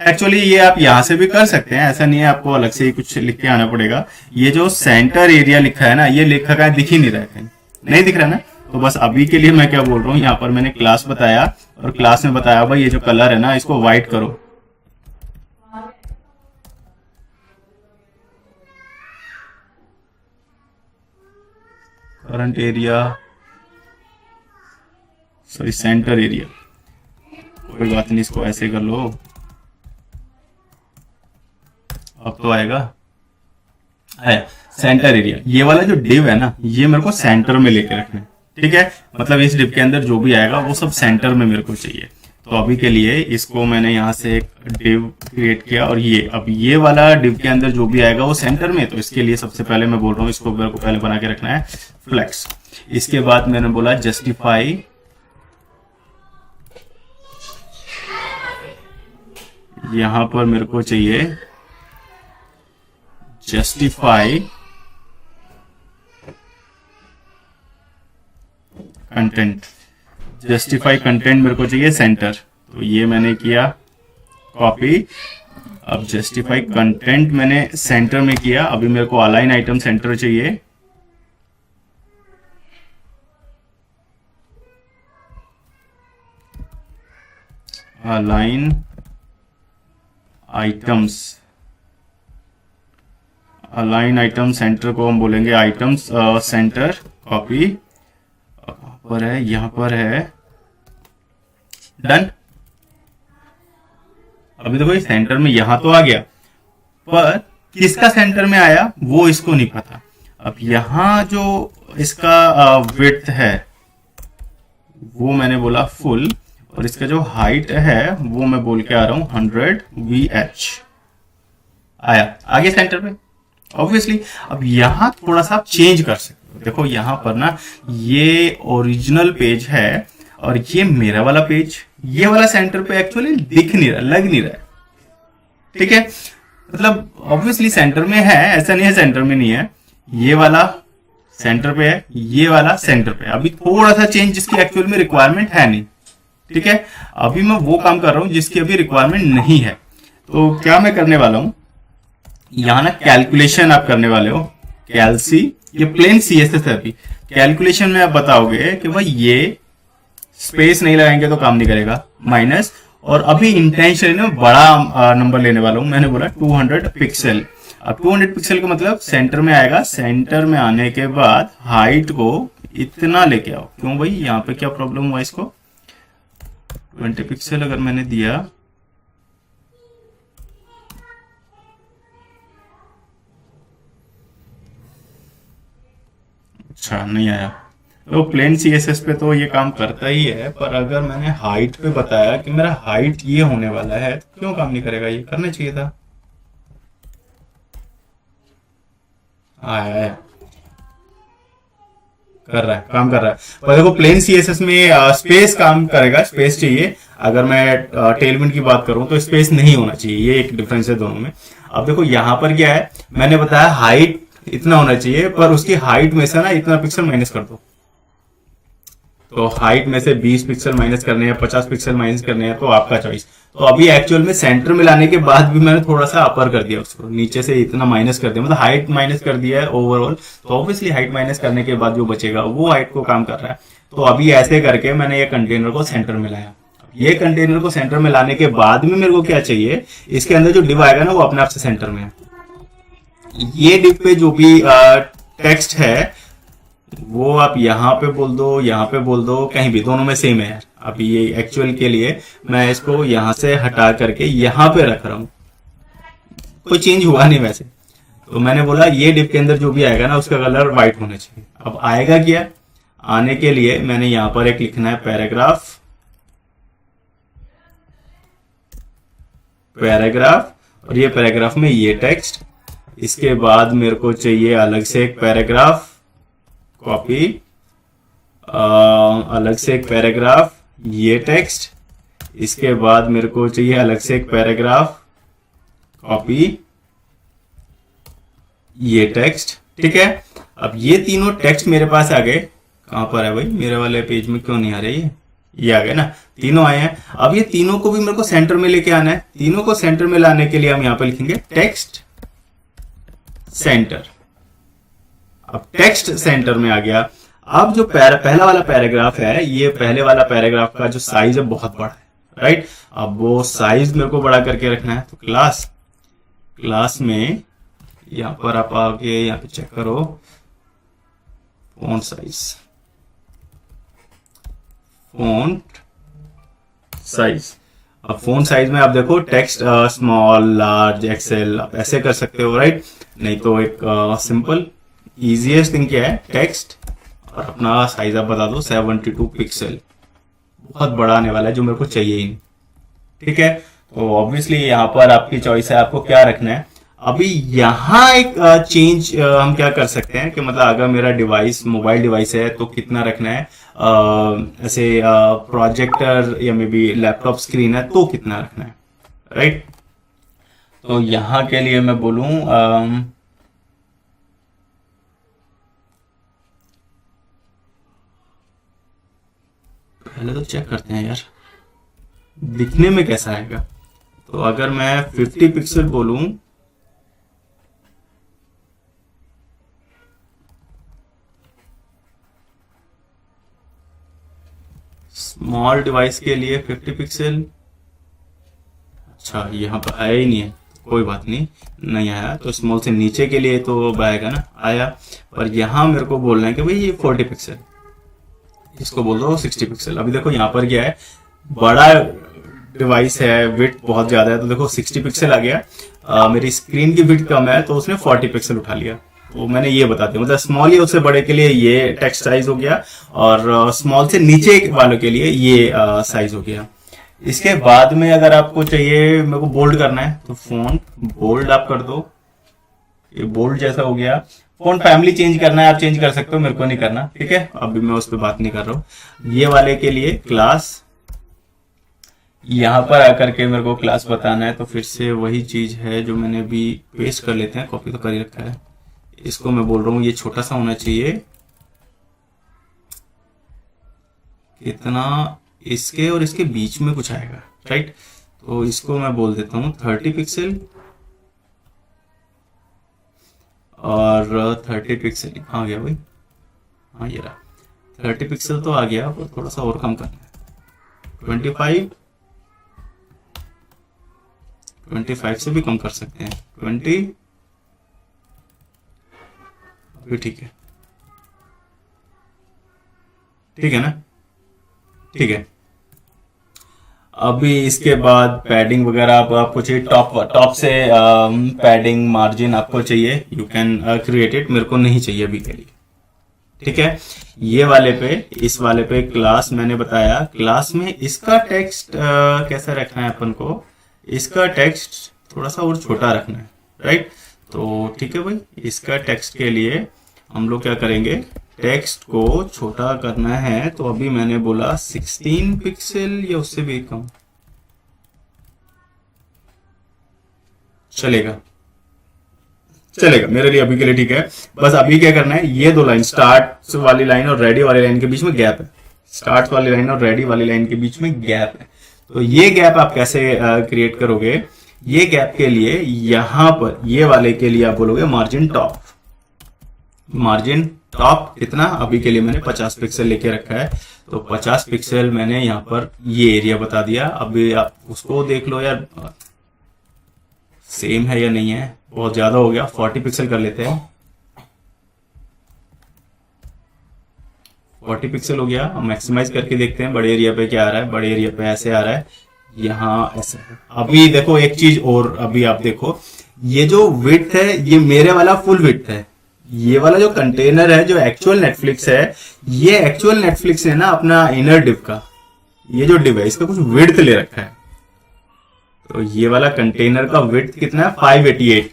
एक्चुअली ये आप यहां से भी कर सकते हैं, ऐसा नहीं है आपको अलग से ही कुछ लिख के आना पड़ेगा। ये जो सेंटर एरिया लिखा है ना, ये लिखा का दिख ही नहीं रहा है, कहीं नहीं दिख रहा ना। तो बस अभी के लिए मैं क्या बोल रहा हूँ, यहाँ पर मैंने क्लास बताया और क्लास में बताया भाई ये जो कलर है ना इसको व्हाइट करो। Current area, sorry centre area, कोई बात नहीं, इसको ऐसे कर लो। अब तो आएगा, आया सेंटर एरिया। ये वाला जो डिव है ना, ये मेरे को सेंटर में लेके रखना है। ठीक है, मतलब इस डिव के अंदर जो भी आएगा वो सब सेंटर में मेरे को चाहिए। तो अभी के लिए इसको मैंने यहाँ से एक डिव क्रिएट किया और ये अब ये वाला डिव के अंदर जो भी आएगा वो सेंटर में। तो इसके लिए सबसे पहले मैं बोल रहा हूँ इसको मेरे को पहले बना के रखना है फ्लेक्स। इसके बाद मैंने बोला जस्टिफाई, यहां पर मेरे को चाहिए जस्टिफाई कंटेंट, जस्टिफाई कंटेंट मेरे को चाहिए सेंटर। तो ये मैंने किया कॉपी। अब जस्टिफाई कंटेंट मैंने सेंटर में किया। अभी मेरे को अलाइन आइटम सेंटर चाहिए। Align items, align item centre को हम बोलेंगे आइटम्स सेंटर। कॉपी पर है, यहां पर है, डन। अभी देखो ये सेंटर में यहां तो आ गया, पर किसका सेंटर में आया वो इसको नहीं पता। अब यहां जो इसका विड्थ है वो मैंने बोला फुल, और इसका जो हाइट है वो मैं बोल के आ रहा हूं 100 VH। आया, आगे सेंटर पे ऑब्वियसली। अब यहां थोड़ा सा आप चेंज कर सकते हो। देखो यहां पर ना ये ओरिजिनल पेज है और ये मेरा वाला पेज, ये वाला सेंटर पे एक्चुअली दिख नहीं रहा, लग नहीं रहा है। ठीक है, मतलब ऑब्वियसली सेंटर में है, ऐसा नहीं है सेंटर में नहीं है। ये वाला सेंटर पे है, ये वाला सेंटर पे है। अभी थोड़ा सा चेंज जिसकी एक्चुअल में रिक्वायरमेंट है नहीं। ठीक है, अभी मैं वो काम कर रहा हूं जिसकी अभी रिक्वायरमेंट नहीं है। तो क्या मैं करने वाला हूं, यहां ना कैलकुलेशन आप करने वाले हो, कैलसी, ये प्लेन CSS है। अभी कैलकुलेशन में आप बताओगे कि भाई ये स्पेस नहीं लगाएंगे तो काम नहीं करेगा, माइनस। और अभी इंटेंशनली ना बड़ा नंबर लेने वाला हूं, मैंने बोला 200 पिक्सल। अब 200 पिक्सल का मतलब सेंटर में आएगा। सेंटर में आने के बाद हाइट को इतना लेके आओ। क्यों भाई, यहाँ पे क्या प्रॉब्लम हुआ, इसको 20 पिक्सल अगर मैंने दिया, अच्छा नहीं आया। तो प्लेन CSS पे तो ये काम करता ही है, पर अगर मैंने हाइट पे बताया कि मेरा हाइट ये होने वाला है तो क्यों काम नहीं करेगा, ये करना चाहिए था। आया, कर रहा है, काम कर रहा है। पर देखो प्लेन CSS में स्पेस काम करेगा, स्पेस चाहिए। अगर मैं टेलविंड की बात करूं तो स्पेस नहीं होना चाहिए, ये एक डिफरेंस है दोनों में। अब देखो यहां पर क्या है, मैंने बताया हाइट इतना होना चाहिए, पर उसकी हाइट में से ना इतना पिक्सल माइनस कर दो। तो हाइट में से 20 पिक्सल माइनस करने हैं, 50 पिक्सल माइनस करने हैं, तो आपका चॉइस। तो अभी एक्चुअल में सेंटर में लाने के बाद भी मैंने थोड़ा सा अपर कर दिया उसको, नीचे से इतना माइनस कर दिया, मतलब हाइट माइनस कर दिया है ओवरऑल। तो ऑब्वियसली हाइट माइनस करने के बाद जो बचेगा वो हाइट को काम कर रहा है। तो अभी ऐसे करके मैंने ये कंटेनर को सेंटर में लाया। ये कंटेनर को सेंटर में लाने के बाद में मेरे को क्या चाहिए, इसके अंदर जो डिव आएगा ना वो अपने आप से सेंटर में है। ये डिव पे जो भी टेक्स्ट है वो आप यहाँ पे बोल दो, यहाँ पे बोल दो, कहीं भी, दोनों में सेम है यार। अभी ये एक्चुअल के लिए मैं इसको यहाँ से हटा करके यहाँ पे रख रहा हूँ, कोई चेंज हुआ नहीं वैसे। तो मैंने बोला ये डिव के अंदर जो भी आएगा ना उसका कलर व्हाइट होना चाहिए। अब आएगा क्या, आने के लिए मैंने यहाँ पर एक लिखना है पैराग्राफ, पैराग्राफ, और ये पैराग्राफ में ये टेक्स्ट। इसके बाद मेरे को चाहिए अलग से एक पैराग्राफ, कॉपी, अलग से एक पैराग्राफ, ये टेक्स्ट। इसके बाद मेरे को चाहिए अलग से एक पैराग्राफ, कॉपी, ये टेक्स्ट। ठीक है, अब ये तीनों टेक्स्ट मेरे पास आ गए। कहां पर है भाई, मेरे वाले पेज में क्यों नहीं आ रही है? ये आ गए ना, तीनों आए हैं। अब ये तीनों को भी मेरे को सेंटर में लेके आना है। तीनों को सेंटर में लाने के लिए हम यहां पे लिखेंगे टेक्स्ट सेंटर। अब टेक्स्ट सेंटर में आ गया। अब जो पहला वाला पैराग्राफ है, ये पहले वाला पैराग्राफ का जो साइज है बहुत बड़ा है, राइट। अब वो साइज मेरे को बड़ा करके रखना है, तो क्लास में यहां पर आप आगे यहां पे चेक करो, फॉन्ट साइज। अब फॉन्ट साइज में आप देखो टेक्स्ट स्मॉल, लार्ज, एक्सेल, आप ऐसे कर सकते हो, राइट। नहीं तो एक सिंपल इजीएस्ट थिंग क्या है, टेक्स्ट और अपना साइज आप बता दो 72 पिक्सल। बहुत बड़ा आने वाला है जो मेरे को चाहिए ही नहीं। ठीक है, तो ऑब्वियसली यहाँ पर आपकी चॉइस है, आपको क्या रखना है। अभी यहाँ एक चेंज हम क्या कर सकते हैं कि मतलब अगर मेरा डिवाइस मोबाइल डिवाइस है तो कितना रखना है, ऐसे प्रोजेक्टर या मे बी लैपटॉप स्क्रीन है तो कितना रखना है, राइट। तो यहाँ के लिए मैं बोलूं पहले तो चेक करते हैं यार दिखने में कैसा आएगा। तो अगर मैं 50 पिक्सल बोलूं, स्मॉल डिवाइस के लिए 50 पिक्सल, अच्छा यहाँ पर आया ही नहीं है, कोई बात नहीं, नहीं आया तो स्मॉल से नीचे के लिए तो आएगा ना, आया। पर यहाँ मेरे को बोलना है कि भाई ये 40 पिक्सल, इसको बोल दो 60 पिक्सल। अभी देखो यहाँ पर क्या है, बड़ा डिवाइस है, विड्थ बहुत ज्यादा है, तो देखो 60 पिक्सल आ गया। मेरी स्क्रीन की विड्थ कम है तो उसने 40 पिक्सल उठा लिया। तो मैंने ये बता दिया, मतलब स्मॉल या उससे बड़े के लिए ये टेक्स्ट साइज हो गया, और स्मॉल से नीचे वालों के लिए ये साइज हो गया। इसके बाद में अगर आपको चाहिए मेरे को बोल्ड करना है तो फॉन्ट बोल्ड आप कर दो, ये बोल्ड जैसा हो गया। फॉन्ट फैमिली चेंज करना है आप चेंज कर सकते हो, मेरे को नहीं करना, ठीक है। अभी मैं उस पर बात नहीं कर रहा हूँ। ये वाले के लिए क्लास, यहां पर आकर के मेरे को क्लास बताना है, तो फिर से वही चीज है जो मैंने अभी पेस्ट कर लेते हैं, कॉपी तो कर ही रखा है। इसको मैं बोल रहा हूँ ये छोटा सा होना चाहिए, कितना, इसके और इसके बीच में कुछ आएगा, राइट। तो इसको मैं बोल देता हूँ 30 पिक्सल, और 30 पिक्सल आ गया भाई, हाँ ये रहा 30 पिक्सल तो आ गया, पर थोड़ा सा और कम करना है, 25 से भी कम कर सकते हैं, 20 भी ठीक है, ठीक है ना, ठीक है। अभी इसके बाद पैडिंग वगैरह आपको चाहिए, टॉप से पैडिंग मार्जिन आपको चाहिए, यू कैन क्रिएट इट, मेरे को नहीं चाहिए अभी के लिए, ठीक है। ये वाले पे, इस वाले पे क्लास मैंने बताया, क्लास में इसका टेक्स्ट कैसा रखना है अपन को, इसका टेक्स्ट थोड़ा सा और छोटा रखना है, राइट। तो ठीक है भाई, इसका टेक्स्ट के लिए हम लोग क्या करेंगे, टेक्स्ट को छोटा करना है, तो अभी मैंने बोला 16 पिक्सल या उससे भी कम चलेगा, चलेगा मेरे लिए अभी के लिए, ठीक है। बस अभी क्या करना है, ये दो लाइन, स्टार्ट वाली लाइन और रेडी वाली लाइन के बीच में गैप है, स्टार्ट वाली लाइन और रेडी वाली लाइन के बीच में गैप है। तो ये गैप आप कैसे क्रिएट करोगे, ये गैप के लिए यहां पर ये वाले के लिए आप बोलोगे मार्जिन टॉप, मार्जिन टॉप कितना, अभी के लिए मैंने 50 पिक्सल लेके रखा है, तो 50 पिक्सल मैंने यहाँ पर ये एरिया बता दिया। अभी आप उसको देख लो यार सेम है या नहीं है, बहुत ज्यादा हो गया, 40 पिक्सल कर लेते हैं, 40 पिक्सल हो गया। हम मैक्सिमाइज करके देखते हैं बड़े एरिया पे क्या आ रहा है, बड़े एरिया पे ऐसे आ रहा है, यहाँ ऐसे। अभी देखो एक चीज और, अभी आप देखो ये जो विड्थ है ये मेरे वाला फुल विड्थ है, ये वाला जो कंटेनर है जो एक्चुअल नेटफ्लिक्स है, ये एक्चुअल नेटफ्लिक्स है ना अपना इनर डिव का, ये जो डिव है इसका कुछ विड्थ ले रखा है, तो ये वाला कंटेनर का विड्थ कितना है 588,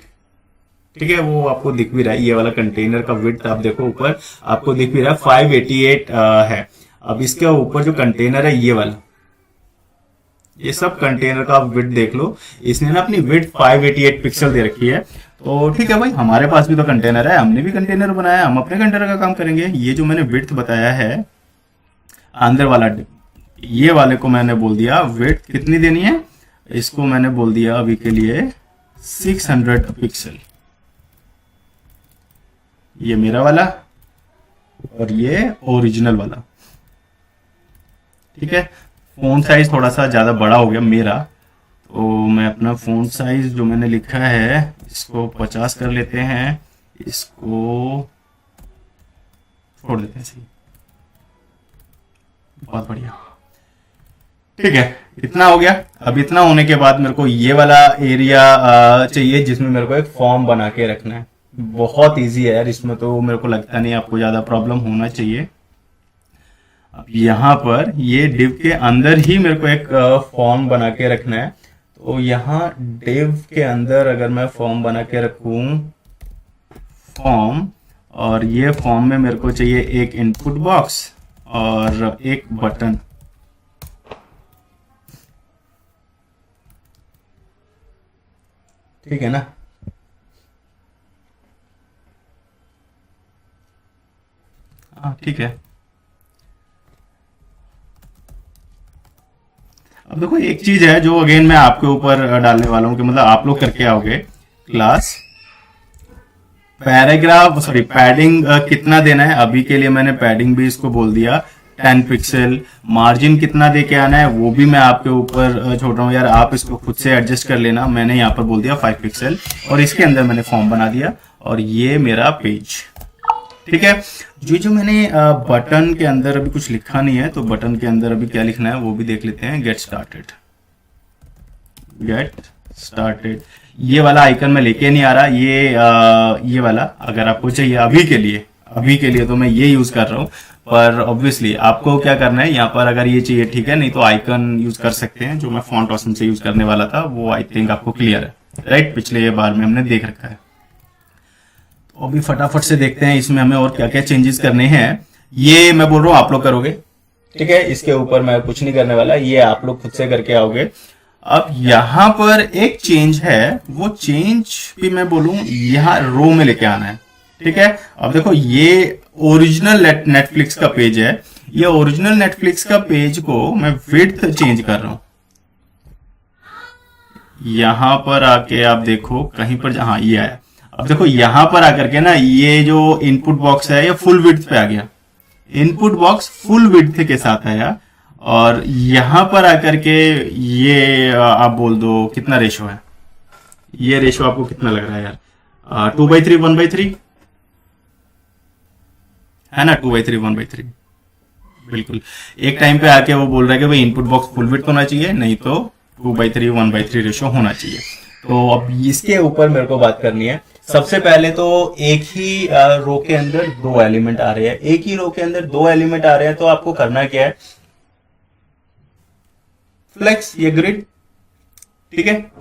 ठीक है, वो आपको दिख भी रहा है। ये वाला कंटेनर का विड्थ आप देखो ऊपर आपको दिख भी रहा है 588 है। अब इसके ऊपर जो कंटेनर है ये वाला, ये सब कंटेनर का आप विड्थ देख लो, इसने ना अपनी विड्थ 588 पिक्सल दे रखी है। तो ठीक है भाई, हमारे पास भी तो कंटेनर है, हमने भी कंटेनर बनाया, हम अपने कंटेनर का काम करेंगे। ये जो मैंने विड्थ बताया है अंदर वाला, ये वाले को मैंने बोल दिया विड्थ कितनी देनी है, इसको मैंने बोल दिया अभी के लिए 600 पिक्सल। ये मेरा वाला और ये ओरिजिनल वाला, ठीक है। फॉन्ट साइज थोड़ा सा ज्यादा बड़ा हो गया मेरा, तो मैं अपना फॉन्ट साइज जो मैंने लिखा है इसको 50 कर लेते हैं, इसको छोड़ देते हैं, सही, बहुत बढ़िया, ठीक है। इतना हो गया। अब इतना होने के बाद मेरे को ये वाला एरिया चाहिए जिसमें मेरे को एक फॉर्म बना के रखना है। बहुत इजी है यार, इसमें तो मेरे को लगता नहीं आपको ज्यादा प्रॉब्लम होना चाहिए। अब यहाँ पर ये डिव के अंदर ही मेरे को एक फॉर्म बना के रखना है। तो यहाँ डिव के अंदर अगर मैं फॉर्म बना के रखूं फॉर्म, और ये फॉर्म में मेरे को चाहिए एक इनपुट बॉक्स और एक बटन, ठीक है ना। हाँ ठीक है। अब देखो एक चीज है जो अगेन मैं आपके ऊपर डालने वाला हूं कि मतलब आप लोग करके आओगे। क्लास पैराग्राफ सॉरी पैडिंग कितना देना है, अभी के लिए मैंने पैडिंग भी इसको बोल दिया 10 पिक्सल। मार्जिन कितना दे के आना है वो भी मैं आपके ऊपर छोड़ रहा हूँ यार, आप इसको खुद से एडजस्ट कर लेना। मैंने यहाँ पर बोल दिया 5 पिक्सल और इसके अंदर मैंने फॉर्म बना दिया और ये मेरा पेज, ठीक है। जो मैंने बटन के अंदर अभी कुछ लिखा नहीं है, तो बटन के अंदर अभी क्या लिखना है वो भी देख लेते हैं। गेट स्टार्टेड, गेट स्टार्टेड, ये वाला आइकन मैं लेके नहीं आ रहा। ये वाला अगर आपको चाहिए अभी के लिए तो मैं ये यूज कर रहा हूँ, पर ऑब्वियसली आपको क्या करना है यहाँ पर अगर ये चाहिए ठीक है, नहीं तो आइकन यूज कर सकते हैं। जो मैं फॉन्ट ऑसम से यूज करने वाला था वो आई थिंक आपको क्लियर है, राइट, पिछले बार में हमने देख रखा है। तो अभी फटाफट से देखते हैं इसमें हमें और क्या क्या चेंजेस करने हैं। ये मैं बोल रहा हूँ आप लोग करोगे, ठीक है, इसके ऊपर मैं कुछ नहीं करने वाला, ये आप लोग खुद से करके आओगे। अब यहाँ पर एक चेंज है, वो चेंज भी मैं बोलूं यहाँ रो में लेके आना है, ठीक है। अब देखो ये ओरिजिनल नेटफ्लिक्स का पेज है, ये ओरिजिनल नेटफ्लिक्स का पेज को मैं विड्थ चेंज कर रहा हूं। यहां पर आके आप देखो कहीं पर, हाँ ये आया। अब देखो यहां पर आकर के ना ये जो इनपुट बॉक्स है ये फुल विड्थ पे आ गया, इनपुट बॉक्स फुल विड्थ के साथ आया। और यहां पर आकर के ये आप बोल दो कितना रेशो है, ये रेशो आपको कितना लग रहा है यार, 2/3 1/3 है ना, 2/3 1/3 बिल्कुल। एक टाइम पे आके वो बोल रहा है कि भाई इनपुट बॉक्स फुल विड्थ होना चाहिए, नहीं तो 2/3 1/3 रेशो होना चाहिए। तो अब इसके ऊपर मेरे को बात करनी है। सबसे पहले तो एक ही रो के अंदर 2 एलिमेंट आ रहे हैं, एक ही रो के अंदर 2 एलिमेंट आ रहे हैं, तो आपको करना क्या है, फ्लेक्स ये ग्रिड, ठीक है,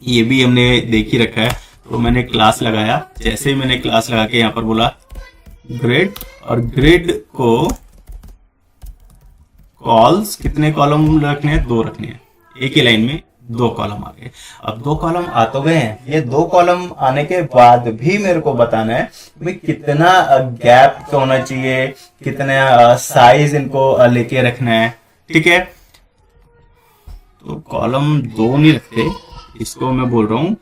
ये भी हमने देख ही रखा है। तो मैंने क्लास लगाया, जैसे ही मैंने क्लास लगा के यहां पर बोला ग्रिड, और ग्रिड को कॉल्स कितने कॉलम रखने हैं, 2 रखने हैं, एक ही लाइन में 2 कॉलम आ गए। अब 2 कॉलम आ तो गए हैं, ये 2 कॉलम आने के बाद भी मेरे को बताना है भाई कितना गैप होना चाहिए, कितना साइज इनको लेके रखना है, ठीक है। तो कॉलम 2 नहीं रखते, इसको मैं बोल रहा हूं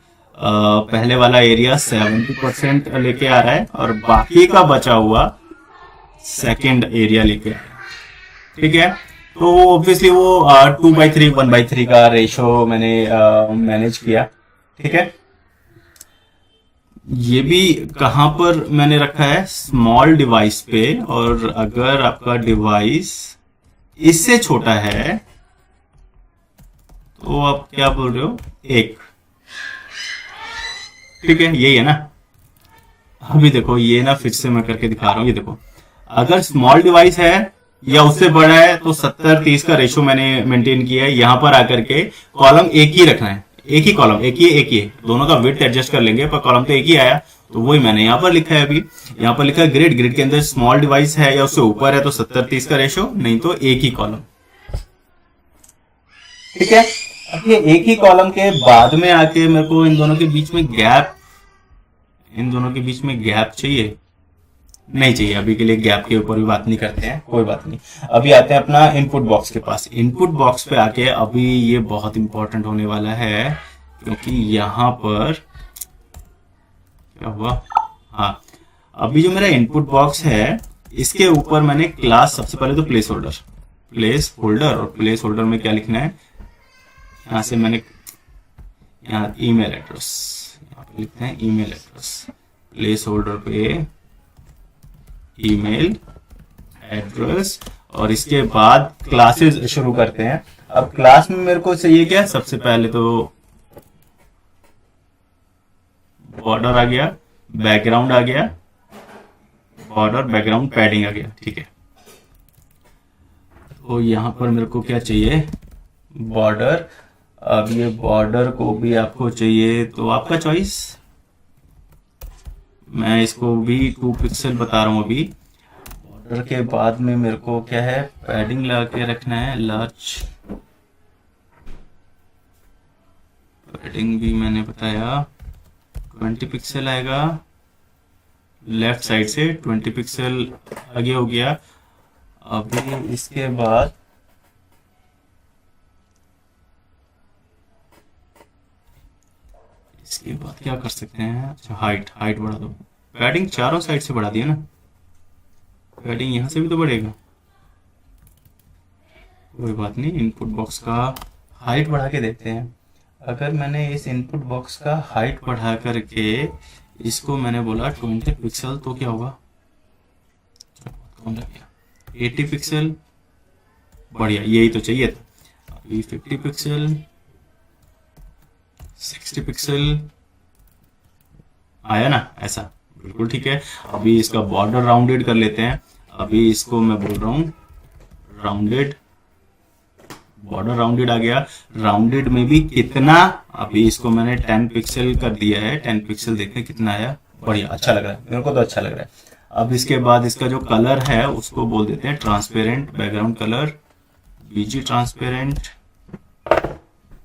पहले वाला एरिया 70% लेके आ रहा है और बाकी का बचा हुआ सेकंड एरिया लेके आ रहा है, ठीक है। तो ऑब्वियसली वो 2/3 1/3 का रेशो मैंने मैनेज किया, ठीक है। ये भी कहां पर मैंने रखा है, स्मॉल डिवाइस पे, और अगर आपका डिवाइस इससे छोटा है तो आप क्या बोल रहे हो, 1, ठीक है, यही है ना। अभी देखो ये ना फिर से मैं करके दिखा रहा हूं, ये देखो अगर स्मॉल डिवाइस है या उससे बड़ा है तो 70-30 का रेशो मैंने मेंटेन किया है। यहाँ पर आकर के कॉलम एक ही रखना है, एक ही कॉलम, एक ही दोनों का विड्थ एडजस्ट कर लेंगे, पर कॉलम तो एक ही आया, तो वही मैंने यहाँ पर लिखा है। अभी यहाँ पर लिखा है ग्रिड के अंदर स्मॉल डिवाइस है या उससे ऊपर है तो 70-30 का रेशो, नहीं तो एक ही कॉलम। ठीक है, अब ये एक ही कॉलम के बाद में आके मेरे को इन दोनों के बीच में गैप चाहिए, नहीं चाहिए। अभी के लिए गैप के ऊपर भी बात नहीं करते हैं, कोई बात नहीं। अभी आते हैं अपना इनपुट बॉक्स के पास। इनपुट बॉक्स पे आके अभी ये बहुत इंपॉर्टेंट होने वाला है, क्योंकि यहाँ पर क्या हुआ, हाँ, अभी जो मेरा इनपुट बॉक्स है इसके ऊपर मैंने क्लास, सबसे पहले तो प्लेस होल्डर, और प्लेस होल्डर में क्या लिखना है, यहाँ से मैंने यहाँ ईमेल एड्रेस, यहाँ पे लिखते हैं ईमेल एड्रेस, प्लेस होल्डर पे ईमेल एड्रेस, और इसके बाद क्लासेस शुरू करते हैं। अब क्लास में मेरे को चाहिए क्या, सबसे पहले तो बॉर्डर आ गया, बैकग्राउंड आ गया, बॉर्डर बैकग्राउंड पैडिंग आ गया। ठीक है, तो यहां पर मेरे को क्या चाहिए, बॉर्डर। अब ये बॉर्डर को भी आपको चाहिए तो आपका चॉइस, मैं इसको भी 2 पिक्सल बता रहा हूं। अभी बॉर्डर के बाद में मेरे को क्या है, पैडिंग लगा के रखना है, लार्ज पैडिंग भी मैंने बताया 20 पिक्सल आएगा, लेफ्ट साइड से 20 पिक्सल आगे हो गया। अभी इसके बाद क्या कर सकते हैं, अच्छा हाइट बढ़ा दो, पैडिंग चारों साइड से बढ़ा दिया ना, पैडिंग यहां से भी तो बढ़ेगा, कोई बात नहीं। इनपुट बॉक्स का हाइट बढ़ा के देखते हैं। अगर मैंने इस इनपुट बॉक्स का हाइट बढ़ा करके इसको मैंने बोला 20 पिक्सल, तो क्या होगा, कौन लग गया, 80 पिक्सल, बढ़िया, यही तो चाहिए था। अभी 50 पिक्सल, 60 पिक्सल आया ना, ऐसा बिल्कुल ठीक है। अभी इसका बॉर्डर राउंडेड कर लेते हैं। अभी इसको मैं बोल रहा हूँ राउंडेड, बॉर्डर राउंडेड आ गया। राउंडेड में भी कितना, अभी इसको मैंने 10 पिक्सल कर दिया है, 10 पिक्सल देखते कितना आया, बढ़िया, अच्छा लग रहा है, मेरे को तो अच्छा लग रहा है। अब इसके बाद इसका जो कलर है उसको बोल देते हैं ट्रांसपेरेंट बैकग्राउंड कलर, बीजी ट्रांसपेरेंट,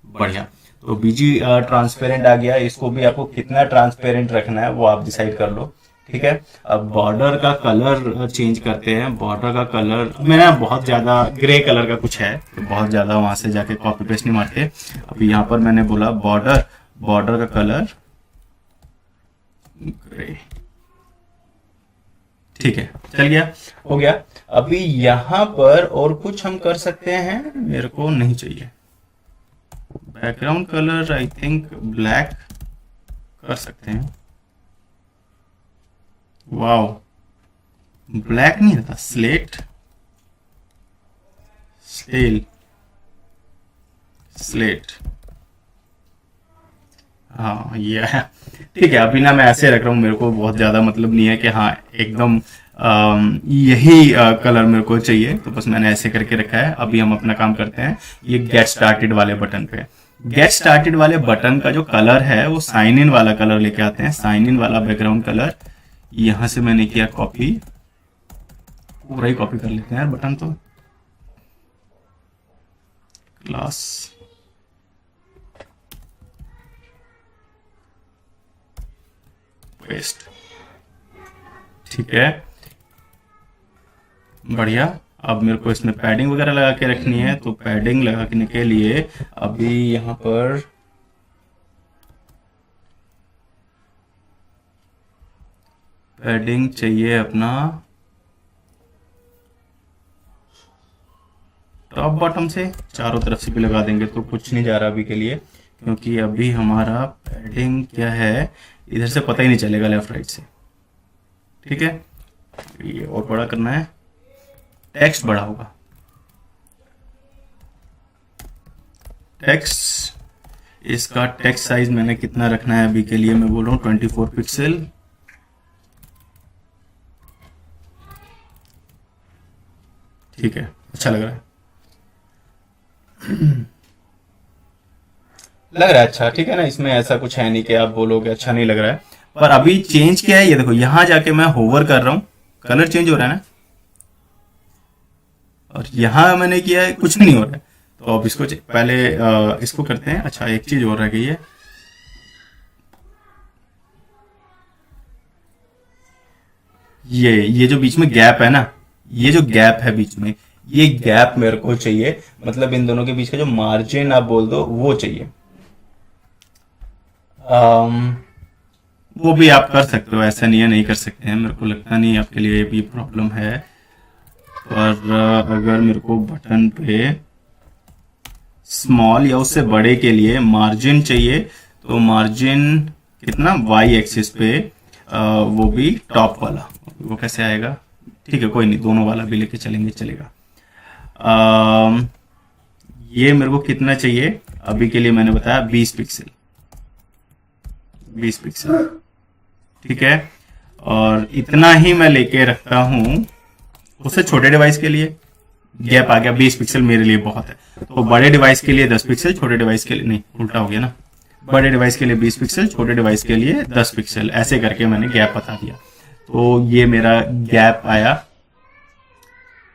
बढ़िया। तो बीजी ट्रांसपेरेंट आ गया। इसको भी आपको कितना ट्रांसपेरेंट रखना है वो आप डिसाइड कर लो, ठीक है। अब बॉर्डर का कलर चेंज करते हैं। बॉर्डर का कलर मेरा बहुत ज्यादा ग्रे कलर का कुछ है, तो बहुत ज्यादा वहां से जाके कॉपी पेस्ट नहीं मारते। अभी यहाँ पर मैंने बोला बॉर्डर का कलर ग्रे, ठीक है, चल गया, हो गया। अभी यहाँ पर और कुछ हम कर सकते हैं, मेरे को नहीं चाहिए। Background colour I think black कर सकते हैं। वाओ, ब्लैक नहीं रहता, स्लेट, हाँ ये ठीक है। अभी ना मैं ऐसे रख रहा हूँ, मेरे को बहुत ज्यादा मतलब नहीं है कि हाँ एकदम यही कलर मेरे को चाहिए, तो बस मैंने ऐसे करके रखा है। अभी हम अपना काम करते हैं, ये गेट स्टार्टेड वाले बटन पे। गेट स्टार्टेड वाले बटन का जो कलर है वो साइन इन वाला कलर लेके आते हैं, साइन इन वाला बैकग्राउंड कलर। यहां से मैंने किया कॉपी, पूरा ही कॉपी कर लेते हैं यार बटन, तो क्लास पेस्ट, ठीक है, बढ़िया। अब मेरे को इसमें पैडिंग वगैरह लगा के रखनी है, तो पैडिंग लगाने के लिए अभी यहां पर पैडिंग चाहिए अपना टॉप बॉटम से, चारों तरफ से भी लगा देंगे तो कुछ नहीं जा रहा अभी के लिए, क्योंकि अभी हमारा पैडिंग क्या है इधर से पता ही नहीं चलेगा लेफ्ट राइट से, ठीक है। ये और बड़ा करना है, टेक्स्ट बड़ा होगा, टेक्स्ट, इसका टेक्स्ट साइज मैंने कितना रखना है अभी के लिए, मैं बोल रहा हूँ 24 पिक्सल, ठीक है, अच्छा लग रहा है, लग रहा है अच्छा, ठीक है ना। इसमें ऐसा कुछ है नहीं कि आप बोलोगे अच्छा नहीं लग रहा है। पर अभी चेंज क्या है, ये देखो, यहां जाके मैं होवर कर रहा हूं, कलर चेंज हो रहा है ना, और यहां मैंने किया है कुछ नहीं हो रहा है। तो अब इसको पहले इसको करते हैं। अच्छा, एक चीज और रह गई है, ये जो बीच में गैप है ना, ये जो गैप है बीच में, ये गैप मेरे को चाहिए, मतलब इन दोनों के बीच का जो मार्जिन आप बोल दो वो चाहिए। अम, वो भी आप कर सकते हो, ऐसा नहीं है नहीं कर सकते हैं, मेरे को लगता नहीं आपके लिए भी प्रॉब्लम है। पर अगर मेरे को बटन पे स्मॉल या उससे बड़े के लिए मार्जिन चाहिए, तो मार्जिन कितना, वाई एक्सिस पे, वो भी टॉप वाला, वो कैसे आएगा, ठीक है कोई नहीं, दोनों वाला भी लेके चलेंगे, चलेगा। ये मेरे को कितना चाहिए, अभी के लिए मैंने बताया 20 पिक्सल, 20 पिक्सल, ठीक है। और इतना ही मैं लेके रखता हूं, उससे छोटे डिवाइस के लिए गैप आ गया 20 पिक्सल मेरे लिए बहुत है, तो बड़े डिवाइस के लिए 10 पिक्सल, छोटे डिवाइस के लिए नहीं, उल्टा हो गया ना, बड़े डिवाइस के लिए 20 पिक्सल, छोटे डिवाइस के लिए 10 पिक्सल, ऐसे करके मैंने गैप बता दिया। तो ये मेरा गैप आया,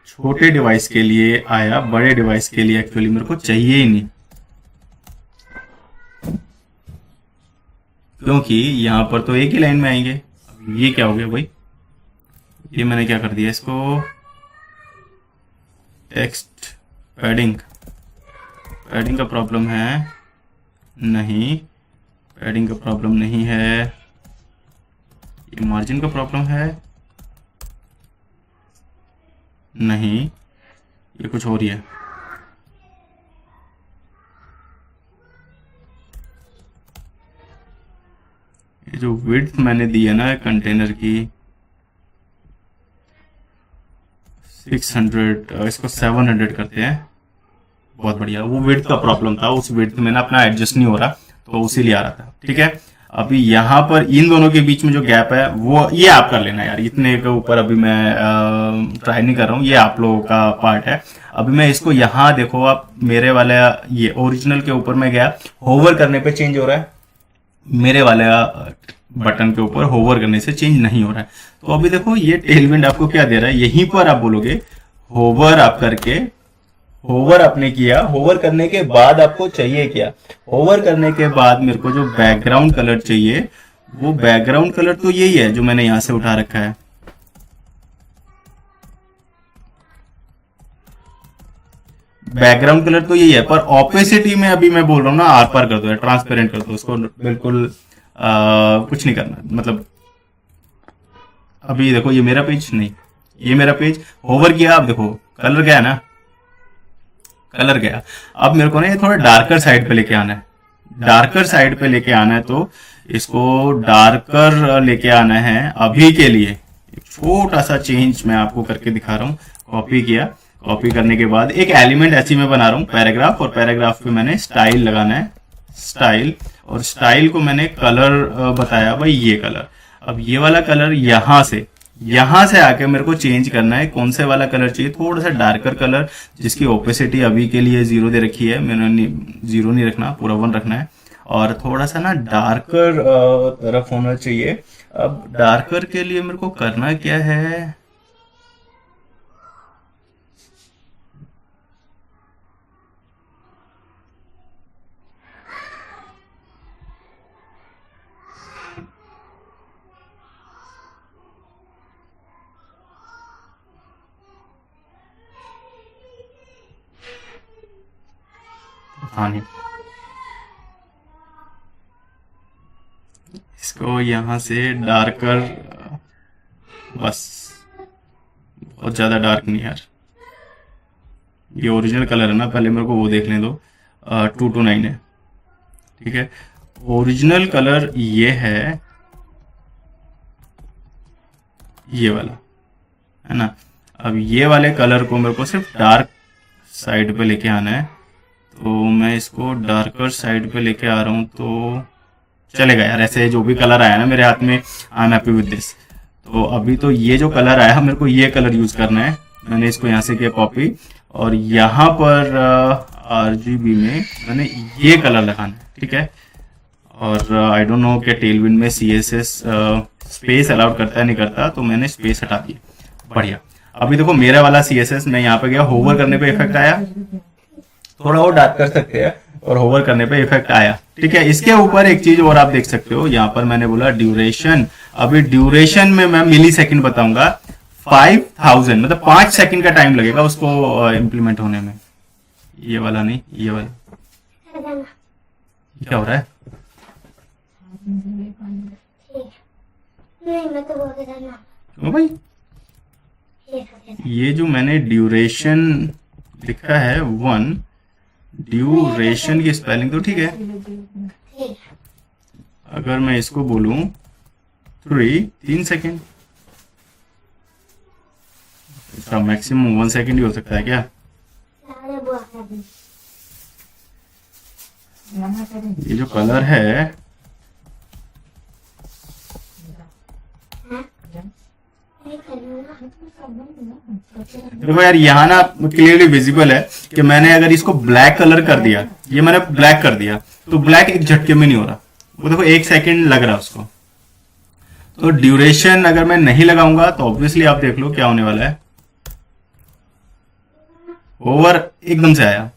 छोटे डिवाइस के लिए आया, बड़े डिवाइस के लिए एक्चुअली मेरे को चाहिए ही नहीं, क्योंकि यहां पर तो एक ही लाइन में आएंगे। ये क्या हो गया भाई, ये मैंने क्या कर दिया, इसको टेक्स्ट पैडिंग, पैडिंग का प्रॉब्लम है नहीं, पैडिंग का प्रॉब्लम नहीं है, ये मार्जिन का प्रॉब्लम है नहीं, ये कुछ हो रही है। ये जो विड्थ मैंने दी है ना कंटेनर की 600, इसको 700 करते हैं, बहुत बढ़िया। वो विड्थ का प्रॉब्लम था, उस विड्थ में ना अपना एडजस्ट नहीं हो रहा, तो उसी लिए आ रहा था, ठीक है। अभी यहाँ पर इन दोनों के बीच में जो गैप है वो ये आप कर लेना यार, इतने के ऊपर अभी मैं ट्राई नहीं कर रहा हूँ, ये आप लोगों का पार्ट है। अभी मैं इसको यहाँ देखो, आप मेरे वाले ये ओरिजिनल के ऊपर मैं गया, होवर करने पे चेंज हो रहा है, मेरे वाले बटन के ऊपर होवर करने से चेंज नहीं हो रहा है। तो अभी देखो ये टेलविंड आपको क्या दे रहा है, यहीं पर आप बोलोगे होवर आप करके, होवर आपने किया, होवर करने के बाद आपको चाहिए क्या, होवर करने के बाद मेरे को जो बैकग्राउंड कलर चाहिए, वो बैकग्राउंड कलर तो यही है जो मैंने यहां से उठा रखा है, बैकग्राउंड कलर तो यही है। पर ऑपेसिटी में अभी मैं बोल रहा हूँ ना, आर पार कर दो, ट्रांसपेरेंट कर दो उसको, बिल्कुल कुछ नहीं करना, मतलब अभी देखो ये मेरा पेज नहीं, ये मेरा पेज, होवर किया, आप देखो कलर गया ना, कलर गया। अब मेरे को ना ये थोड़ा डार्कर साइड पे लेके आना है, डार्कर साइड पे लेके आना है, तो इसको डार्कर लेके आना है। अभी के लिए एक छोटा सा चेंज मैं आपको करके दिखा रहा हूँ, कॉपी किया, कॉपी करने के बाद एक एलिमेंट ऐसी मैं बना रहा हूँ पैराग्राफ, और पैराग्राफ पे मैंने स्टाइल लगाना है, स्टाइल, और स्टाइल को मैंने कलर बताया भाई ये कलर। अब ये वाला कलर यहां से आके मेरे को चेंज करना है, कौन से वाला कलर चाहिए, थोड़ा सा डार्कर कलर जिसकी ओपेसिटी अभी के लिए 0 दे रखी है, मैंने 0 नहीं रखना, पूरा 1 रखना है, और थोड़ा सा ना डार्कर तरफ होना चाहिए। अब डार्कर के लिए मेरे को करना क्या है, हाँ नहीं, इसको यहां से डार्कर, बस बहुत ज्यादा डार्क नहीं यार, ये ओरिजिनल कलर है ना, पहले मेरे को वो देखने दो, 229 है, ठीक है। ओरिजिनल कलर ये है, ये वाला है ना। अब ये वाले कलर को मेरे को सिर्फ डार्क साइड पे लेके आना है, तो मैं इसको डार्कर साइड पे लेके आ रहा हूँ, तो चलेगा यार, ऐसे जो भी कलर आया ना मेरे हाथ में, I am happy with this. तो अभी तो ये जो कलर आया मेरे को ये कलर यूज करना है, मैंने इसको यहाँ से किया कॉपी, और यहाँ पर RGB में मैंने ये कलर लगाना है, ठीक है। और आई डोंट नो कि टेलविंड में CSS स्पेस अलाउड करता है नहीं करता, तो मैंने स्पेस हटा दिया। बढ़िया। अभी देखो मेरा वाला CSS, मैं यहाँ पे गया, होवर करने पे इफेक्ट आया, थोड़ा और डार्क कर सकते हैं, और होवर करने पे इफेक्ट आया, ठीक है। इसके ऊपर एक चीज और आप देख सकते हो, यहाँ पर मैंने बोला ड्यूरेशन। अभी ड्यूरेशन में मैं मिली सेकेंड बताऊंगा, 5000 मतलब 5 सेकंड का टाइम लगेगा उसको इम्प्लीमेंट होने में। ये वाला नहीं, ये वाला। क्या हो रहा है? नहीं मैं तो बोल रहा ना क्यों भाई? ये जो मैंने ड्यूरेशन लिखा है 1, ड्यूरेशन की स्पेलिंग तो ठीक है। ठीक अगर मैं इसको बोलूं 3 सेकेंड, इसका मैक्सिमम 1 सेकेंड ही हो सकता है क्या? अरे बुआ कर दी ये जो कलर है, नहीं करूँगा देखो यार यहाँ ना क्लियरली विजिबल है कि मैंने अगर इसको ब्लैक कलर कर दिया, ये मैंने ब्लैक कर दिया, तो ब्लैक एक झटके में नहीं हो रहा, वो देखो 1 सेकेंड लग रहा है उसको। तो ड्यूरेशन अगर मैं नहीं लगाऊंगा तो ऑब्वियसली आप देख लो क्या होने वाला है, ओवर एकदम से आया,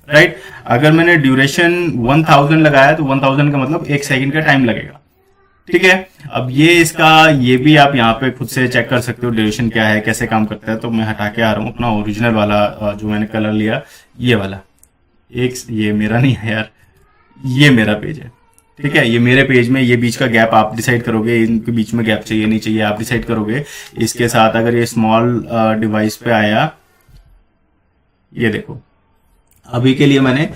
राइट। अगर मैंने ड्यूरेशन 1000 लगाया तो 1000 का मतलब 1 सेकेंड का टाइम लगेगा, ठीक है। अब ये इसका, ये भी आप यहाँ पे खुद से चेक कर सकते हो ड्यूरेशन क्या है, कैसे काम करता है। तो मैं हटा के आ रहा हूँ अपना ओरिजिनल वाला जो मैंने कलर लिया, ये वाला। ये मेरा नहीं है यार, ये मेरा पेज है, ठीक है। ये मेरे पेज में ये बीच का गैप आप डिसाइड करोगे, इनके बीच में गैप चाहिए नहीं चाहिए आप डिसाइड करोगे। इसके साथ अगर ये स्मॉल डिवाइस पे आया, ये देखो अभी के लिए मैंने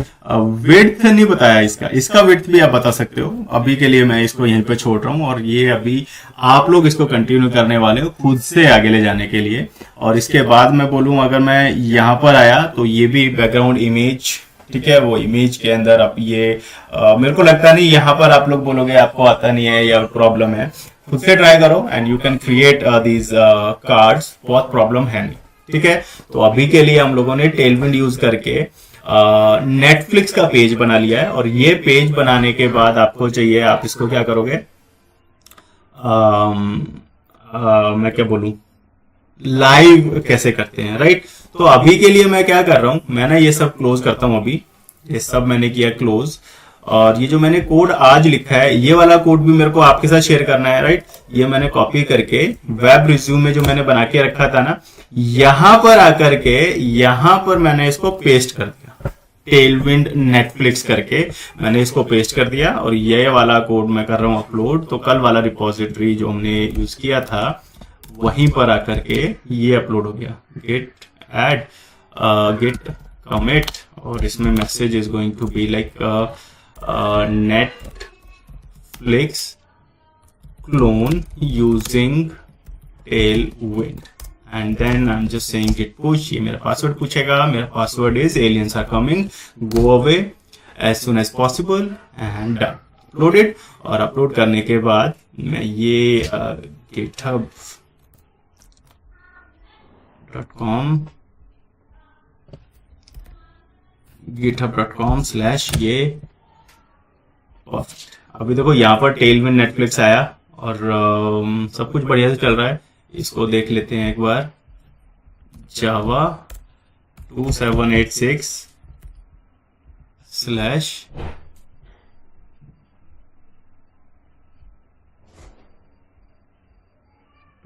विड्थ नहीं बताया, इसका विड्थ भी आप बता सकते हो। अभी के लिए मैं इसको यहीं पे छोड़ रहा हूँ, और ये अभी आप लोग इसको कंटिन्यू करने वाले हो खुद से आगे ले जाने के लिए। और इसके बाद मैं बोलूँ, अगर मैं यहाँ पर आया तो ये भी बैकग्राउंड इमेज, ठीक है। वो इमेज के अंदर अब ये मेरे को लगता नहीं यहाँ पर आप लोग बोलोगे आपको आता नहीं है या प्रॉब्लम है, खुद से ट्राई करो and you can create these cards, बहुत प्रॉब्लम है नहीं, ठीक है। तो अभी के लिए हम लोगों ने टेलविंड यूज करके नेटफ्लिक्स का पेज बना लिया है। और ये पेज बनाने के बाद आपको चाहिए, आप इसको क्या करोगे, मैं क्या बोलूं, लाइव कैसे करते हैं, राइट। तो अभी के लिए मैं क्या कर रहा हूं, मैं ना ये सब क्लोज करता हूं। अभी ये सब मैंने किया क्लोज, और ये जो मैंने कोड आज लिखा है, ये वाला कोड भी मेरे को आपके साथ शेयर करना है, राइट। ये मैंने कॉपी करके वेब रिज्यूम में जो मैंने बना के रखा था ना, यहां पर आकर के यहां पर मैंने इसको पेस्ट कर दिया, टेलविंड नेटफ्लिक्स करके मैंने इसको पेस्ट कर दिया। और ये वाला कोड मैं कर रहा हूं अपलोड। तो कल वाला रिपोजिटरी जो हमने यूज किया था वहीं पर आकर के ये अपलोड हो गया, गेट एड गेट कमिट, और इसमें message is going to be like Netflix clone using Tailwind, and then I'm just saying git push। ये मेरा पासवर्ड पूछेगा, मेरा password is aliens are coming, go away as soon as possible and done, uploaded। और upload करने के बाद मैं ये github.com / ये परफेक्ट। अभी देखो यहाँ पर टेलविंड नेटफ्लिक्स आया और सब कुछ बढ़िया से चल रहा है। इसको देख लेते हैं एक बार, जावा 2786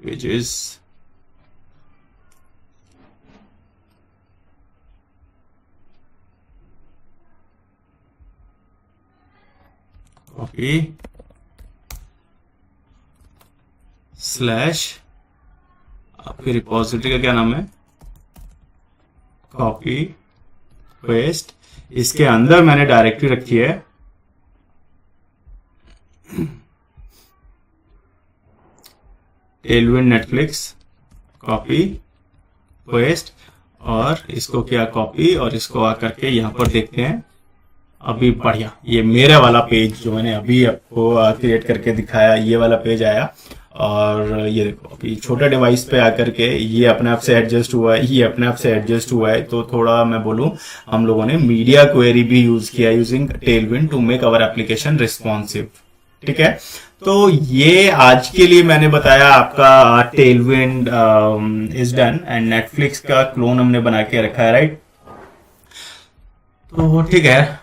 / pages copy / आपके रिपोजिटरी का क्या नाम है, कॉपी पेस्ट। इसके अंदर मैंने डायरेक्टरी रखी है टेलविंड नेटफ्लिक्स, कॉपी पेस्ट, और इसको क्या कॉपी, और इसको आकर के यहाँ पर देखते हैं। अभी बढ़िया, ये मेरा वाला पेज जो मैंने अभी आपको क्रिएट करके दिखाया, ये वाला पेज आया। और ये देखो अभी छोटा डिवाइस पे आकर के ये अपने आप से एडजस्ट हुआ है, ये अपने आप से एडजस्ट हुआ है। तो थोड़ा मैं बोलूं हम लोगों ने मीडिया क्वेरी भी यूज किया using Tailwind to make our application responsive. ठीक है, तो ये आज के लिए मैंने बताया आपका Tailwind is done and Netflix का क्लोन हमने बना के रखा है, राइट। तो ठीक है,